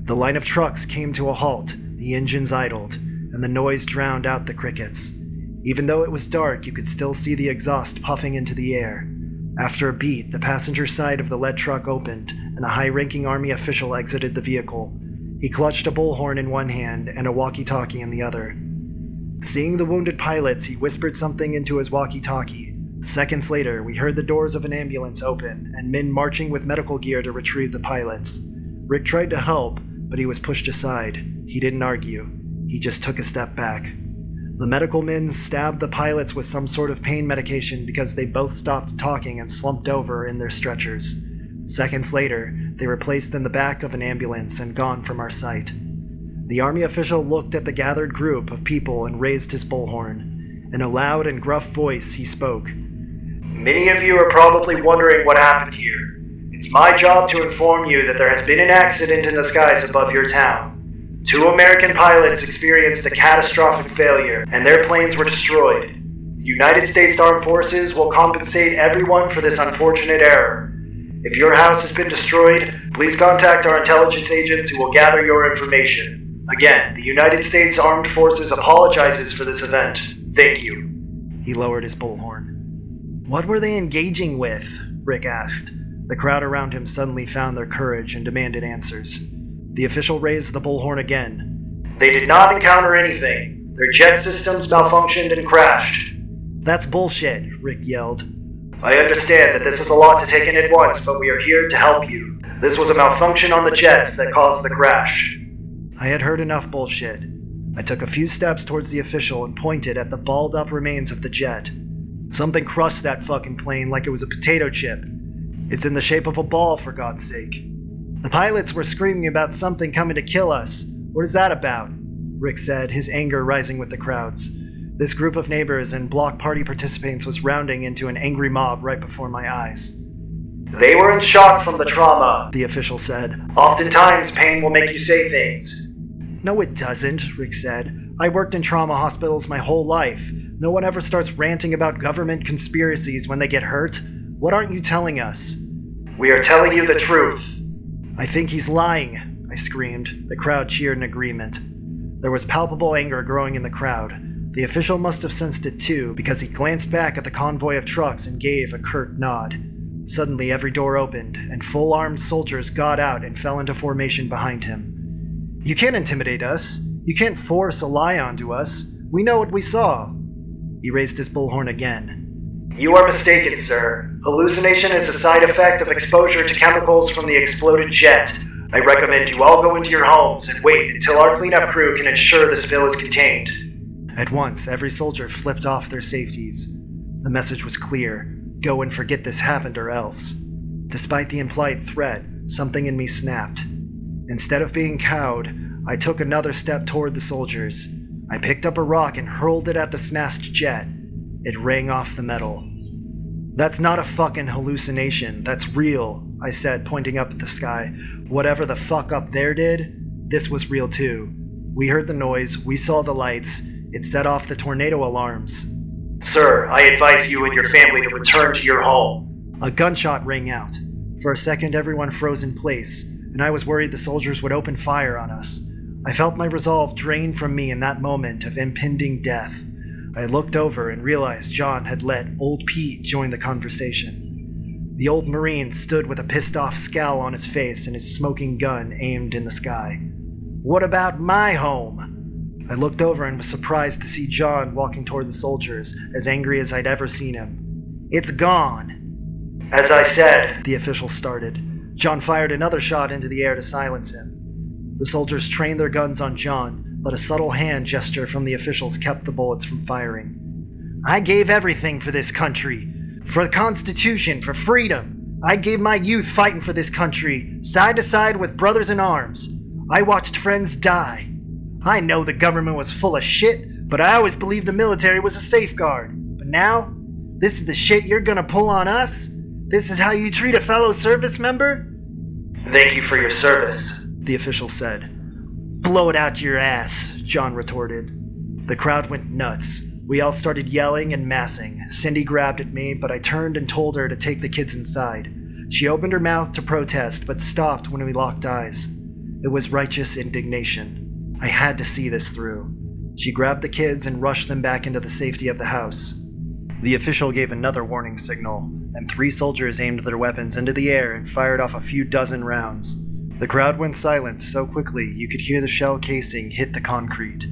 The line of trucks came to a halt, the engines idled, and the noise drowned out the crickets. Even though it was dark, you could still see the exhaust puffing into the air. After a beat, the passenger side of the lead truck opened, and a high-ranking army official exited the vehicle. He clutched a bullhorn in one hand and a walkie-talkie in the other. Seeing the wounded pilots, he whispered something into his walkie-talkie. Seconds later, we heard the doors of an ambulance open and men marching with medical gear to retrieve the pilots. Rick tried to help, but he was pushed aside. He didn't argue. He just took a step back. The medical men stabbed the pilots with some sort of pain medication because they both stopped talking and slumped over in their stretchers. Seconds later, They were placed in the back of an ambulance and gone from our sight. The Army official looked at the gathered group of people and raised his bullhorn. In a loud and gruff voice, he spoke. Many of you are probably wondering what happened here. It's my job to inform you that there has been an accident in the skies above your town. 2 American pilots experienced a catastrophic failure, and their planes were destroyed. The United States Armed Forces will compensate everyone for this unfortunate error. If your house has been destroyed, please contact our intelligence agents who will gather your information. Again, the United States Armed Forces apologizes for this event. Thank you. He lowered his bullhorn. What were they engaging with? Rick asked. The crowd around him suddenly found their courage and demanded answers. The official raised the bullhorn again. They did not encounter anything. Their jet systems malfunctioned and crashed. That's bullshit, Rick yelled. I understand that this is a lot to take in at once, but we are here to help you. This was a malfunction on the jets that caused the crash. I had heard enough bullshit. I took a few steps towards the official and pointed at the balled-up remains of the jet. Something crushed that fucking plane like it was a potato chip. It's in the shape of a ball, for God's sake. The pilots were screaming about something coming to kill us. What is that about? Rick said, his anger rising with the crowds. This group of neighbors and block party participants was rounding into an angry mob right before my eyes. They were in shock from the trauma, the official said. Oftentimes, pain will make you say things. No, it doesn't, Rick said. I worked in trauma hospitals my whole life. No one ever starts ranting about government conspiracies when they get hurt. What aren't you telling us? We are telling you the truth. I think he's lying, I screamed. The crowd cheered in agreement. There was palpable anger growing in the crowd. The official must have sensed it too, because he glanced back at the convoy of trucks and gave a curt nod. Suddenly, every door opened, and full-armed soldiers got out and fell into formation behind him. You can't intimidate us. You can't force a lie onto us. We know what we saw. He raised his bullhorn again. You are mistaken, sir. Hallucination is a side effect of exposure to chemicals from the exploded jet. I recommend you all go into your homes and wait until our cleanup crew can ensure the spill is contained. At once, every soldier flipped off their safeties. The message was clear. Go and forget this happened or else. Despite the implied threat, something in me snapped. Instead of being cowed, I took another step toward the soldiers. I picked up a rock and hurled it at the smashed jet. It rang off the metal. That's not a fucking hallucination. That's real, I said, pointing up at the sky. Whatever the fuck up there did, this was real too. We heard the noise, we saw the lights. It set off the tornado alarms. Sir, I advise you and your family to return to your home. A gunshot rang out. For a second, everyone froze in place, and I was worried the soldiers would open fire on us. I felt my resolve drain from me in that moment of impending death. I looked over and realized John had let Old Pete join the conversation. The old Marine stood with a pissed-off scowl on his face and his smoking gun aimed in the sky. What about my home? I looked over and was surprised to see John walking toward the soldiers, as angry as I'd ever seen him. It's gone. As I said, the official started. John fired another shot into the air to silence him. The soldiers trained their guns on John, but a subtle hand gesture from the officials kept the bullets from firing. I gave everything for this country. For the Constitution, for freedom. I gave my youth fighting for this country, side to side with brothers in arms. I watched friends die. I know the government was full of shit, but I always believed the military was a safeguard. But now, this is the shit you're gonna pull on us? This is how you treat a fellow service member? Thank you for your service, the official said. Blow it out your ass, John retorted. The crowd went nuts. We all started yelling and massing. Cindy grabbed at me, but I turned and told her to take the kids inside. She opened her mouth to protest, but stopped when we locked eyes. It was righteous indignation. I had to see this through. She grabbed the kids and rushed them back into the safety of the house. The official gave another warning signal, and 3 soldiers aimed their weapons into the air and fired off a few dozen rounds. The crowd went silent so quickly you could hear the shell casing hit the concrete.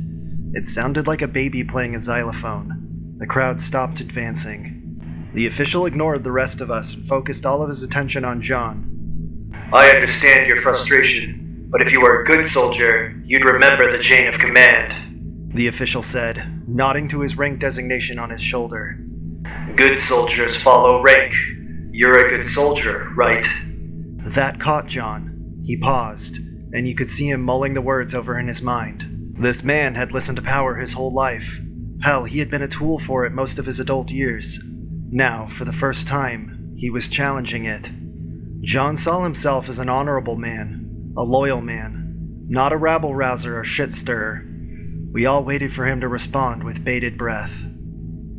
It sounded like a baby playing a xylophone. The crowd stopped advancing. The official ignored the rest of us and focused all of his attention on John. I understand your frustration, but if you were a good soldier, you'd remember the chain of command, the official said, nodding to his rank designation on his shoulder. Good soldiers follow rank. You're a good soldier, right? That caught John. He paused, and you could see him mulling the words over in his mind. This man had listened to power his whole life. Hell, he had been a tool for it most of his adult years. Now, for the first time, he was challenging it. John saw himself as an honorable man, a loyal man, not a rabble-rouser or shit-stirrer. We all waited for him to respond with bated breath.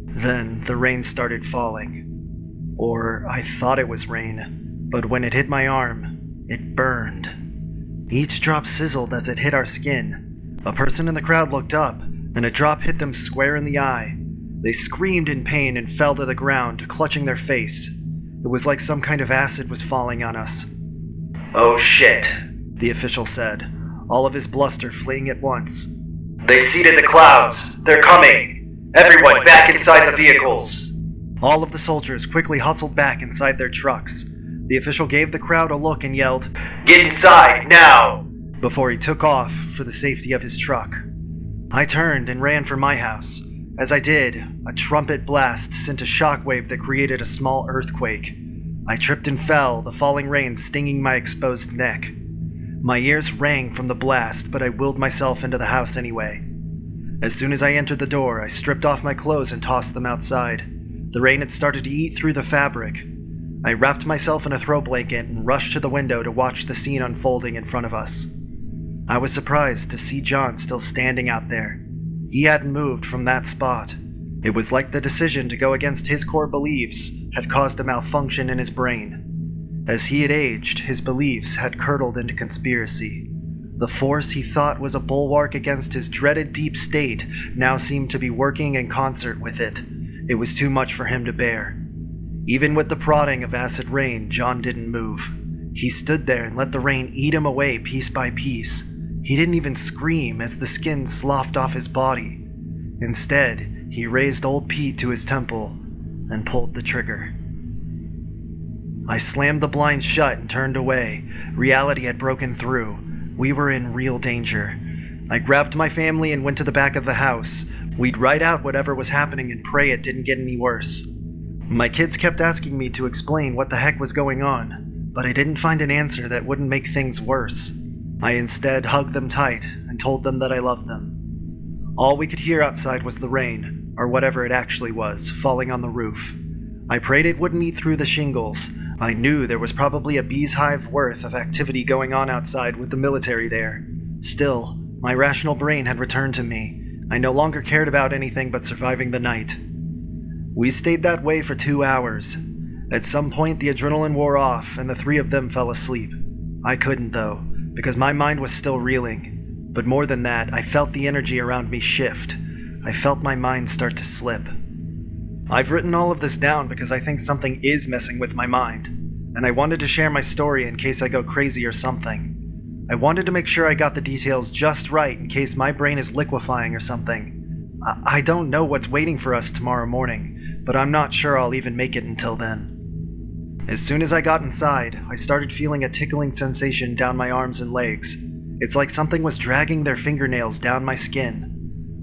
Then the rain started falling. Or I thought it was rain, but when it hit my arm, it burned. Each drop sizzled as it hit our skin. A person in the crowd looked up, and a drop hit them square in the eye. They screamed in pain and fell to the ground, clutching their face. It was like some kind of acid was falling on us. "Oh shit," the official said, all of his bluster fleeing at once. "They seeded the clouds. They're coming. Everyone back inside the vehicles." All of the soldiers quickly hustled back inside their trucks. The official gave the crowd a look and yelled, "Get inside, now!" before he took off for the safety of his truck. I turned and ran for my house. As I did, a trumpet blast sent a shockwave that created a small earthquake. I tripped and fell, the falling rain stinging my exposed neck. My ears rang from the blast, but I willed myself into the house anyway. As soon as I entered the door, I stripped off my clothes and tossed them outside. The rain had started to eat through the fabric. I wrapped myself in a throw blanket and rushed to the window to watch the scene unfolding in front of us. I was surprised to see John still standing out there. He hadn't moved from that spot. It was like the decision to go against his core beliefs had caused a malfunction in his brain. As he had aged, his beliefs had curdled into conspiracy. The force he thought was a bulwark against his dreaded deep state now seemed to be working in concert with it. It was too much for him to bear. Even with the prodding of acid rain, John didn't move. He stood there and let the rain eat him away piece by piece. He didn't even scream as the skin sloughed off his body. Instead, he raised old Pete to his temple and pulled the trigger. I slammed the blinds shut and turned away. Reality had broken through. We were in real danger. I grabbed my family and went to the back of the house. We'd write out whatever was happening and pray it didn't get any worse. My kids kept asking me to explain what the heck was going on, but I didn't find an answer that wouldn't make things worse. I instead hugged them tight and told them that I loved them. All we could hear outside was the rain, or whatever it actually was, falling on the roof. I prayed it wouldn't eat through the shingles. I knew there was probably a bee's hive worth of activity going on outside with the military there. Still, my rational brain had returned to me. I no longer cared about anything but surviving the night. We stayed that way for 2 hours. At some point, the adrenaline wore off and the three of them fell asleep. I couldn't, though, because my mind was still reeling. But more than that, I felt the energy around me shift. I felt my mind start to slip. I've written all of this down because I think something is messing with my mind, and I wanted to share my story in case I go crazy or something. I wanted to make sure I got the details just right in case my brain is liquefying or something. I don't know what's waiting for us tomorrow morning, but I'm not sure I'll even make it until then. As soon as I got inside, I started feeling a tickling sensation down my arms and legs. It's like something was dragging their fingernails down my skin.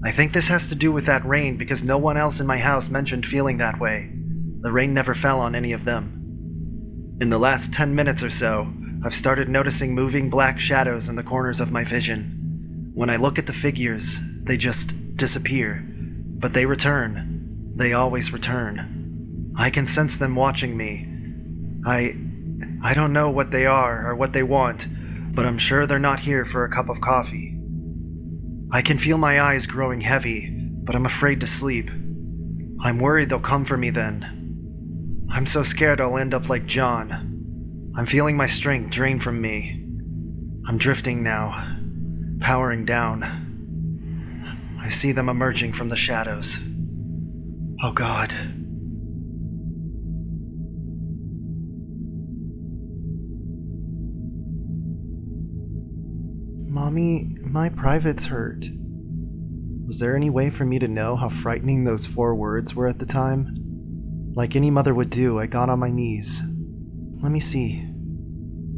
I think this has to do with that rain because no one else in my house mentioned feeling that way. The rain never fell on any of them. In the last 10 minutes or so, I've started noticing moving black shadows in the corners of my vision. When I look at the figures, they just disappear. But they return. They always return. I can sense them watching me. I don't know what they are or what they want, but I'm sure they're not here for a cup of coffee. I can feel my eyes growing heavy, but I'm afraid to sleep. I'm worried they'll come for me then. I'm so scared I'll end up like John. I'm feeling my strength drain from me. I'm drifting now, powering down. I see them emerging from the shadows. Oh God. Mommy, my privates hurt. Was there any way for me to know how frightening those 4 words were at the time? Like any mother would do, I got on my knees. Let me see.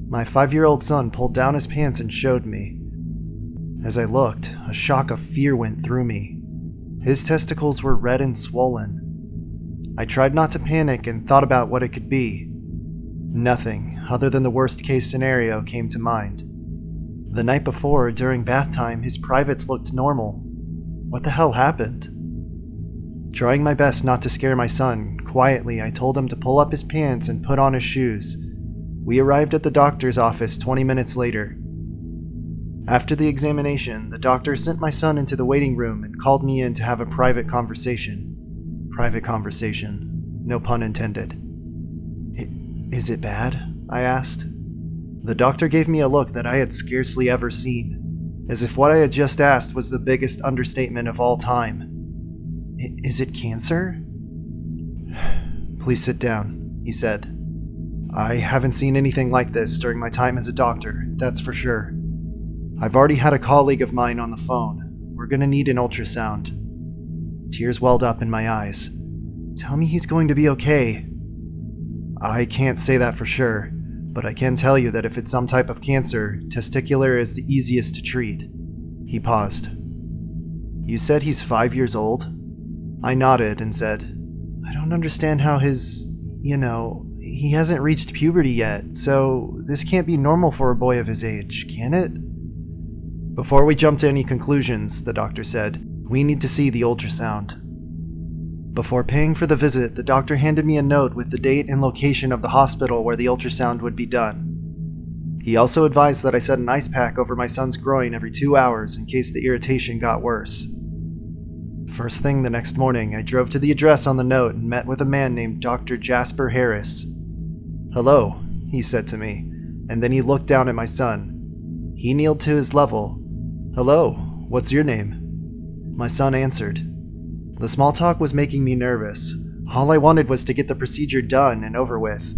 My 5-year-old son pulled down his pants and showed me. As I looked, a shock of fear went through me. His testicles were red and swollen. I tried not to panic and thought about what it could be. Nothing, other than the worst-case scenario, came to mind. The night before, during bath time, his privates looked normal. What the hell happened? Trying my best not to scare my son, quietly I told him to pull up his pants and put on his shoes. We arrived at the doctor's office 20 minutes later. After the examination, the doctor sent my son into the waiting room and called me in to have a private conversation. Private conversation. No pun intended. Is it bad? I asked. The doctor gave me a look that I had scarcely ever seen, as if what I had just asked was the biggest understatement of all time. Is it cancer? Please sit down, he said. I haven't seen anything like this during my time as a doctor, that's for sure. I've already had a colleague of mine on the phone. We're gonna need an ultrasound. Tears welled up in my eyes. Tell me he's going to be okay. I can't say that for sure, but I can tell you that if it's some type of cancer, testicular is the easiest to treat. He paused. You said he's 5 years old? I nodded and said, I don't understand how he hasn't reached puberty yet, so this can't be normal for a boy of his age, can it? Before we jump to any conclusions, the doctor said, we need to see the ultrasound. Before paying for the visit, the doctor handed me a note with the date and location of the hospital where the ultrasound would be done. He also advised that I set an ice pack over my son's groin every 2 hours in case the irritation got worse. First thing the next morning, I drove to the address on the note and met with a man named Dr. Jasper Harris. Hello, he said to me, and then he looked down at my son. He kneeled to his level. Hello, what's your name? My son answered. The small talk was making me nervous. All I wanted was to get the procedure done and over with.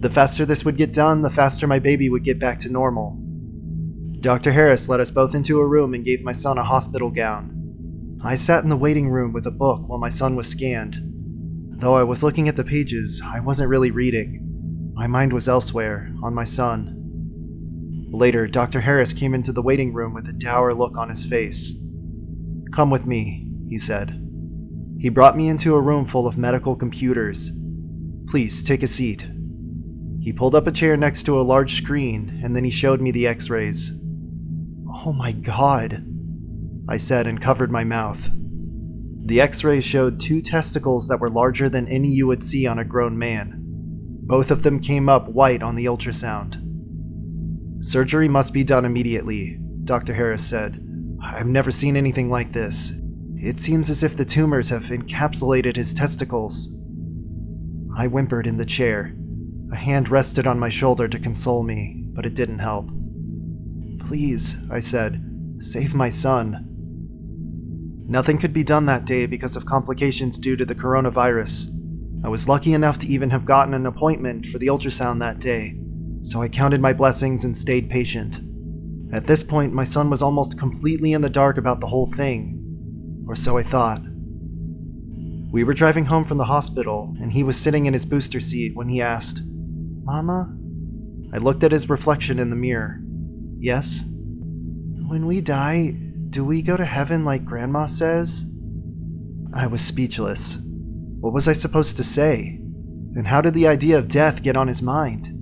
The faster this would get done, the faster my baby would get back to normal. Dr. Harris led us both into a room and gave my son a hospital gown. I sat in the waiting room with a book while my son was scanned. Though I was looking at the pages, I wasn't really reading. My mind was elsewhere, on my son. Later, Dr. Harris came into the waiting room with a dour look on his face. Come with me, he said. He brought me into a room full of medical computers. Please, take a seat. He pulled up a chair next to a large screen, and then he showed me the x-rays. Oh my God, I said and covered my mouth. The x-rays showed 2 testicles that were larger than any you would see on a grown man. Both of them came up white on the ultrasound. Surgery must be done immediately, Dr. Harris said. I've never seen anything like this. It seems as if the tumors have encapsulated his testicles. I whimpered in the chair. A hand rested on my shoulder to console me, but it didn't help. Please, I said, save my son. Nothing could be done that day because of complications due to the coronavirus. I was lucky enough to even have gotten an appointment for the ultrasound that day, so I counted my blessings and stayed patient. At this point, my son was almost completely in the dark about the whole thing. Or so I thought. We were driving home from the hospital, and he was sitting in his booster seat when he asked, Mama? I looked at his reflection in the mirror. Yes? When we die, do we go to heaven like Grandma says? I was speechless. What was I supposed to say? And how did the idea of death get on his mind?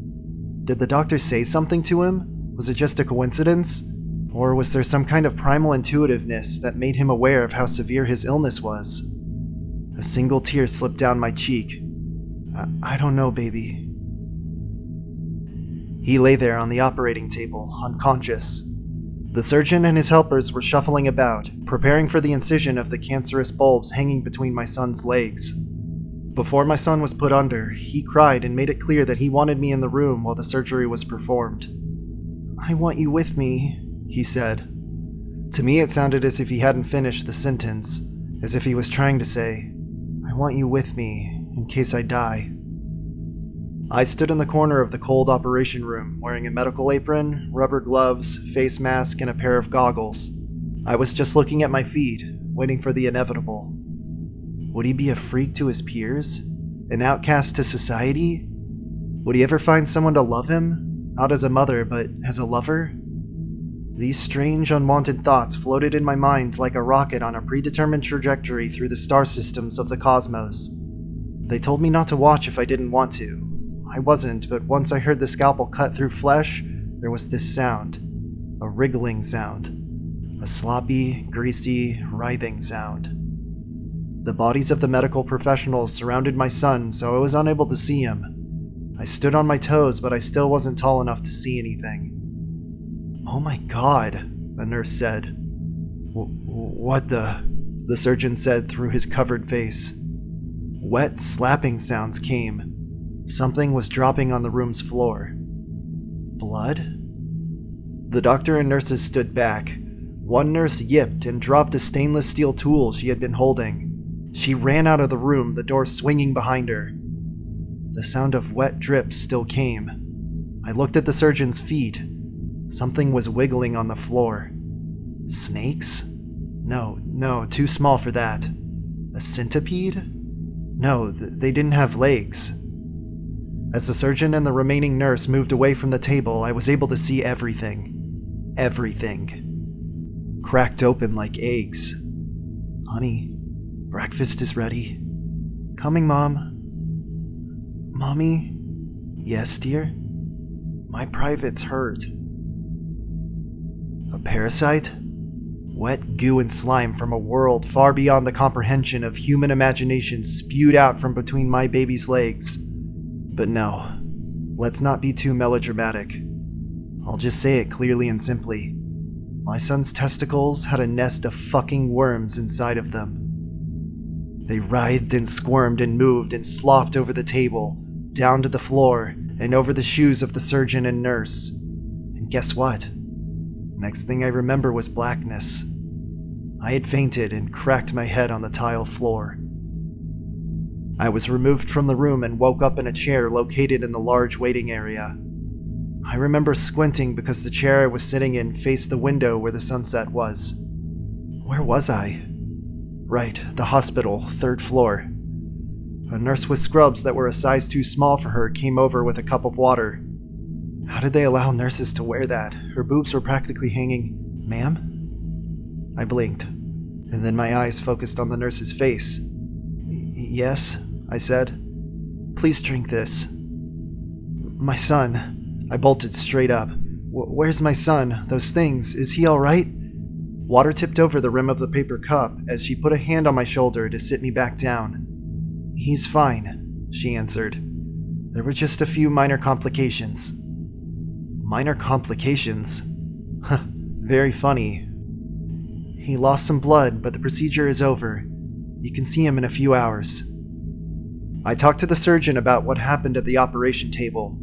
Did the doctor say something to him? Was it just a coincidence? Or was there some kind of primal intuitiveness that made him aware of how severe his illness was? A single tear slipped down my cheek. I don't know, baby. He lay there on the operating table, unconscious. The surgeon and his helpers were shuffling about, preparing for the incision of the cancerous bulbs hanging between my son's legs. Before my son was put under, he cried and made it clear that he wanted me in the room while the surgery was performed. I want you with me, he said. To me, it sounded as if he hadn't finished the sentence, as if he was trying to say, I want you with me, in case I die. I stood in the corner of the cold operation room, wearing a medical apron, rubber gloves, face mask, and a pair of goggles. I was just looking at my feet, waiting for the inevitable. Would he be a freak to his peers? An outcast to society? Would he ever find someone to love him? Not as a mother, but as a lover? These strange, unwanted thoughts floated in my mind like a rocket on a predetermined trajectory through the star systems of the cosmos. They told me not to watch if I didn't want to, I wasn't, but once I heard the scalpel cut through flesh, there was this sound. A wriggling sound. A sloppy, greasy, writhing sound. The bodies of the medical professionals surrounded my son, so I was unable to see him. I stood on my toes, but I still wasn't tall enough to see anything. "Oh my god," a nurse said. What the?" the surgeon said through his covered face. Wet, slapping sounds came. Something was dropping on the room's floor. Blood? The doctor and nurses stood back. One nurse yipped and dropped a stainless steel tool she had been holding. She ran out of the room, the door swinging behind her. The sound of wet drips still came. I looked at the surgeon's feet. Something was wiggling on the floor. Snakes? No, too small for that. A centipede? No, they didn't have legs. As the surgeon and the remaining nurse moved away from the table, I was able to see everything. Everything. Cracked open like eggs. "Honey, breakfast is ready." "Coming, Mom." "Mommy?" "Yes, dear?" "My private's hurt." A parasite? Wet goo and slime from a world far beyond the comprehension of human imagination spewed out from between my baby's legs. But no, let's not be too melodramatic. I'll just say it clearly and simply. My son's testicles had a nest of fucking worms inside of them. They writhed and squirmed and moved and slopped over the table, down to the floor, and over the shoes of the surgeon and nurse. And guess what? Next thing I remember was blackness. I had fainted and cracked my head on the tile floor. I was removed from the room and woke up in a chair located in the large waiting area. I remember squinting because the chair I was sitting in faced the window where the sunset was. Where was I? Right, the hospital, 3rd floor. A nurse with scrubs that were a size too small for her came over with a cup of water. How did they allow nurses to wear that? Her boobs were practically hanging. "Ma'am?" I blinked, and then my eyes focused on the nurse's face. "Yes," I said. "Please drink this." "My son." I bolted straight up. "Where's my son? Those things. Is he all right?" Water tipped over the rim of the paper cup as she put a hand on my shoulder to sit me back down. "He's fine," she answered. "There were just a few minor complications." Minor complications? Huh, very funny. "He lost some blood, but the procedure is over. You can see him in a few hours." I talked to the surgeon about what happened at the operation table.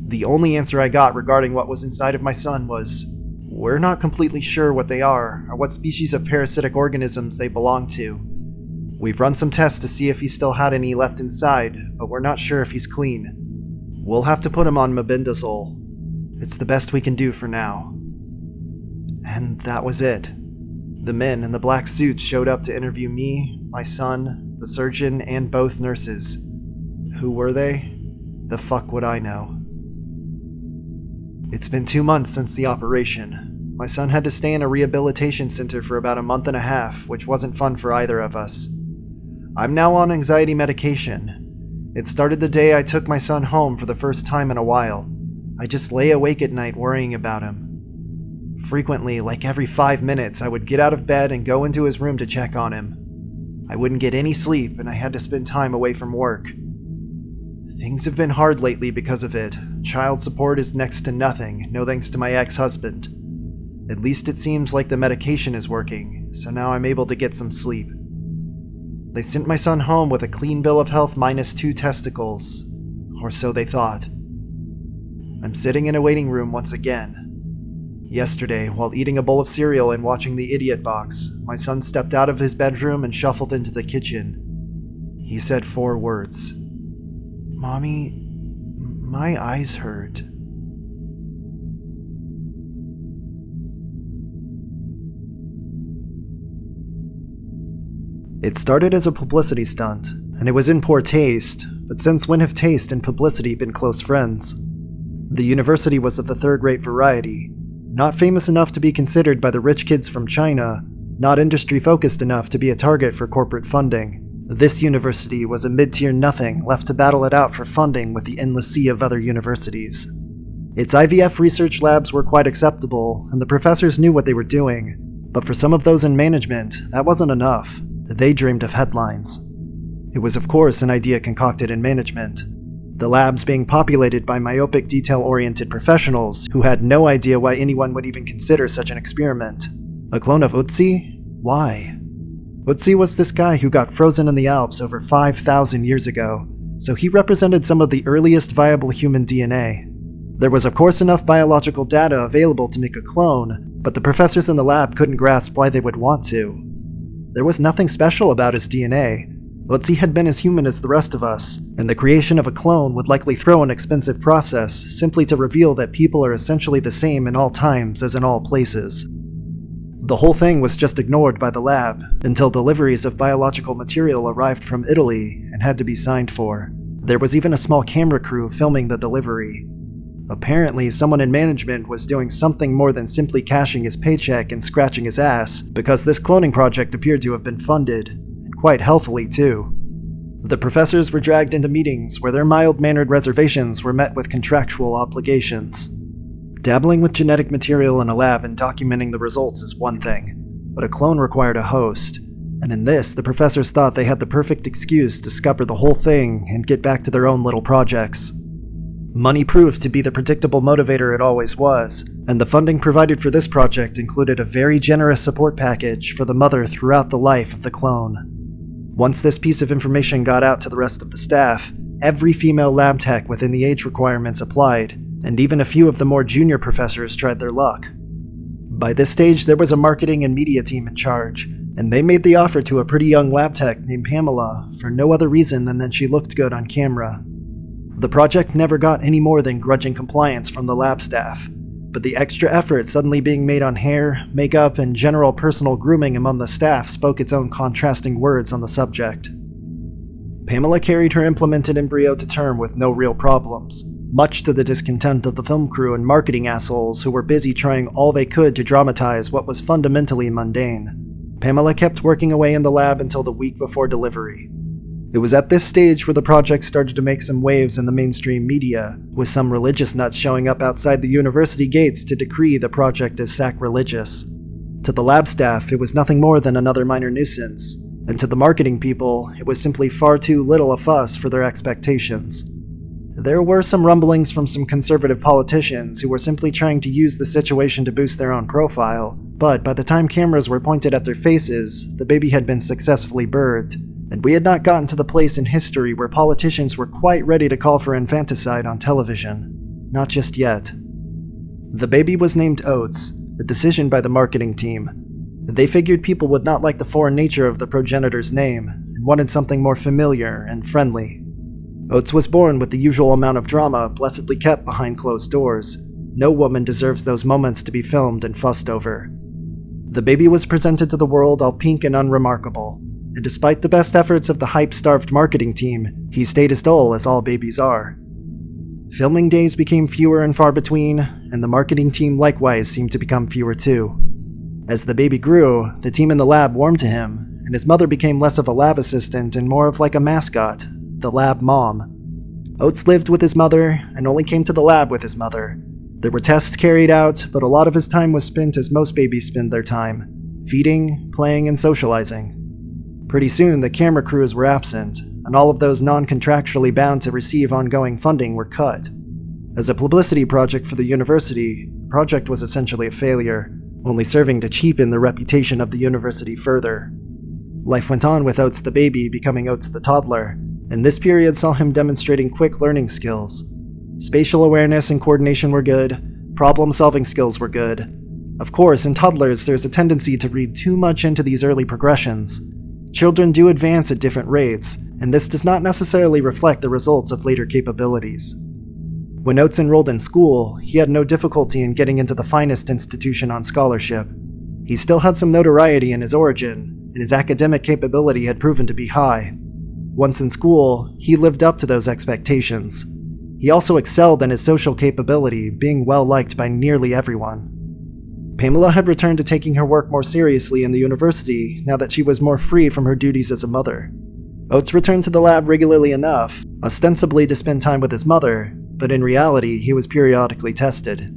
The only answer I got regarding what was inside of my son was, "We're not completely sure what they are or what species of parasitic organisms they belong to. We've run some tests to see if he still had any left inside, but we're not sure if he's clean. We'll have to put him on mebendazole. It's the best we can do for now." And that was it. The men in the black suits showed up to interview me, my son, the surgeon, and both nurses. Who were they? The fuck would I know? It's been 2 months since the operation. My son had to stay in a rehabilitation center for about a month and a half, which wasn't fun for either of us. I'm now on anxiety medication. It started the day I took my son home for the first time in a while. I just lay awake at night worrying about him. Frequently, like every 5 minutes, I would get out of bed and go into his room to check on him. I wouldn't get any sleep, and I had to spend time away from work. Things have been hard lately because of it. Child support is next to nothing, no thanks to my ex-husband. At least it seems like the medication is working, so now I'm able to get some sleep. They sent my son home with a clean bill of health minus 2 testicles. Or so they thought. I'm sitting in a waiting room once again. Yesterday, while eating a bowl of cereal and watching the Idiot Box, my son stepped out of his bedroom and shuffled into the kitchen. He said 4 words. "Mommy, my eyes hurt." It started as a publicity stunt, and it was in poor taste, but since when have taste and publicity been close friends? The university was of the 3rd-rate variety, not famous enough to be considered by the rich kids from China, not industry-focused enough to be a target for corporate funding. This university was a mid-tier nothing left to battle it out for funding with the endless sea of other universities. Its IVF research labs were quite acceptable, and the professors knew what they were doing, but for some of those in management, that wasn't enough. They dreamed of headlines. It was of course an idea concocted in management. The labs being populated by myopic, detail-oriented professionals who had no idea why anyone would even consider such an experiment. A clone of Ötzi? Why? Ötzi was this guy who got frozen in the Alps over 5,000 years ago, so he represented some of the earliest viable human DNA. There was of course enough biological data available to make a clone, but the professors in the lab couldn't grasp why they would want to. There was nothing special about his DNA. Ötzi had been as human as the rest of us, and the creation of a clone would likely throw an expensive process simply to reveal that people are essentially the same in all times as in all places. The whole thing was just ignored by the lab until deliveries of biological material arrived from Italy and had to be signed for. There was even a small camera crew filming the delivery. Apparently, someone in management was doing something more than simply cashing his paycheck and scratching his ass, because this cloning project appeared to have been funded, and quite healthily too. The professors were dragged into meetings where their mild-mannered reservations were met with contractual obligations. Dabbling with genetic material in a lab and documenting the results is one thing, but a clone required a host, and in this, the professors thought they had the perfect excuse to scupper the whole thing and get back to their own little projects. Money proved to be the predictable motivator it always was, and the funding provided for this project included a very generous support package for the mother throughout the life of the clone. Once this piece of information got out to the rest of the staff, every female lab tech within the age requirements applied, and even a few of the more junior professors tried their luck. By this stage, there was a marketing and media team in charge, and they made the offer to a pretty young lab tech named Pamela for no other reason than that she looked good on camera. The project never got any more than grudging compliance from the lab staff, but the extra effort suddenly being made on hair, makeup, and general personal grooming among the staff spoke its own contrasting words on the subject. Pamela carried her implemented embryo to term with no real problems, much to the discontent of the film crew and marketing assholes who were busy trying all they could to dramatize what was fundamentally mundane. Pamela kept working away in the lab until the week before delivery. It was at this stage where the project started to make some waves in the mainstream media, with some religious nuts showing up outside the university gates to decree the project as sacrilegious. To the lab staff, it was nothing more than another minor nuisance, and to the marketing people, it was simply far too little a fuss for their expectations. There were some rumblings from some conservative politicians who were simply trying to use the situation to boost their own profile, but by the time cameras were pointed at their faces, the baby had been successfully birthed, and we had not gotten to the place in history where politicians were quite ready to call for infanticide on television. Not just yet. The baby was named Oates, a decision by the marketing team. They figured people would not like the foreign nature of the progenitor's name, and wanted something more familiar and friendly. Oates was born with the usual amount of drama blessedly kept behind closed doors. No woman deserves those moments to be filmed and fussed over. The baby was presented to the world all pink and unremarkable, and despite the best efforts of the hype-starved marketing team, he stayed as dull as all babies are. Filming days became fewer and far between, and the marketing team likewise seemed to become fewer too. As the baby grew, the team in the lab warmed to him, and his mother became less of a lab assistant and more of like a mascot, the lab mom. Oates lived with his mother, and only came to the lab with his mother. There were tests carried out, but a lot of his time was spent as most babies spend their time, feeding, playing, and socializing. Pretty soon, the camera crews were absent, and all of those non-contractually bound to receive ongoing funding were cut. As a publicity project for the university, the project was essentially a failure, only serving to cheapen the reputation of the university further. Life went on with Oates the baby becoming Oates the toddler, and this period saw him demonstrating quick learning skills. Spatial awareness and coordination were good, problem-solving skills were good. Of course, in toddlers, there's a tendency to read too much into these early progressions. Children do advance at different rates, and this does not necessarily reflect the results of later capabilities. When Oates enrolled in school, he had no difficulty in getting into the finest institution on scholarship. He still had some notoriety in his origin, and his academic capability had proven to be high. Once in school, he lived up to those expectations. He also excelled in his social capability, being well liked by nearly everyone. Pamela had returned to taking her work more seriously in the university now that she was more free from her duties as a mother. Oates returned to the lab regularly enough, ostensibly to spend time with his mother, but in reality, he was periodically tested.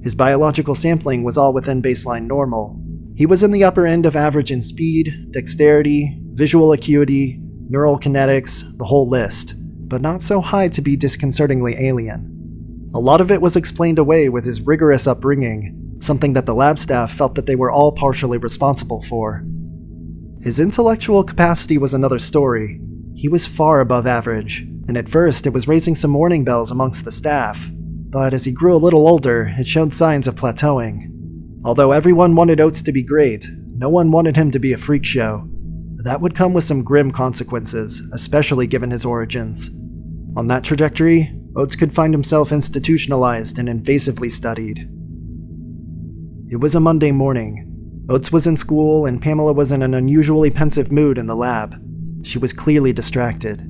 His biological sampling was all within baseline normal. He was in the upper end of average in speed, dexterity, visual acuity, neural kinetics, the whole list, but not so high to be disconcertingly alien. A lot of it was explained away with his rigorous upbringing, something that the lab staff felt that they were all partially responsible for. His intellectual capacity was another story. He was far above average, and at first it was raising some warning bells amongst the staff, but as he grew a little older, it showed signs of plateauing. Although everyone wanted Oates to be great, no one wanted him to be a freak show. That would come with some grim consequences, especially given his origins. On that trajectory, Oates could find himself institutionalized and invasively studied. It was a Monday morning. Oates was in school, and Pamela was in an unusually pensive mood in the lab. She was clearly distracted.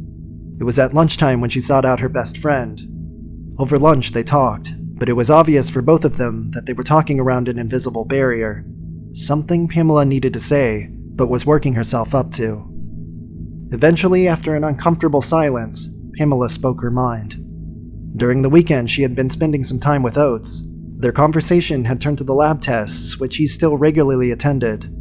It was at lunchtime when she sought out her best friend. Over lunch, they talked, but it was obvious for both of them that they were talking around an invisible barrier. Something Pamela needed to say, but was working herself up to. Eventually, after an uncomfortable silence, Pamela spoke her mind. During the weekend, she had been spending some time with Oates. Their conversation had turned to the lab tests, which he still regularly attended.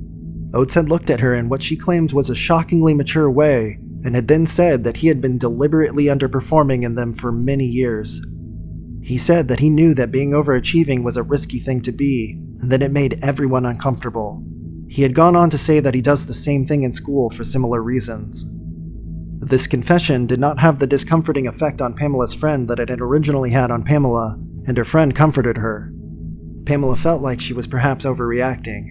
Oates had looked at her in what she claimed was a shockingly mature way, and had then said that he had been deliberately underperforming in them for many years. He said that he knew that being overachieving was a risky thing to be, and that it made everyone uncomfortable. He had gone on to say that he does the same thing in school for similar reasons. This confession did not have the discomforting effect on Pamela's friend that it had originally had on Pamela, and her friend comforted her. Pamela felt like she was perhaps overreacting.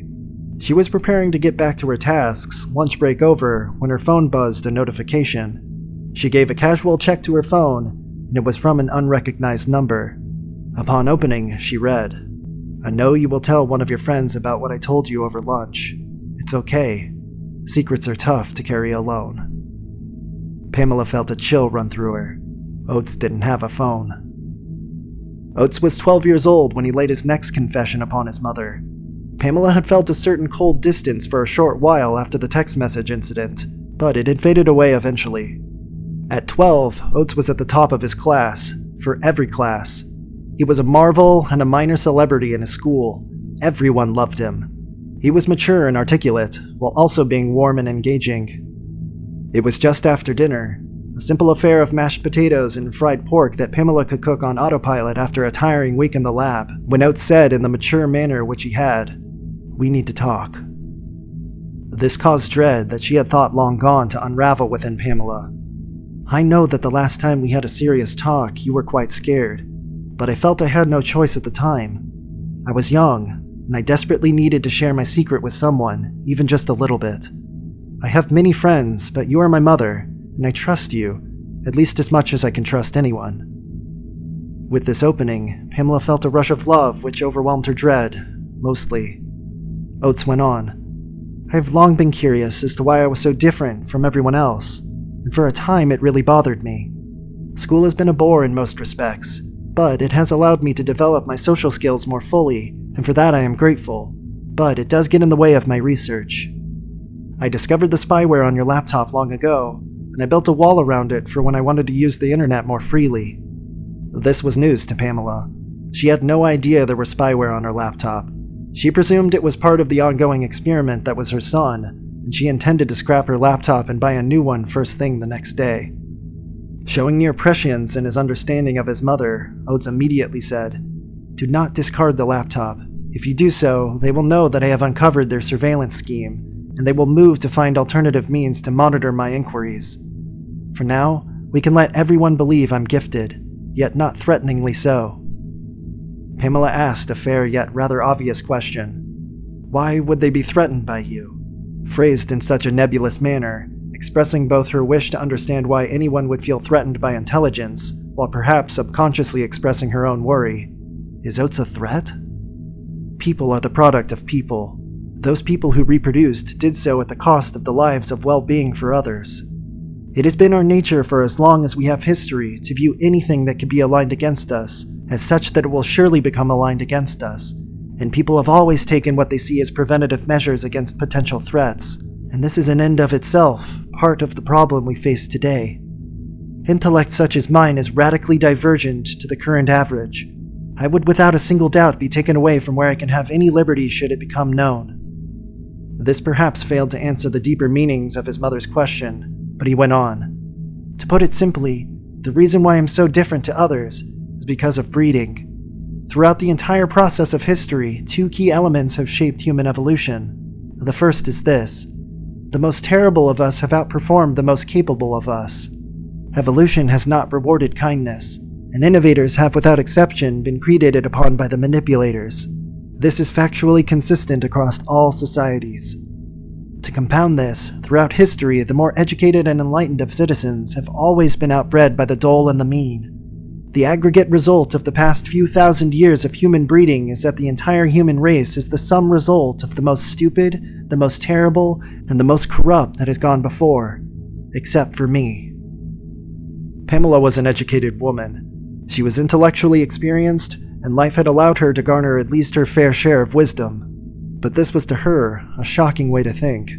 She was preparing to get back to her tasks, lunch break over, when her phone buzzed a notification. She gave a casual check to her phone, and it was from an unrecognized number. Upon opening, she read, "I know you will tell one of your friends about what I told you over lunch. It's okay. Secrets are tough to carry alone." Pamela felt a chill run through her. Oates didn't have a phone. Oates was 12 years old when he laid his next confession upon his mother. Pamela had felt a certain cold distance for a short while after the text message incident, but it had faded away eventually. At 12, Oates was at the top of his class, for every class. He was a marvel and a minor celebrity in his school. Everyone loved him. He was mature and articulate, while also being warm and engaging. It was just after dinner, a simple affair of mashed potatoes and fried pork that Pamela could cook on autopilot after a tiring week in the lab, when Oates said in the mature manner which he had, "We need to talk." This caused dread that she had thought long gone to unravel within Pamela. "I know that the last time we had a serious talk, you were quite scared, but I felt I had no choice at the time. I was young, and I desperately needed to share my secret with someone, even just a little bit. I have many friends, but you are my mother, and I trust you, at least as much as I can trust anyone." With this opening, Pamela felt a rush of love which overwhelmed her dread, mostly. Oates went on, "I have long been curious as to why I was so different from everyone else, and for a time it really bothered me. School has been a bore in most respects, but it has allowed me to develop my social skills more fully, and for that I am grateful, but it does get in the way of my research. I discovered the spyware on your laptop long ago, and I built a wall around it for when I wanted to use the internet more freely." This was news to Pamela. She had no idea there was spyware on her laptop. She presumed it was part of the ongoing experiment that was her son, and she intended to scrap her laptop and buy a new one first thing the next day. Showing near prescience in his understanding of his mother, Oates immediately said, "Do not discard the laptop. If you do so, they will know that I have uncovered their surveillance scheme, and they will move to find alternative means to monitor my inquiries. For now, we can let everyone believe I'm gifted, yet not threateningly so." Pamela asked a fair yet rather obvious question. Why would they be threatened by you? Phrased in such a nebulous manner, expressing both her wish to understand why anyone would feel threatened by intelligence, while perhaps subconsciously expressing her own worry. Is Oates a threat? People are the product of people. Those people who reproduced did so at the cost of the lives of well-being for others. It has been our nature for as long as we have history to view anything that could be aligned against us as such that it will surely become aligned against us, and people have always taken what they see as preventative measures against potential threats, and this is an end of itself, heart of the problem we face today. Intellect such as mine is radically divergent to the current average. I would without a single doubt be taken away from where I can have any liberty should it become known. This perhaps failed to answer the deeper meanings of his mother's question, but he went on. To put it simply, the reason why I'm so different to others is because of breeding. Throughout the entire process of history, two key elements have shaped human evolution. The first is this: the most terrible of us have outperformed the most capable of us. Evolution has not rewarded kindness, and innovators have without exception been predated upon by the manipulators. This is factually consistent across all societies. To compound this, throughout history, the more educated and enlightened of citizens have always been outbred by the dull and the mean. The aggregate result of the past few thousand years of human breeding is that the entire human race is the sum result of the most stupid, the most terrible, and the most corrupt that has gone before, except for me. Pamela was an educated woman. She was intellectually experienced, and life had allowed her to garner at least her fair share of wisdom. But this was to her a shocking way to think.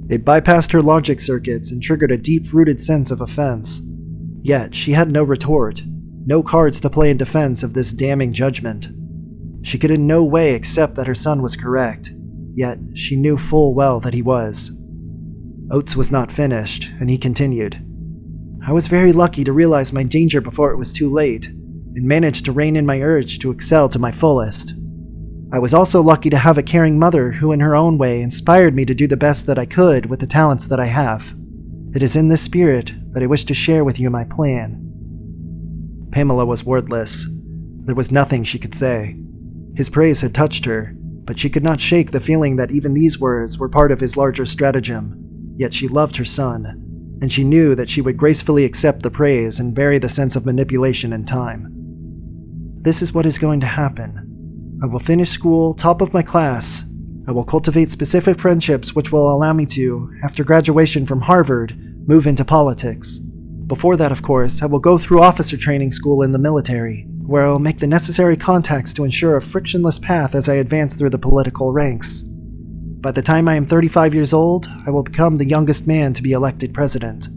It bypassed her logic circuits and triggered a deep-rooted sense of offense. Yet she had no retort, no cards to play in defense of this damning judgment. She could in no way accept that her son was correct, yet she knew full well that he was. Oates was not finished, and he continued. I was very lucky to realize my danger before it was too late, and managed to rein in my urge to excel to my fullest. I was also lucky to have a caring mother who in her own way inspired me to do the best that I could with the talents that I have. It is in this spirit that I wish to share with you my plan. Pamela was wordless. There was nothing she could say. His praise had touched her, but she could not shake the feeling that even these words were part of his larger stratagem. Yet she loved her son, and she knew that she would gracefully accept the praise and bury the sense of manipulation in time. This is what is going to happen. I will finish school, top of my class. I will cultivate specific friendships which will allow me to, after graduation from Harvard, move into politics. Before that, of course, I will go through officer training school in the military, where I will make the necessary contacts to ensure a frictionless path as I advance through the political ranks. By the time I am 35 years old, I will become the youngest man to be elected president.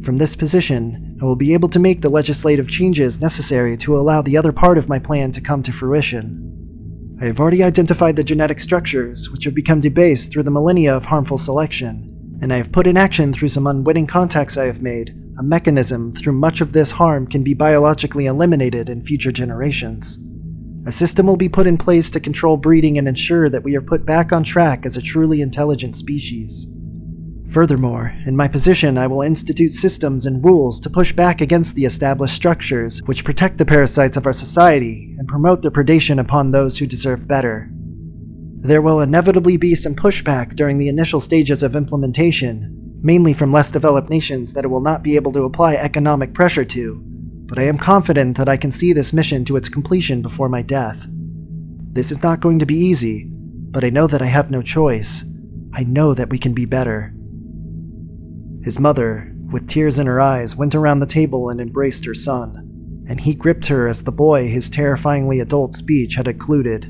From this position, I will be able to make the legislative changes necessary to allow the other part of my plan to come to fruition. I have already identified the genetic structures which have become debased through the millennia of harmful selection, and I have put in action through some unwitting contacts I have made a mechanism through much of this harm can be biologically eliminated in future generations. A system will be put in place to control breeding and ensure that we are put back on track as a truly intelligent species. Furthermore, in my position, I will institute systems and rules to push back against the established structures which protect the parasites of our society and promote their predation upon those who deserve better. There will inevitably be some pushback during the initial stages of implementation, mainly from less developed nations that it will not be able to apply economic pressure to, but I am confident that I can see this mission to its completion before my death. This is not going to be easy, but I know that I have no choice. I know that we can be better. His mother, with tears in her eyes, went around the table and embraced her son, and he gripped her as the boy his terrifyingly adult speech had occluded.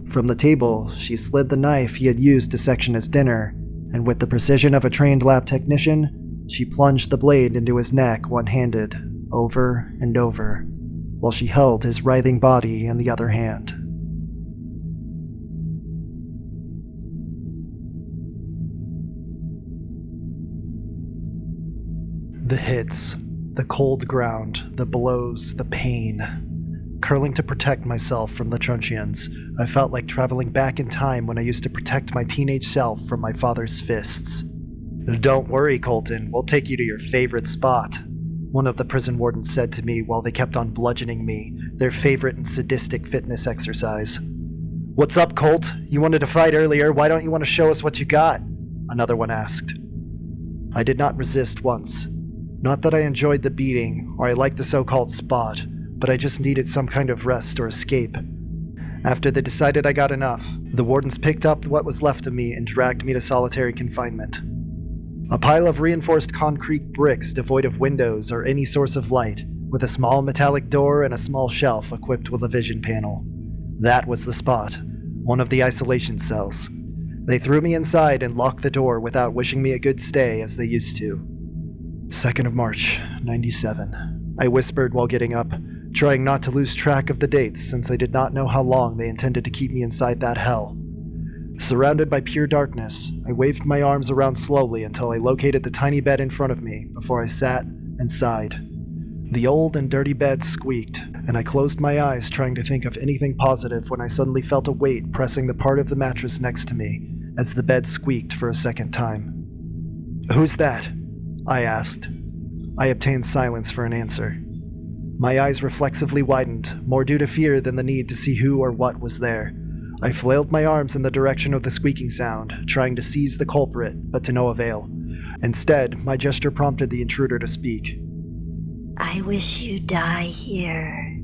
From the table, she slid the knife he had used to section his dinner, and with the precision of a trained lab technician, she plunged the blade into his neck one-handed, over and over, while she held his writhing body in the other hand. The hits, the cold ground, the blows, the pain. Curling to protect myself from the truncheons, I felt like traveling back in time when I used to protect my teenage self from my father's fists. Don't worry, Colton, we'll take you to your favorite spot, one of the prison wardens said to me while they kept on bludgeoning me, their favorite and sadistic fitness exercise. What's up, Colt? You wanted to fight earlier, why don't you want to show us what you got? Another one asked. I did not resist once. Not that I enjoyed the beating, or I liked the so-called spot, but I just needed some kind of rest or escape. After they decided I got enough, the wardens picked up what was left of me and dragged me to solitary confinement. A pile of reinforced concrete bricks devoid of windows or any source of light, with a small metallic door and a small shelf equipped with a vision panel. That was the spot, one of the isolation cells. They threw me inside and locked the door without wishing me a good stay as they used to. 2nd of March, 97. I whispered while getting up, trying not to lose track of the dates since I did not know how long they intended to keep me inside that hell. Surrounded by pure darkness, I waved my arms around slowly until I located the tiny bed in front of me before I sat and sighed. The old and dirty bed squeaked, and I closed my eyes trying to think of anything positive when I suddenly felt a weight pressing the part of the mattress next to me as the bed squeaked for a second time. "Who's that?" I asked. I obtained silence for an answer. My eyes reflexively widened, more due to fear than the need to see who or what was there. I flailed my arms in the direction of the squeaking sound, trying to seize the culprit, but to no avail. Instead, my gesture prompted the intruder to speak. "I wish you die here."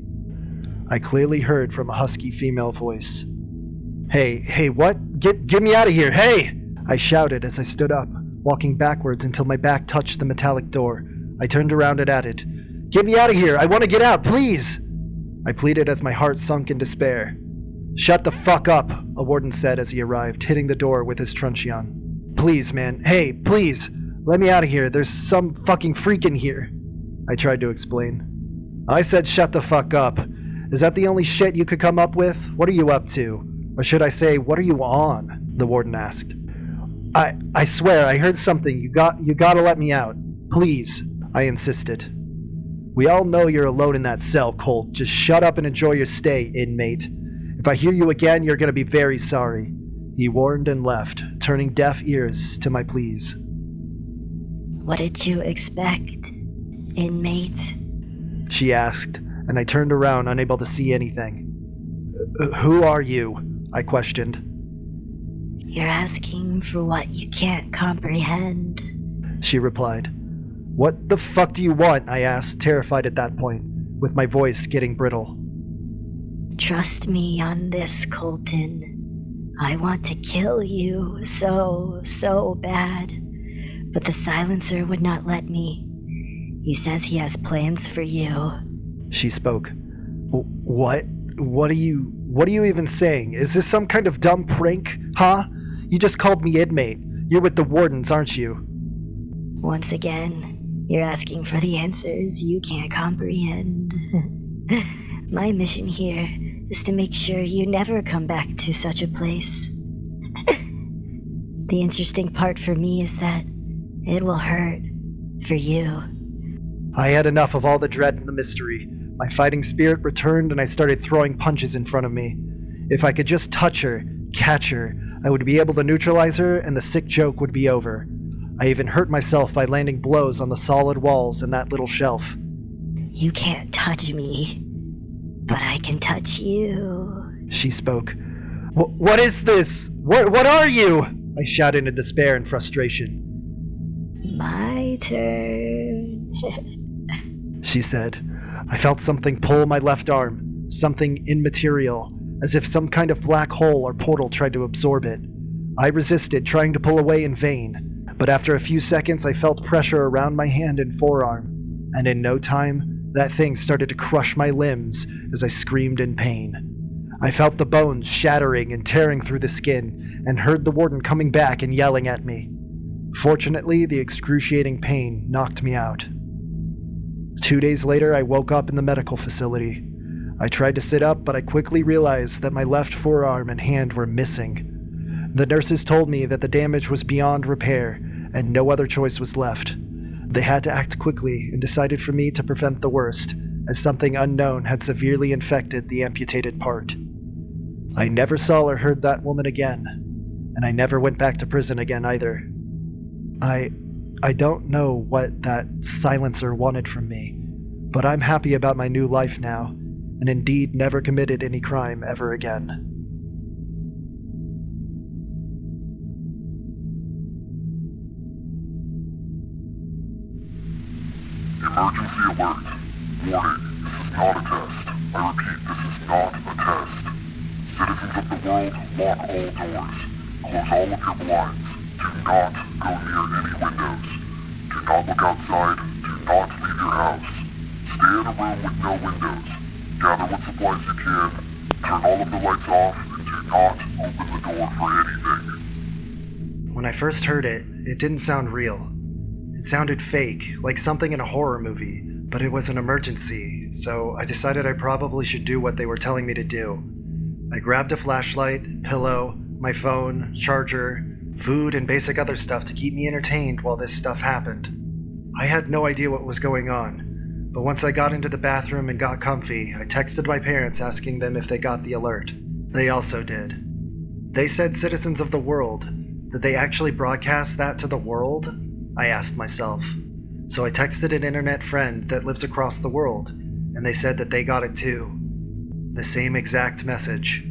I clearly heard from a husky female voice. Hey, what? Get me out of here, hey! I shouted as I stood up, walking backwards until my back touched the metallic door. I turned around and added, "Get me out of here, I want to get out, please!" I pleaded as my heart sunk in despair. "Shut the fuck up," a warden said as he arrived, hitting the door with his truncheon. "Please, man, hey, please, let me out of here, there's some fucking freak in here," I tried to explain. "I said shut the fuck up. Is that the only shit you could come up with? What are you up to? Or should I say, what are you on?" the warden asked. I swear, I heard something. You gotta let me out. Please," I insisted. "We all know you're alone in that cell, Colt. Just shut up and enjoy your stay, inmate. If I hear you again, you're gonna be very sorry," he warned and left, turning deaf ears to my pleas. "What did you expect, inmate?" she asked, and I turned around, unable to see anything. "Who are you?" I questioned. "You're asking for what you can't comprehend," she replied. "What the fuck do you want?" I asked, terrified at that point, with my voice getting brittle. "Trust me on this, Colton. I want to kill you so bad, but the silencer would not let me. He says he has plans for you." She spoke. What? What are you even saying? Is this some kind of dumb prank? Huh? You just called me inmate. You're with the wardens, aren't you? Once again, you're asking for the answers you can't comprehend. My mission here is to make sure you never come back to such a place. The interesting part for me is that it will hurt for you. I had enough of all the dread and the mystery. My fighting spirit returned and I started throwing punches in front of me. If I could just touch her, catch her, I would be able to neutralize her and the sick joke would be over. I even hurt myself by landing blows on the solid walls and that little shelf. "You can't touch me, but I can touch you," she spoke. What is this? What are you?" I shouted in despair and frustration. "My turn," she said. I felt something pull my left arm, something immaterial, as if some kind of black hole or portal tried to absorb it. I resisted, trying to pull away in vain, but after a few seconds I felt pressure around my hand and forearm, and in no time, that thing started to crush my limbs as I screamed in pain. I felt the bones shattering and tearing through the skin, and heard the warden coming back and yelling at me. Fortunately, the excruciating pain knocked me out. 2 days later, I woke up in the medical facility. I tried to sit up, but I quickly realized that my left forearm and hand were missing. The nurses told me that the damage was beyond repair, and no other choice was left. They had to act quickly and decided for me to prevent the worst, as something unknown had severely infected the amputated part. I never saw or heard that woman again, and I never went back to prison again either. I don't know what that silencer wanted from me, but I'm happy about my new life now, and indeed never committed any crime ever again. Emergency alert. Warning, this is not a test. I repeat, this is not a test. Citizens of the world, lock all doors. Close all of your blinds. Do not go near any windows. Do not look outside. Do not leave your house. Stay in a room with no windows. Gather what supplies you can. Turn all of the lights off and do not open the door for anything. When I first heard it, it didn't sound real. It sounded fake, like something in a horror movie, but it was an emergency, so I decided I probably should do what they were telling me to do. I grabbed a flashlight, pillow, my phone, charger, food, and basic other stuff to keep me entertained while this stuff happened. I had no idea what was going on, but once I got into the bathroom and got comfy, I texted my parents asking them if they got the alert. They also did. They said citizens of the world. Did they actually broadcast that to the world? I asked myself. So I texted an internet friend that lives across the world, and they said that they got it too. The same exact message.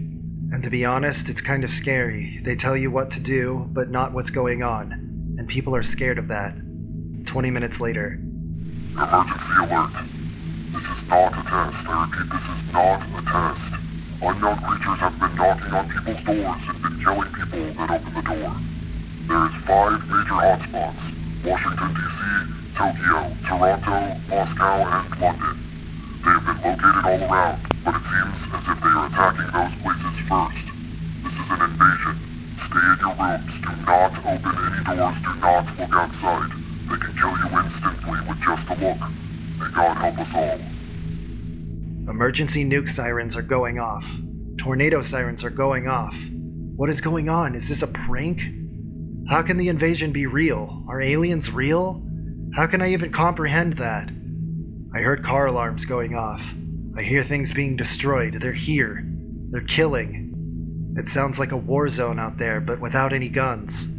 And to be honest, it's kind of scary. They tell you what to do, but not what's going on, and people are scared of that. 20 minutes later. Emergency alert. This is not a test. I repeat, this is not a test. Unknown creatures have been knocking on people's doors and been killing people that open the door. There is 5 major hotspots: Washington, D.C., Tokyo, Toronto, Moscow, and London. They have been located all around, but it seems as if they are attacking those places first. This is an invasion. Stay in your rooms. Do not open any doors. Do not look outside. They can kill you instantly with just a look. May God help us all. Emergency nuke sirens are going off. Tornado sirens are going off. What is going on? Is this a prank? How can the invasion be real? Are aliens real? How can I even comprehend that? I heard car alarms going off. I hear things being destroyed. They're here. They're killing. It sounds like a war zone out there, but without any guns.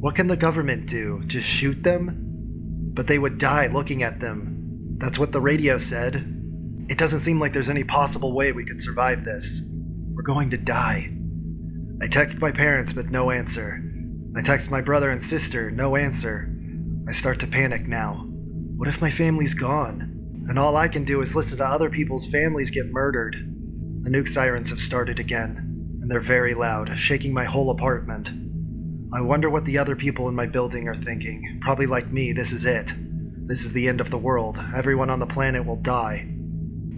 What can the government do? Just shoot them? But they would die looking at them. That's what the radio said. It doesn't seem like there's any possible way we could survive this. We're going to die. I text my parents, but no answer. I text my brother and sister, no answer. I start to panic now. What if my family's gone? And all I can do is listen to other people's families get murdered. The nuke sirens have started again, and they're very loud, shaking my whole apartment. I wonder what the other people in my building are thinking. Probably like me, this is it. This is the end of the world. Everyone on the planet will die.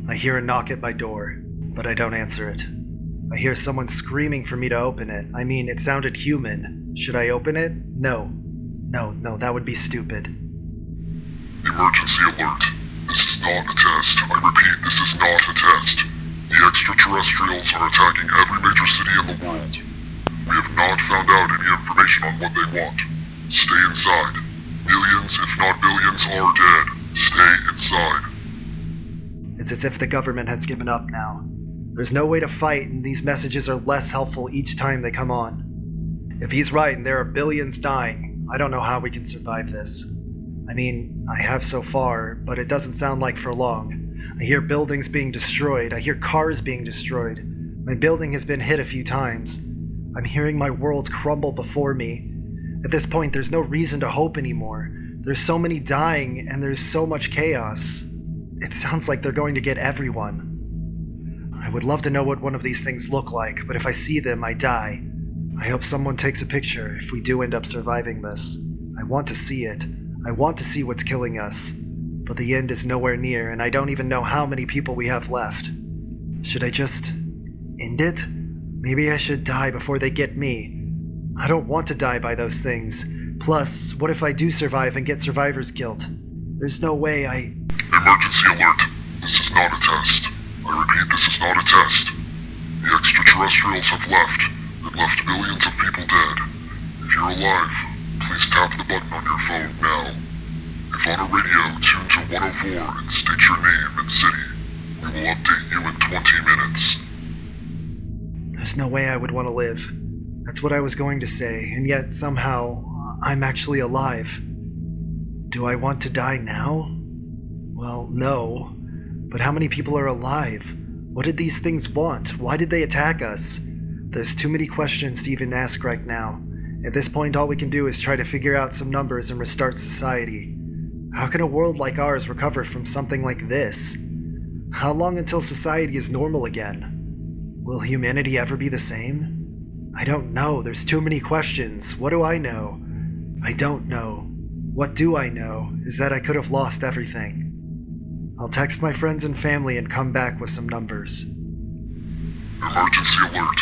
I hear a knock at my door, but I don't answer it. I hear someone screaming for me to open it. I mean, it sounded human. Should I open it? No, that would be stupid. Emergency alert. This is not a test. I repeat, this is not a test. The extraterrestrials are attacking every major city in the world. We have not found out any information on what they want. Stay inside. Millions, if not billions, are dead. Stay inside. It's as if the government has given up now. There's no way to fight, and these messages are less helpful each time they come on. If he's right and there are billions dying, I don't know how we can survive this. I mean, I have so far, but it doesn't sound like for long. I hear buildings being destroyed. I hear cars being destroyed. My building has been hit a few times. I'm hearing my world crumble before me. At this point, there's no reason to hope anymore. There's so many dying, and there's so much chaos. It sounds like they're going to get everyone. I would love to know what one of these things look like, but if I see them, I die. I hope someone takes a picture if we do end up surviving this. I want to see it. I want to see what's killing us. But the end is nowhere near, and I don't even know how many people we have left. Should I just end it? Maybe I should die before they get me. I don't want to die by those things. Plus, what if I do survive and get survivor's guilt? There's no way Emergency alert. This is not a test. I repeat, this is not a test. The extraterrestrials have left, and left millions of people dead. If you're alive, please tap the button on your phone now. If on a radio, tune to 104 and state your name and city. We will update you in 20 minutes. There's no way I would want to live. That's what I was going to say, and yet somehow, I'm actually alive. Do I want to die now? Well, no. But how many people are alive? What did these things want? Why did they attack us? There's too many questions to even ask right now. At this point, all we can do is try to figure out some numbers and restart society. How can a world like ours recover from something like this? How long until society is normal again? Will humanity ever be the same? I don't know. There's too many questions. What do I know? I don't know. What do I know is that I could have lost everything. I'll text my friends and family and come back with some numbers. Emergency alert.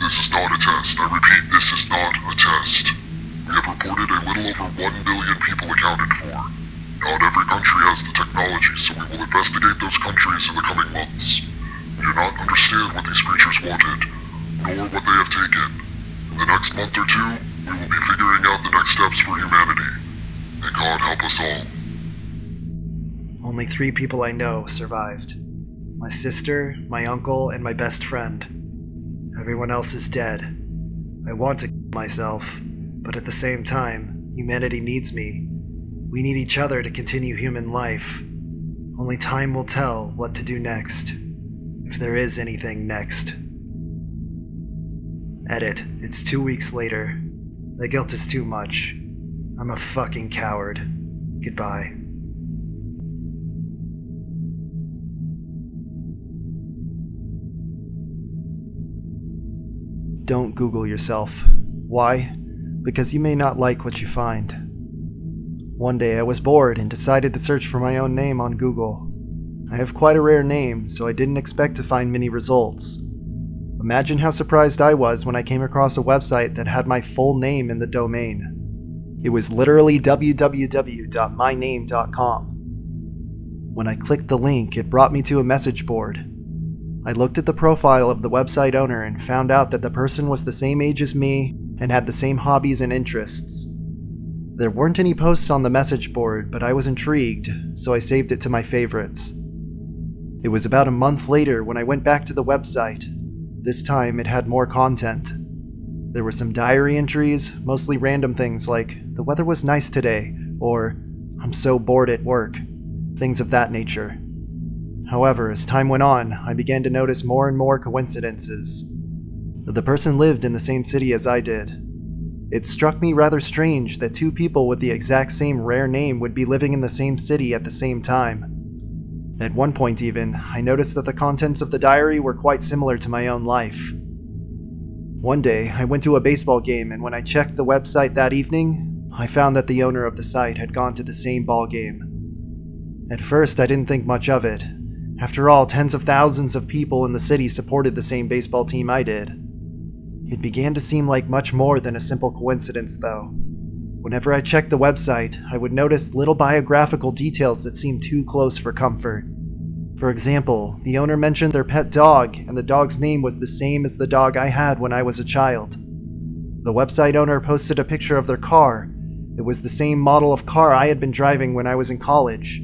This is not a test. I repeat, this is not a test. We have reported a little over 1 billion people accounted for. Not every country has the technology, so we will investigate those countries in the coming months. We do not understand what these creatures wanted, nor what they have taken. In the next month or two, we will be figuring out the next steps for humanity. May God help us all. Only 3 people I know survived. My sister, my uncle, and my best friend. Everyone else is dead. I want to kill myself, but at the same time, humanity needs me. We need each other to continue human life. Only time will tell what to do next. If there is anything next. Edit. It's 2 weeks later. The guilt is too much. I'm a fucking coward. Goodbye. Don't Google yourself. Why? Because you may not like what you find. One day I was bored and decided to search for my own name on Google. I have quite a rare name, so I didn't expect to find many results. Imagine how surprised I was when I came across a website that had my full name in the domain. It was literally www.myname.com. When I clicked the link, it brought me to a message board. I looked at the profile of the website owner and found out that the person was the same age as me and had the same hobbies and interests. There weren't any posts on the message board, but I was intrigued, so I saved it to my favorites. It was about a month later when I went back to the website. This time it had more content. There were some diary entries, mostly random things like, "The weather was nice today," or "I'm so bored at work," things of that nature. However, as time went on, I began to notice more and more coincidences. The person lived in the same city as I did. It struck me rather strange that 2 people with the exact same rare name would be living in the same city at the same time. At one point even, I noticed that the contents of the diary were quite similar to my own life. One day, I went to a baseball game, and when I checked the website that evening, I found that the owner of the site had gone to the same ball game. At first, I didn't think much of it. After all, tens of thousands of people in the city supported the same baseball team I did. It began to seem like much more than a simple coincidence, though. Whenever I checked the website, I would notice little biographical details that seemed too close for comfort. For example, the owner mentioned their pet dog, and the dog's name was the same as the dog I had when I was a child. The website owner posted a picture of their car. It was the same model of car I had been driving when I was in college.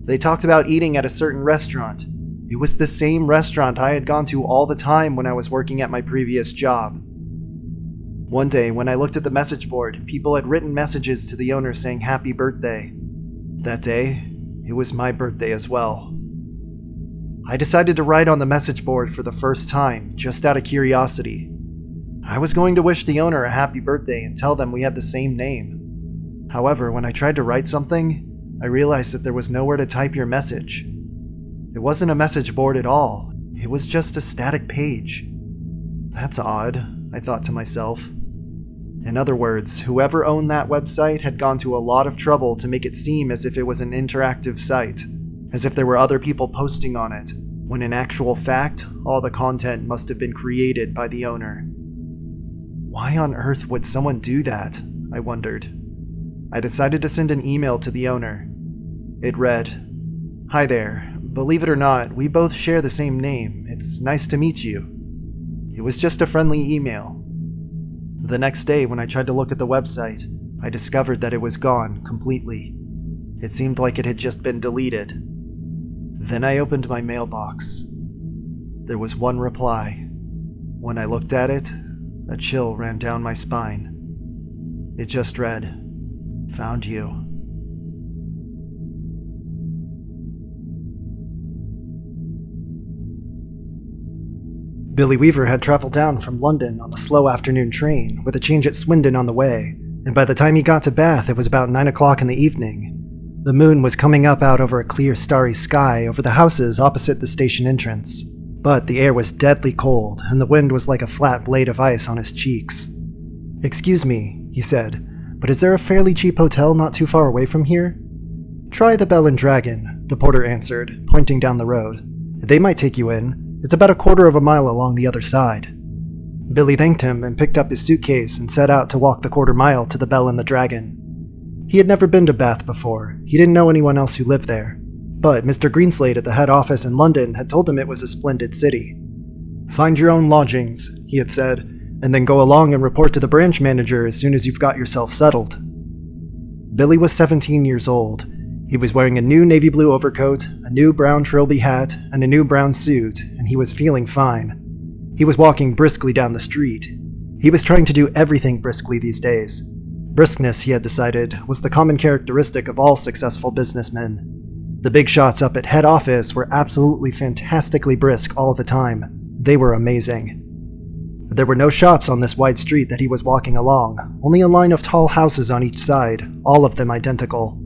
They talked about eating at a certain restaurant. It was the same restaurant I had gone to all the time when I was working at my previous job. One day, when I looked at the message board, people had written messages to the owner saying happy birthday. That day, it was my birthday as well. I decided to write on the message board for the first time, just out of curiosity. I was going to wish the owner a happy birthday and tell them we had the same name. However, when I tried to write something, I realized that there was nowhere to type your message. It wasn't a message board at all. It was just a static page. That's odd, I thought to myself. In other words, whoever owned that website had gone to a lot of trouble to make it seem as if it was an interactive site, as if there were other people posting on it, when in actual fact, all the content must have been created by the owner. Why on earth would someone do that? I wondered. I decided to send an email to the owner. It read, "Hi there. Believe it or not, we both share the same name. It's nice to meet you." It was just a friendly email. The next day, when I tried to look at the website, I discovered that it was gone completely. It seemed like it had just been deleted. Then I opened my mailbox. There was one reply. When I looked at it, a chill ran down my spine. It just read, "Found you." Billy Weaver had traveled down from London on the slow afternoon train, with a change at Swindon on the way, and by the time he got to Bath, it was about 9 o'clock in the evening. The moon was coming up out over a clear starry sky over the houses opposite the station entrance, but the air was deadly cold, and the wind was like a flat blade of ice on his cheeks. "Excuse me," he said, "but is there a fairly cheap hotel not too far away from here?" "Try the Bell and Dragon," the porter answered, pointing down the road. "They might take you in. It's about a quarter of a mile along the other side." Billy thanked him and picked up his suitcase and set out to walk the quarter-mile to the Bell and the Dragon. He had never been to Bath before. He didn't know anyone else who lived there. But Mr. Greenslade at the head office in London had told him it was a splendid city. "Find your own lodgings," he had said, "and then go along and report to the branch manager as soon as you've got yourself settled." Billy was 17 years old. He was wearing a new navy blue overcoat, a new brown trilby hat, and a new brown suit, and he was feeling fine. He was walking briskly down the street. He was trying to do everything briskly these days. Briskness, he had decided, was the common characteristic of all successful businessmen. The big shots up at head office were absolutely fantastically brisk all the time. They were amazing. There were no shops on this wide street that he was walking along, only a line of tall houses on each side, all of them identical.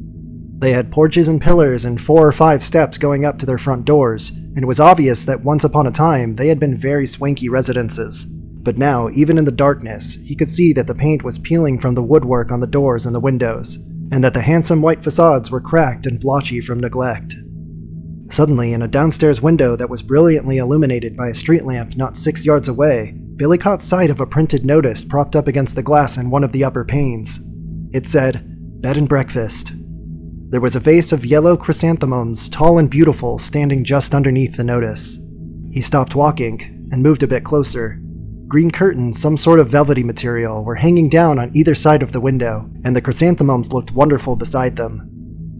They had porches and pillars and 4 or 5 steps going up to their front doors, and it was obvious that once upon a time they had been very swanky residences. But now, even in the darkness, he could see that the paint was peeling from the woodwork on the doors and the windows, and that the handsome white facades were cracked and blotchy from neglect. Suddenly, in a downstairs window that was brilliantly illuminated by a street lamp not 6 yards away, Billy caught sight of a printed notice propped up against the glass in one of the upper panes. It said, "Bed and breakfast." There was a vase of yellow chrysanthemums, tall and beautiful, standing just underneath the notice. He stopped walking and moved a bit closer. Green curtains, some sort of velvety material, were hanging down on either side of the window, and the chrysanthemums looked wonderful beside them.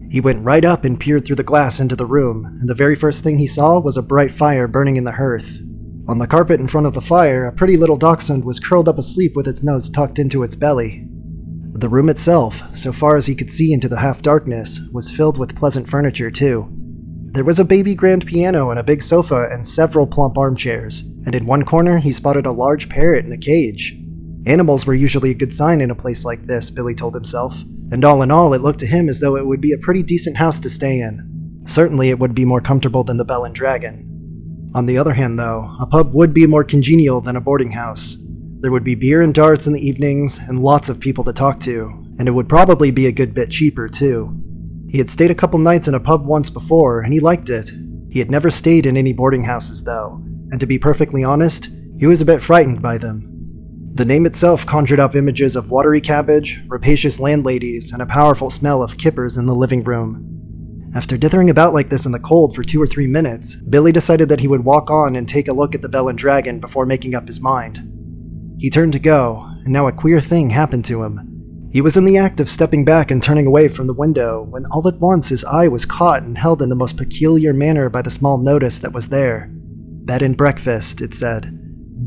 He went right up and peered through the glass into the room, and the very first thing he saw was a bright fire burning in the hearth. On the carpet in front of the fire, a pretty little dachshund was curled up asleep with its nose tucked into its belly. The room itself, so far as he could see into the half-darkness, was filled with pleasant furniture too. There was a baby grand piano and a big sofa and several plump armchairs, and in one corner he spotted a large parrot in a cage. Animals were usually a good sign in a place like this, Billy told himself, and all in all it looked to him as though it would be a pretty decent house to stay in. Certainly it would be more comfortable than the Bell and Dragon. On the other hand though, a pub would be more congenial than a boarding house. There would be beer and darts in the evenings, and lots of people to talk to, and it would probably be a good bit cheaper too. He had stayed a couple nights in a pub once before, and he liked it. He had never stayed in any boarding houses though, and to be perfectly honest, he was a bit frightened by them. The name itself conjured up images of watery cabbage, rapacious landladies, and a powerful smell of kippers in the living room. After dithering about like this in the cold for 2 or 3 minutes, Billy decided that he would walk on and take a look at the Bell and Dragon before making up his mind. He turned to go, and now a queer thing happened to him. He was in the act of stepping back and turning away from the window when all at once his eye was caught and held in the most peculiar manner by the small notice that was there. "Bed and breakfast," it said.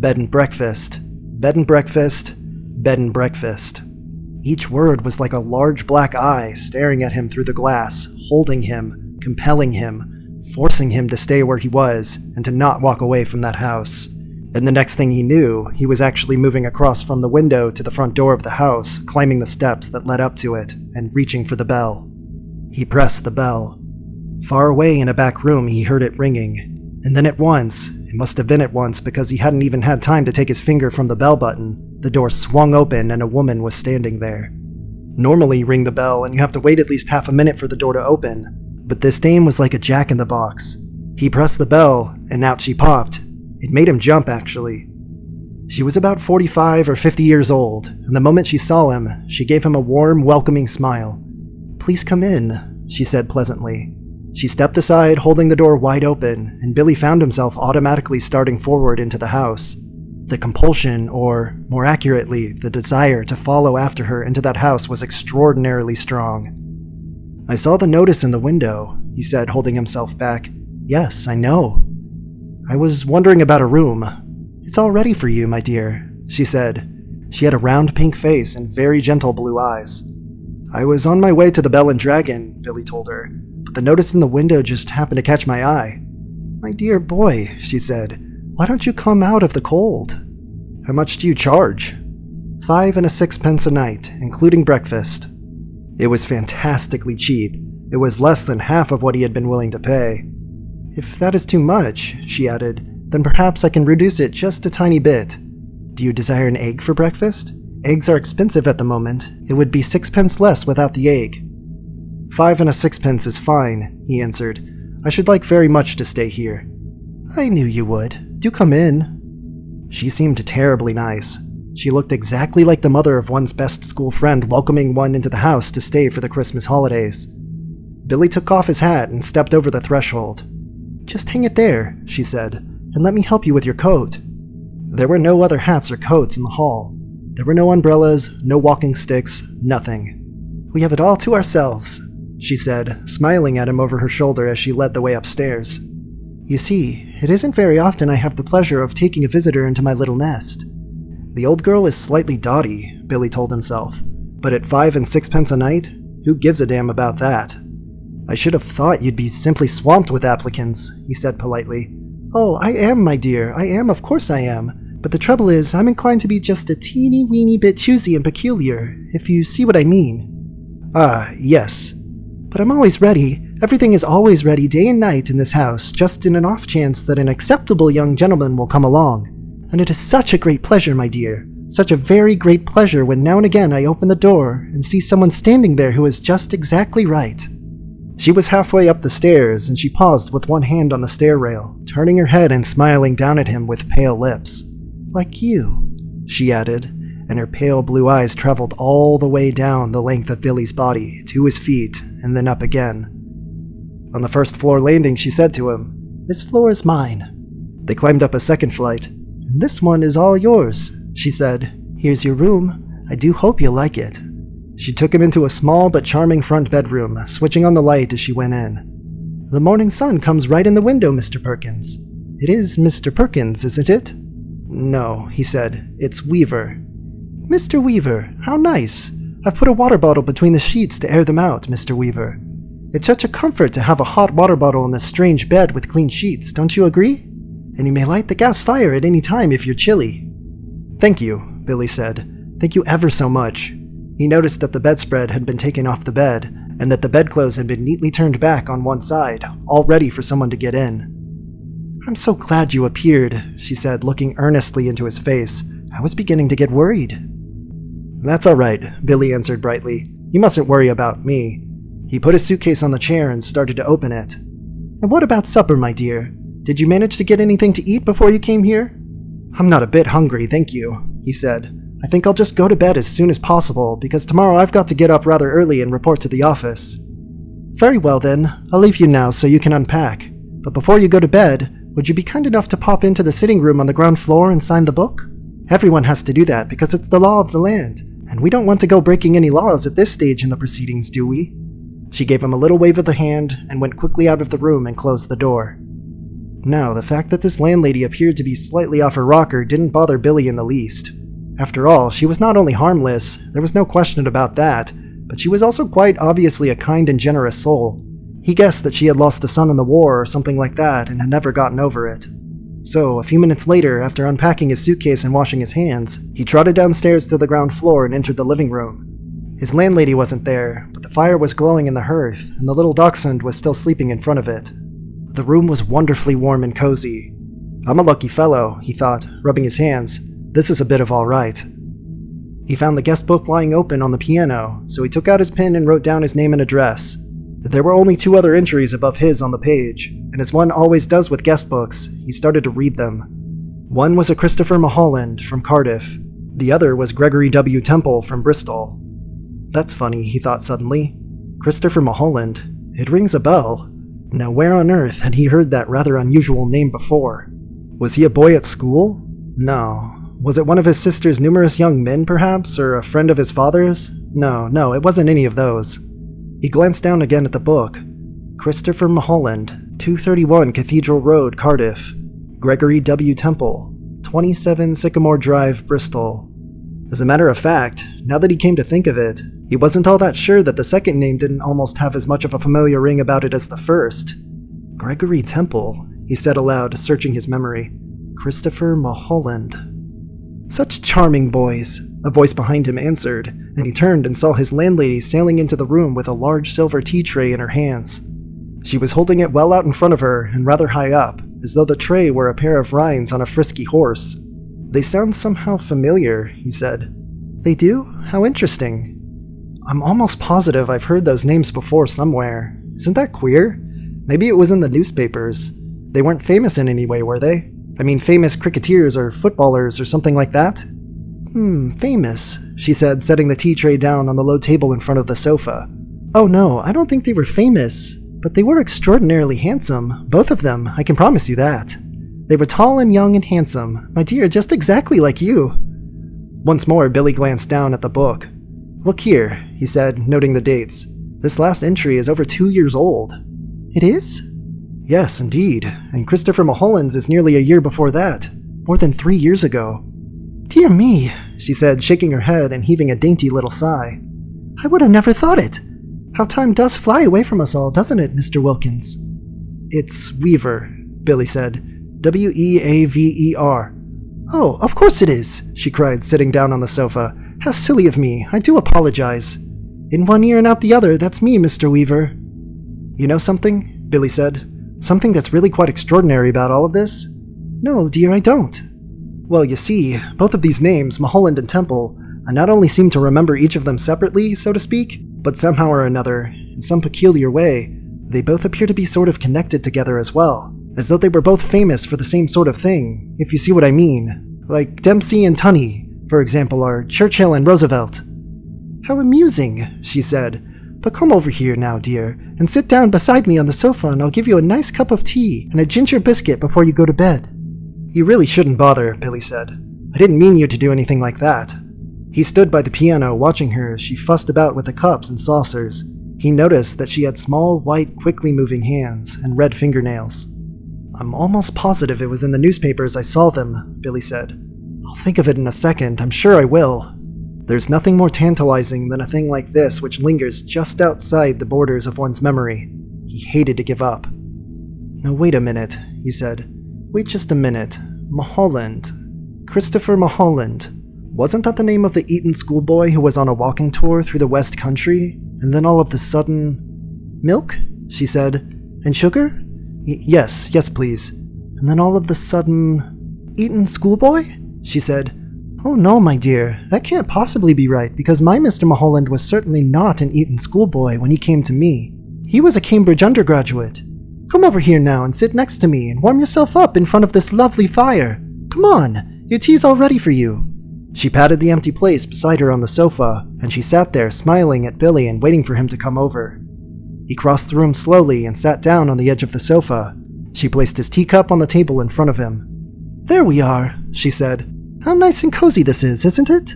"Bed and breakfast. Bed and breakfast. Bed and breakfast." Each word was like a large black eye staring at him through the glass, holding him, compelling him, forcing him to stay where he was and to not walk away from that house. And the next thing he knew, he was actually moving across from the window to the front door of the house, climbing the steps that led up to it, and reaching for the bell. He pressed the bell. Far away in a back room he heard it ringing, and then at once, it must have been at once because he hadn't even had time to take his finger from the bell button, the door swung open and a woman was standing there. Normally you ring the bell and you have to wait at least half a minute for the door to open, but this dame was like a jack-in-the-box. He pressed the bell, and out she popped. It made him jump, actually. She was about 45 or 50 years old, and the moment she saw him, she gave him a warm, welcoming smile. "Please come in," she said pleasantly. She stepped aside, holding the door wide open, and Billy found himself automatically starting forward into the house. The compulsion, or, more accurately, the desire to follow after her into that house was extraordinarily strong. "I saw the notice in the window," he said, holding himself back. "Yes, I know. I was wondering about a room." "It's all ready for you, my dear," she said. She had a round pink face and very gentle blue eyes. "I was on my way to the Bell and Dragon," Billy told her, "but the notice in the window just happened to catch my eye." "My dear boy," she said, "why don't you come out of the cold?" "How much do you charge?" 5 and 6 a night, including breakfast. It was fantastically cheap. It was less than half of what he had been willing to pay. "If that is too much," she added, "then perhaps I can reduce it just a tiny bit. Do you desire an egg for breakfast? Eggs are expensive at the moment. It would be 6 less without the egg." 5 and 6 is fine," he answered. "I should like very much to stay here." "I knew you would. Do come in." She seemed terribly nice. She looked exactly like the mother of one's best school friend welcoming one into the house to stay for the Christmas holidays. Billy took off his hat and stepped over the threshold. "Just hang it there," she said, "and let me help you with your coat." There were no other hats or coats in the hall. There were no umbrellas, no walking sticks, nothing. "We have it all to ourselves," she said, smiling at him over her shoulder as she led the way upstairs. "You see, it isn't very often I have the pleasure of taking a visitor into my little nest." The old girl is slightly dotty, Billy told himself, but at 5 and 6 pence a night, who gives a damn about that? "I should have thought you'd be simply swamped with applicants," he said politely. "Oh, I am, my dear, I am, of course I am. But the trouble is, I'm inclined to be just a teeny-weeny bit choosy and peculiar, if you see what I mean." "Ah, yes. But I'm always ready. Everything is always ready day and night in this house, just in an off chance that an acceptable young gentleman will come along. And it is such a great pleasure, my dear, such a very great pleasure when now and again I open the door and see someone standing there who is just exactly right." She was halfway up the stairs, and she paused with one hand on the stair rail, turning her head and smiling down at him with pale lips. "Like you," she added, and her pale blue eyes traveled all the way down the length of Billy's body, to his feet, and then up again. On the first floor landing, she said to him, "This floor is mine." They climbed up a second flight. "And this one is all yours," she said. "Here's your room. I do hope you'll like it." She took him into a small but charming front bedroom, switching on the light as she went in. "The morning sun comes right in the window, Mr. Perkins. It is Mr. Perkins, isn't it?" "No," he said. "It's Weaver." "Mr. Weaver, how nice. I've put a water bottle between the sheets to air them out, Mr. Weaver. It's such a comfort to have a hot water bottle in this strange bed with clean sheets, don't you agree? And you may light the gas fire at any time if you're chilly." "Thank you," Billy said. "Thank you ever so much." He noticed that the bedspread had been taken off the bed, and that the bedclothes had been neatly turned back on one side, all ready for someone to get in. "I'm so glad you appeared," she said, looking earnestly into his face. "I was beginning to get worried." "That's all right," Billy answered brightly. "You mustn't worry about me." He put his suitcase on the chair and started to open it. "And what about supper, my dear? Did you manage to get anything to eat before you came here?" "I'm not a bit hungry, thank you," he said. "I think I'll just go to bed as soon as possible, because tomorrow I've got to get up rather early and report to the office." "Very well then, I'll leave you now so you can unpack. But before you go to bed, would you be kind enough to pop into the sitting room on the ground floor and sign the book? Everyone has to do that because it's the law of the land, and we don't want to go breaking any laws at this stage in the proceedings, do we?" She gave him a little wave of the hand and went quickly out of the room and closed the door. Now, the fact that this landlady appeared to be slightly off her rocker didn't bother Billy in the least. After all, she was not only harmless, there was no question about that, but she was also quite obviously a kind and generous soul. He guessed that she had lost a son in the war or something like that and had never gotten over it. So, a few minutes later, after unpacking his suitcase and washing his hands, he trotted downstairs to the ground floor and entered the living room. His landlady wasn't there, but the fire was glowing in the hearth, and the little dachshund was still sleeping in front of it. The room was wonderfully warm and cozy. "I'm a lucky fellow," he thought, rubbing his hands. "This is a bit of all right." He found the guest book lying open on the piano, so he took out his pen and wrote down his name and address. There were only 2 other entries above his on the page, and as one always does with guest books, he started to read them. One was a Christopher Mulholland from Cardiff. The other was Gregory W. Temple from Bristol. That's funny, he thought suddenly. Christopher Mulholland. It rings a bell. Now where on earth had he heard that rather unusual name before? Was he a boy at school? No. Was it one of his sister's numerous young men, perhaps, or a friend of his father's? No, it wasn't any of those. He glanced down again at the book. Christopher Mulholland, 231 Cathedral Road, Cardiff. Gregory W. Temple, 27 Sycamore Drive, Bristol. As a matter of fact, now that he came to think of it, he wasn't all that sure that the second name didn't almost have as much of a familiar ring about it as the first. Gregory Temple, he said aloud, searching his memory. Christopher Mulholland. Such charming boys, a voice behind him answered, and he turned and saw his landlady sailing into the room with a large silver tea tray in her hands. She was holding it well out in front of her and rather high up, as though the tray were a pair of reins on a frisky horse. "They sound somehow familiar," he said. "They do? How interesting. I'm almost positive I've heard those names before somewhere. Isn't that queer? Maybe it was in the newspapers. They weren't famous in any way, were they? I mean, famous cricketers or footballers or something like that? Famous, she said, setting the tea tray down on the low table in front of the sofa. Oh no, I don't think they were famous, but they were extraordinarily handsome. Both of them, I can promise you that. They were tall and young and handsome. My dear, just exactly like you. Once more, Billy glanced down at the book. Look here, he said, noting the dates. This last entry is over 2 years old. It is? Yes, indeed. And Christopher Mulholland's is nearly a year before that. More than 3 years ago. Dear me, she said, shaking her head and heaving a dainty little sigh. I would have never thought it. How time does fly away from us all, doesn't it, Mr. Wilkins? It's Weaver, Billy said. W-E-A-V-E-R. Oh, of course it is, she cried, sitting down on the sofa. How silly of me. I do apologize. In one ear and out the other, that's me, Mr. Weaver. You know something? Billy said. Something that's really quite extraordinary about all of this? No, dear, I don't. Well, you see, both of these names, Mulholland and Temple, I not only seem to remember each of them separately, so to speak, but somehow or another, in some peculiar way, they both appear to be sort of connected together as well, as though they were both famous for the same sort of thing, if you see what I mean. Like Dempsey and Tunney, for example, are Churchill and Roosevelt. How amusing, she said. But come over here now, dear, and sit down beside me on the sofa and I'll give you a nice cup of tea and a ginger biscuit before you go to bed. You really shouldn't bother, Billy said. I didn't mean you to do anything like that. He stood by the piano watching her as she fussed about with the cups and saucers. He noticed that she had small, white, quickly moving hands and red fingernails. I'm almost positive it was in the newspapers I saw them, Billy said. I'll think of it in a second, I'm sure I will. There's nothing more tantalizing than a thing like this which lingers just outside the borders of one's memory. He hated to give up. Now wait a minute, he said. Wait just a minute. Mulholland. Christopher Mulholland. Wasn't that the name of the Eton schoolboy who was on a walking tour through the West Country? And then all of the sudden... Milk? She said. And sugar? Yes, please. And then all of the sudden... Eton schoolboy? She said. Oh no, my dear, that can't possibly be right, because my Mr. Mulholland was certainly not an Eton schoolboy when he came to me. He was a Cambridge undergraduate. Come over here now and sit next to me and warm yourself up in front of this lovely fire. Come on, your tea's all ready for you. She patted the empty place beside her on the sofa, and she sat there smiling at Billy and waiting for him to come over. He crossed the room slowly and sat down on the edge of the sofa. She placed his teacup on the table in front of him. There we are, she said. How nice and cozy this is, isn't it?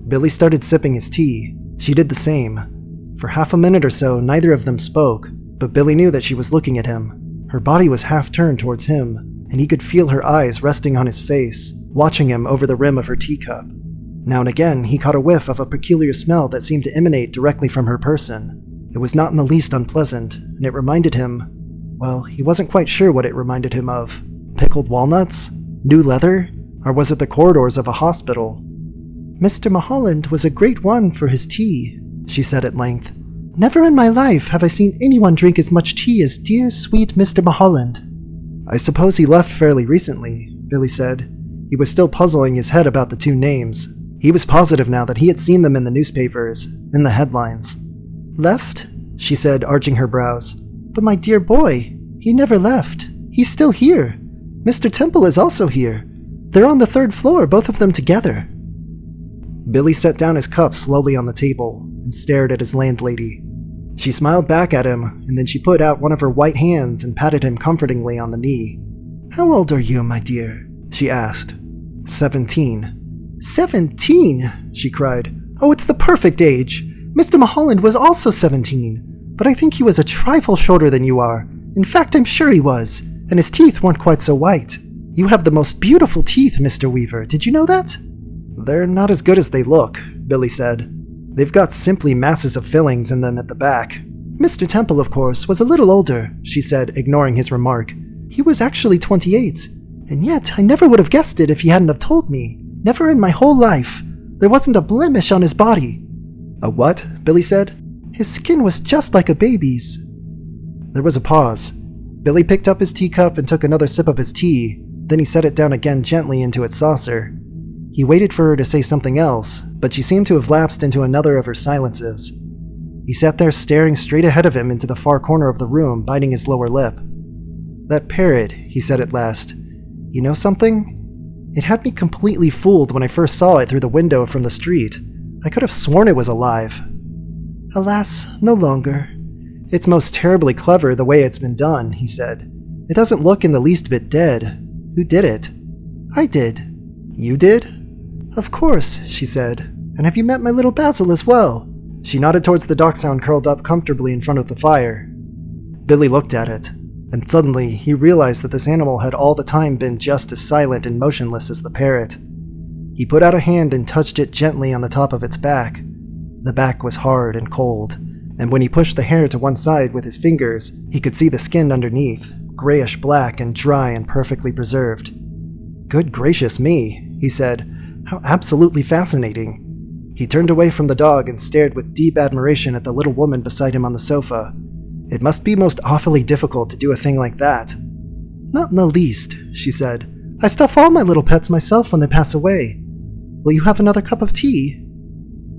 Billy started sipping his tea. She did the same. For half a minute or so, neither of them spoke, but Billy knew that she was looking at him. Her body was half turned towards him, and he could feel her eyes resting on his face, watching him over the rim of her teacup. Now and again, he caught a whiff of a peculiar smell that seemed to emanate directly from her person. It was not in the least unpleasant, and it reminded him, well, he wasn't quite sure what it reminded him of. Pickled walnuts? New leather? Or was it the corridors of a hospital? Mr. Mulholland was a great one for his tea, she said at length. Never in my life have I seen anyone drink as much tea as dear, sweet Mr. Mulholland. I suppose he left fairly recently, Billy said. He was still puzzling his head about the two names. He was positive now that he had seen them in the newspapers, in the headlines. Left? She said, arching her brows. But my dear boy, he never left. He's still here. Mr. Temple is also here. They're on the 3rd floor, both of them together. Billy set down his cup slowly on the table and stared at his landlady. She smiled back at him, and then she put out one of her white hands and patted him comfortingly on the knee. How old are you, my dear? She asked. 17. 17? She cried. Oh, it's the perfect age. Mr. Mulholland was also 17, but I think he was a trifle shorter than you are. In fact, I'm sure he was, and his teeth weren't quite so white. You have the most beautiful teeth, Mr. Weaver. Did you know that? They're not as good as they look, Billy said. They've got simply masses of fillings in them at the back. Mr. Temple, of course, was a little older, she said, ignoring his remark. He was actually 28, and yet I never would have guessed it if he hadn't have told me. Never in my whole life. There wasn't a blemish on his body. A what? Billy said. His skin was just like a baby's. There was a pause. Billy picked up his teacup and took another sip of his tea. Then he set it down again gently into its saucer. He waited for her to say something else, but she seemed to have lapsed into another of her silences. He sat there staring straight ahead of him into the far corner of the room, biting his lower lip. That parrot, he said at last. You know something? It had me completely fooled when I first saw it through the window from the street. I could have sworn it was alive. Alas, no longer. It's most terribly clever the way it's been done, he said. It doesn't look in the least bit dead. Who did it? I did. You did? Of course, she said. And have you met my little Basil as well? She nodded towards the dachshund curled up comfortably in front of the fire. Billy looked at it, and suddenly he realized that this animal had all the time been just as silent and motionless as the parrot. He put out a hand and touched it gently on the top of its back. The back was hard and cold, and when he pushed the hair to one side with his fingers, he could see the skin underneath, grayish-black and dry and perfectly preserved. Good gracious me, he said. How absolutely fascinating. He turned away from the dog and stared with deep admiration at the little woman beside him on the sofa. It must be most awfully difficult to do a thing like that. Not in the least, she said. I stuff all my little pets myself when they pass away. Will you have another cup of tea?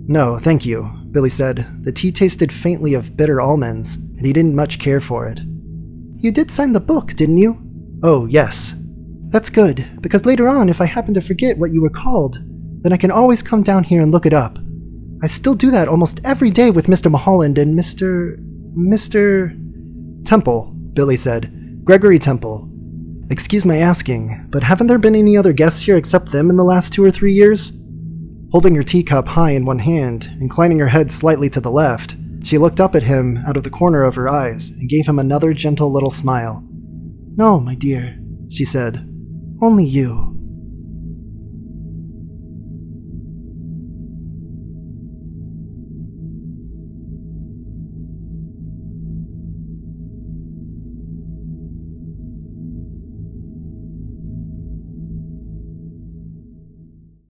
No, thank you, Billy said. The tea tasted faintly of bitter almonds, and he didn't much care for it. You did sign the book, didn't you? Oh, yes. That's good, because later on, if I happen to forget what you were called, then I can always come down here and look it up. I still do that almost every day with Mr. Mulholland and Mr. Temple, Billy said. Gregory Temple. Excuse my asking, but haven't there been any other guests here except them in the last 2 or 3 years? Holding her teacup high in one hand, inclining her head slightly to the left, she looked up at him out of the corner of her eyes and gave him another gentle little smile. No, my dear, she said. Only you.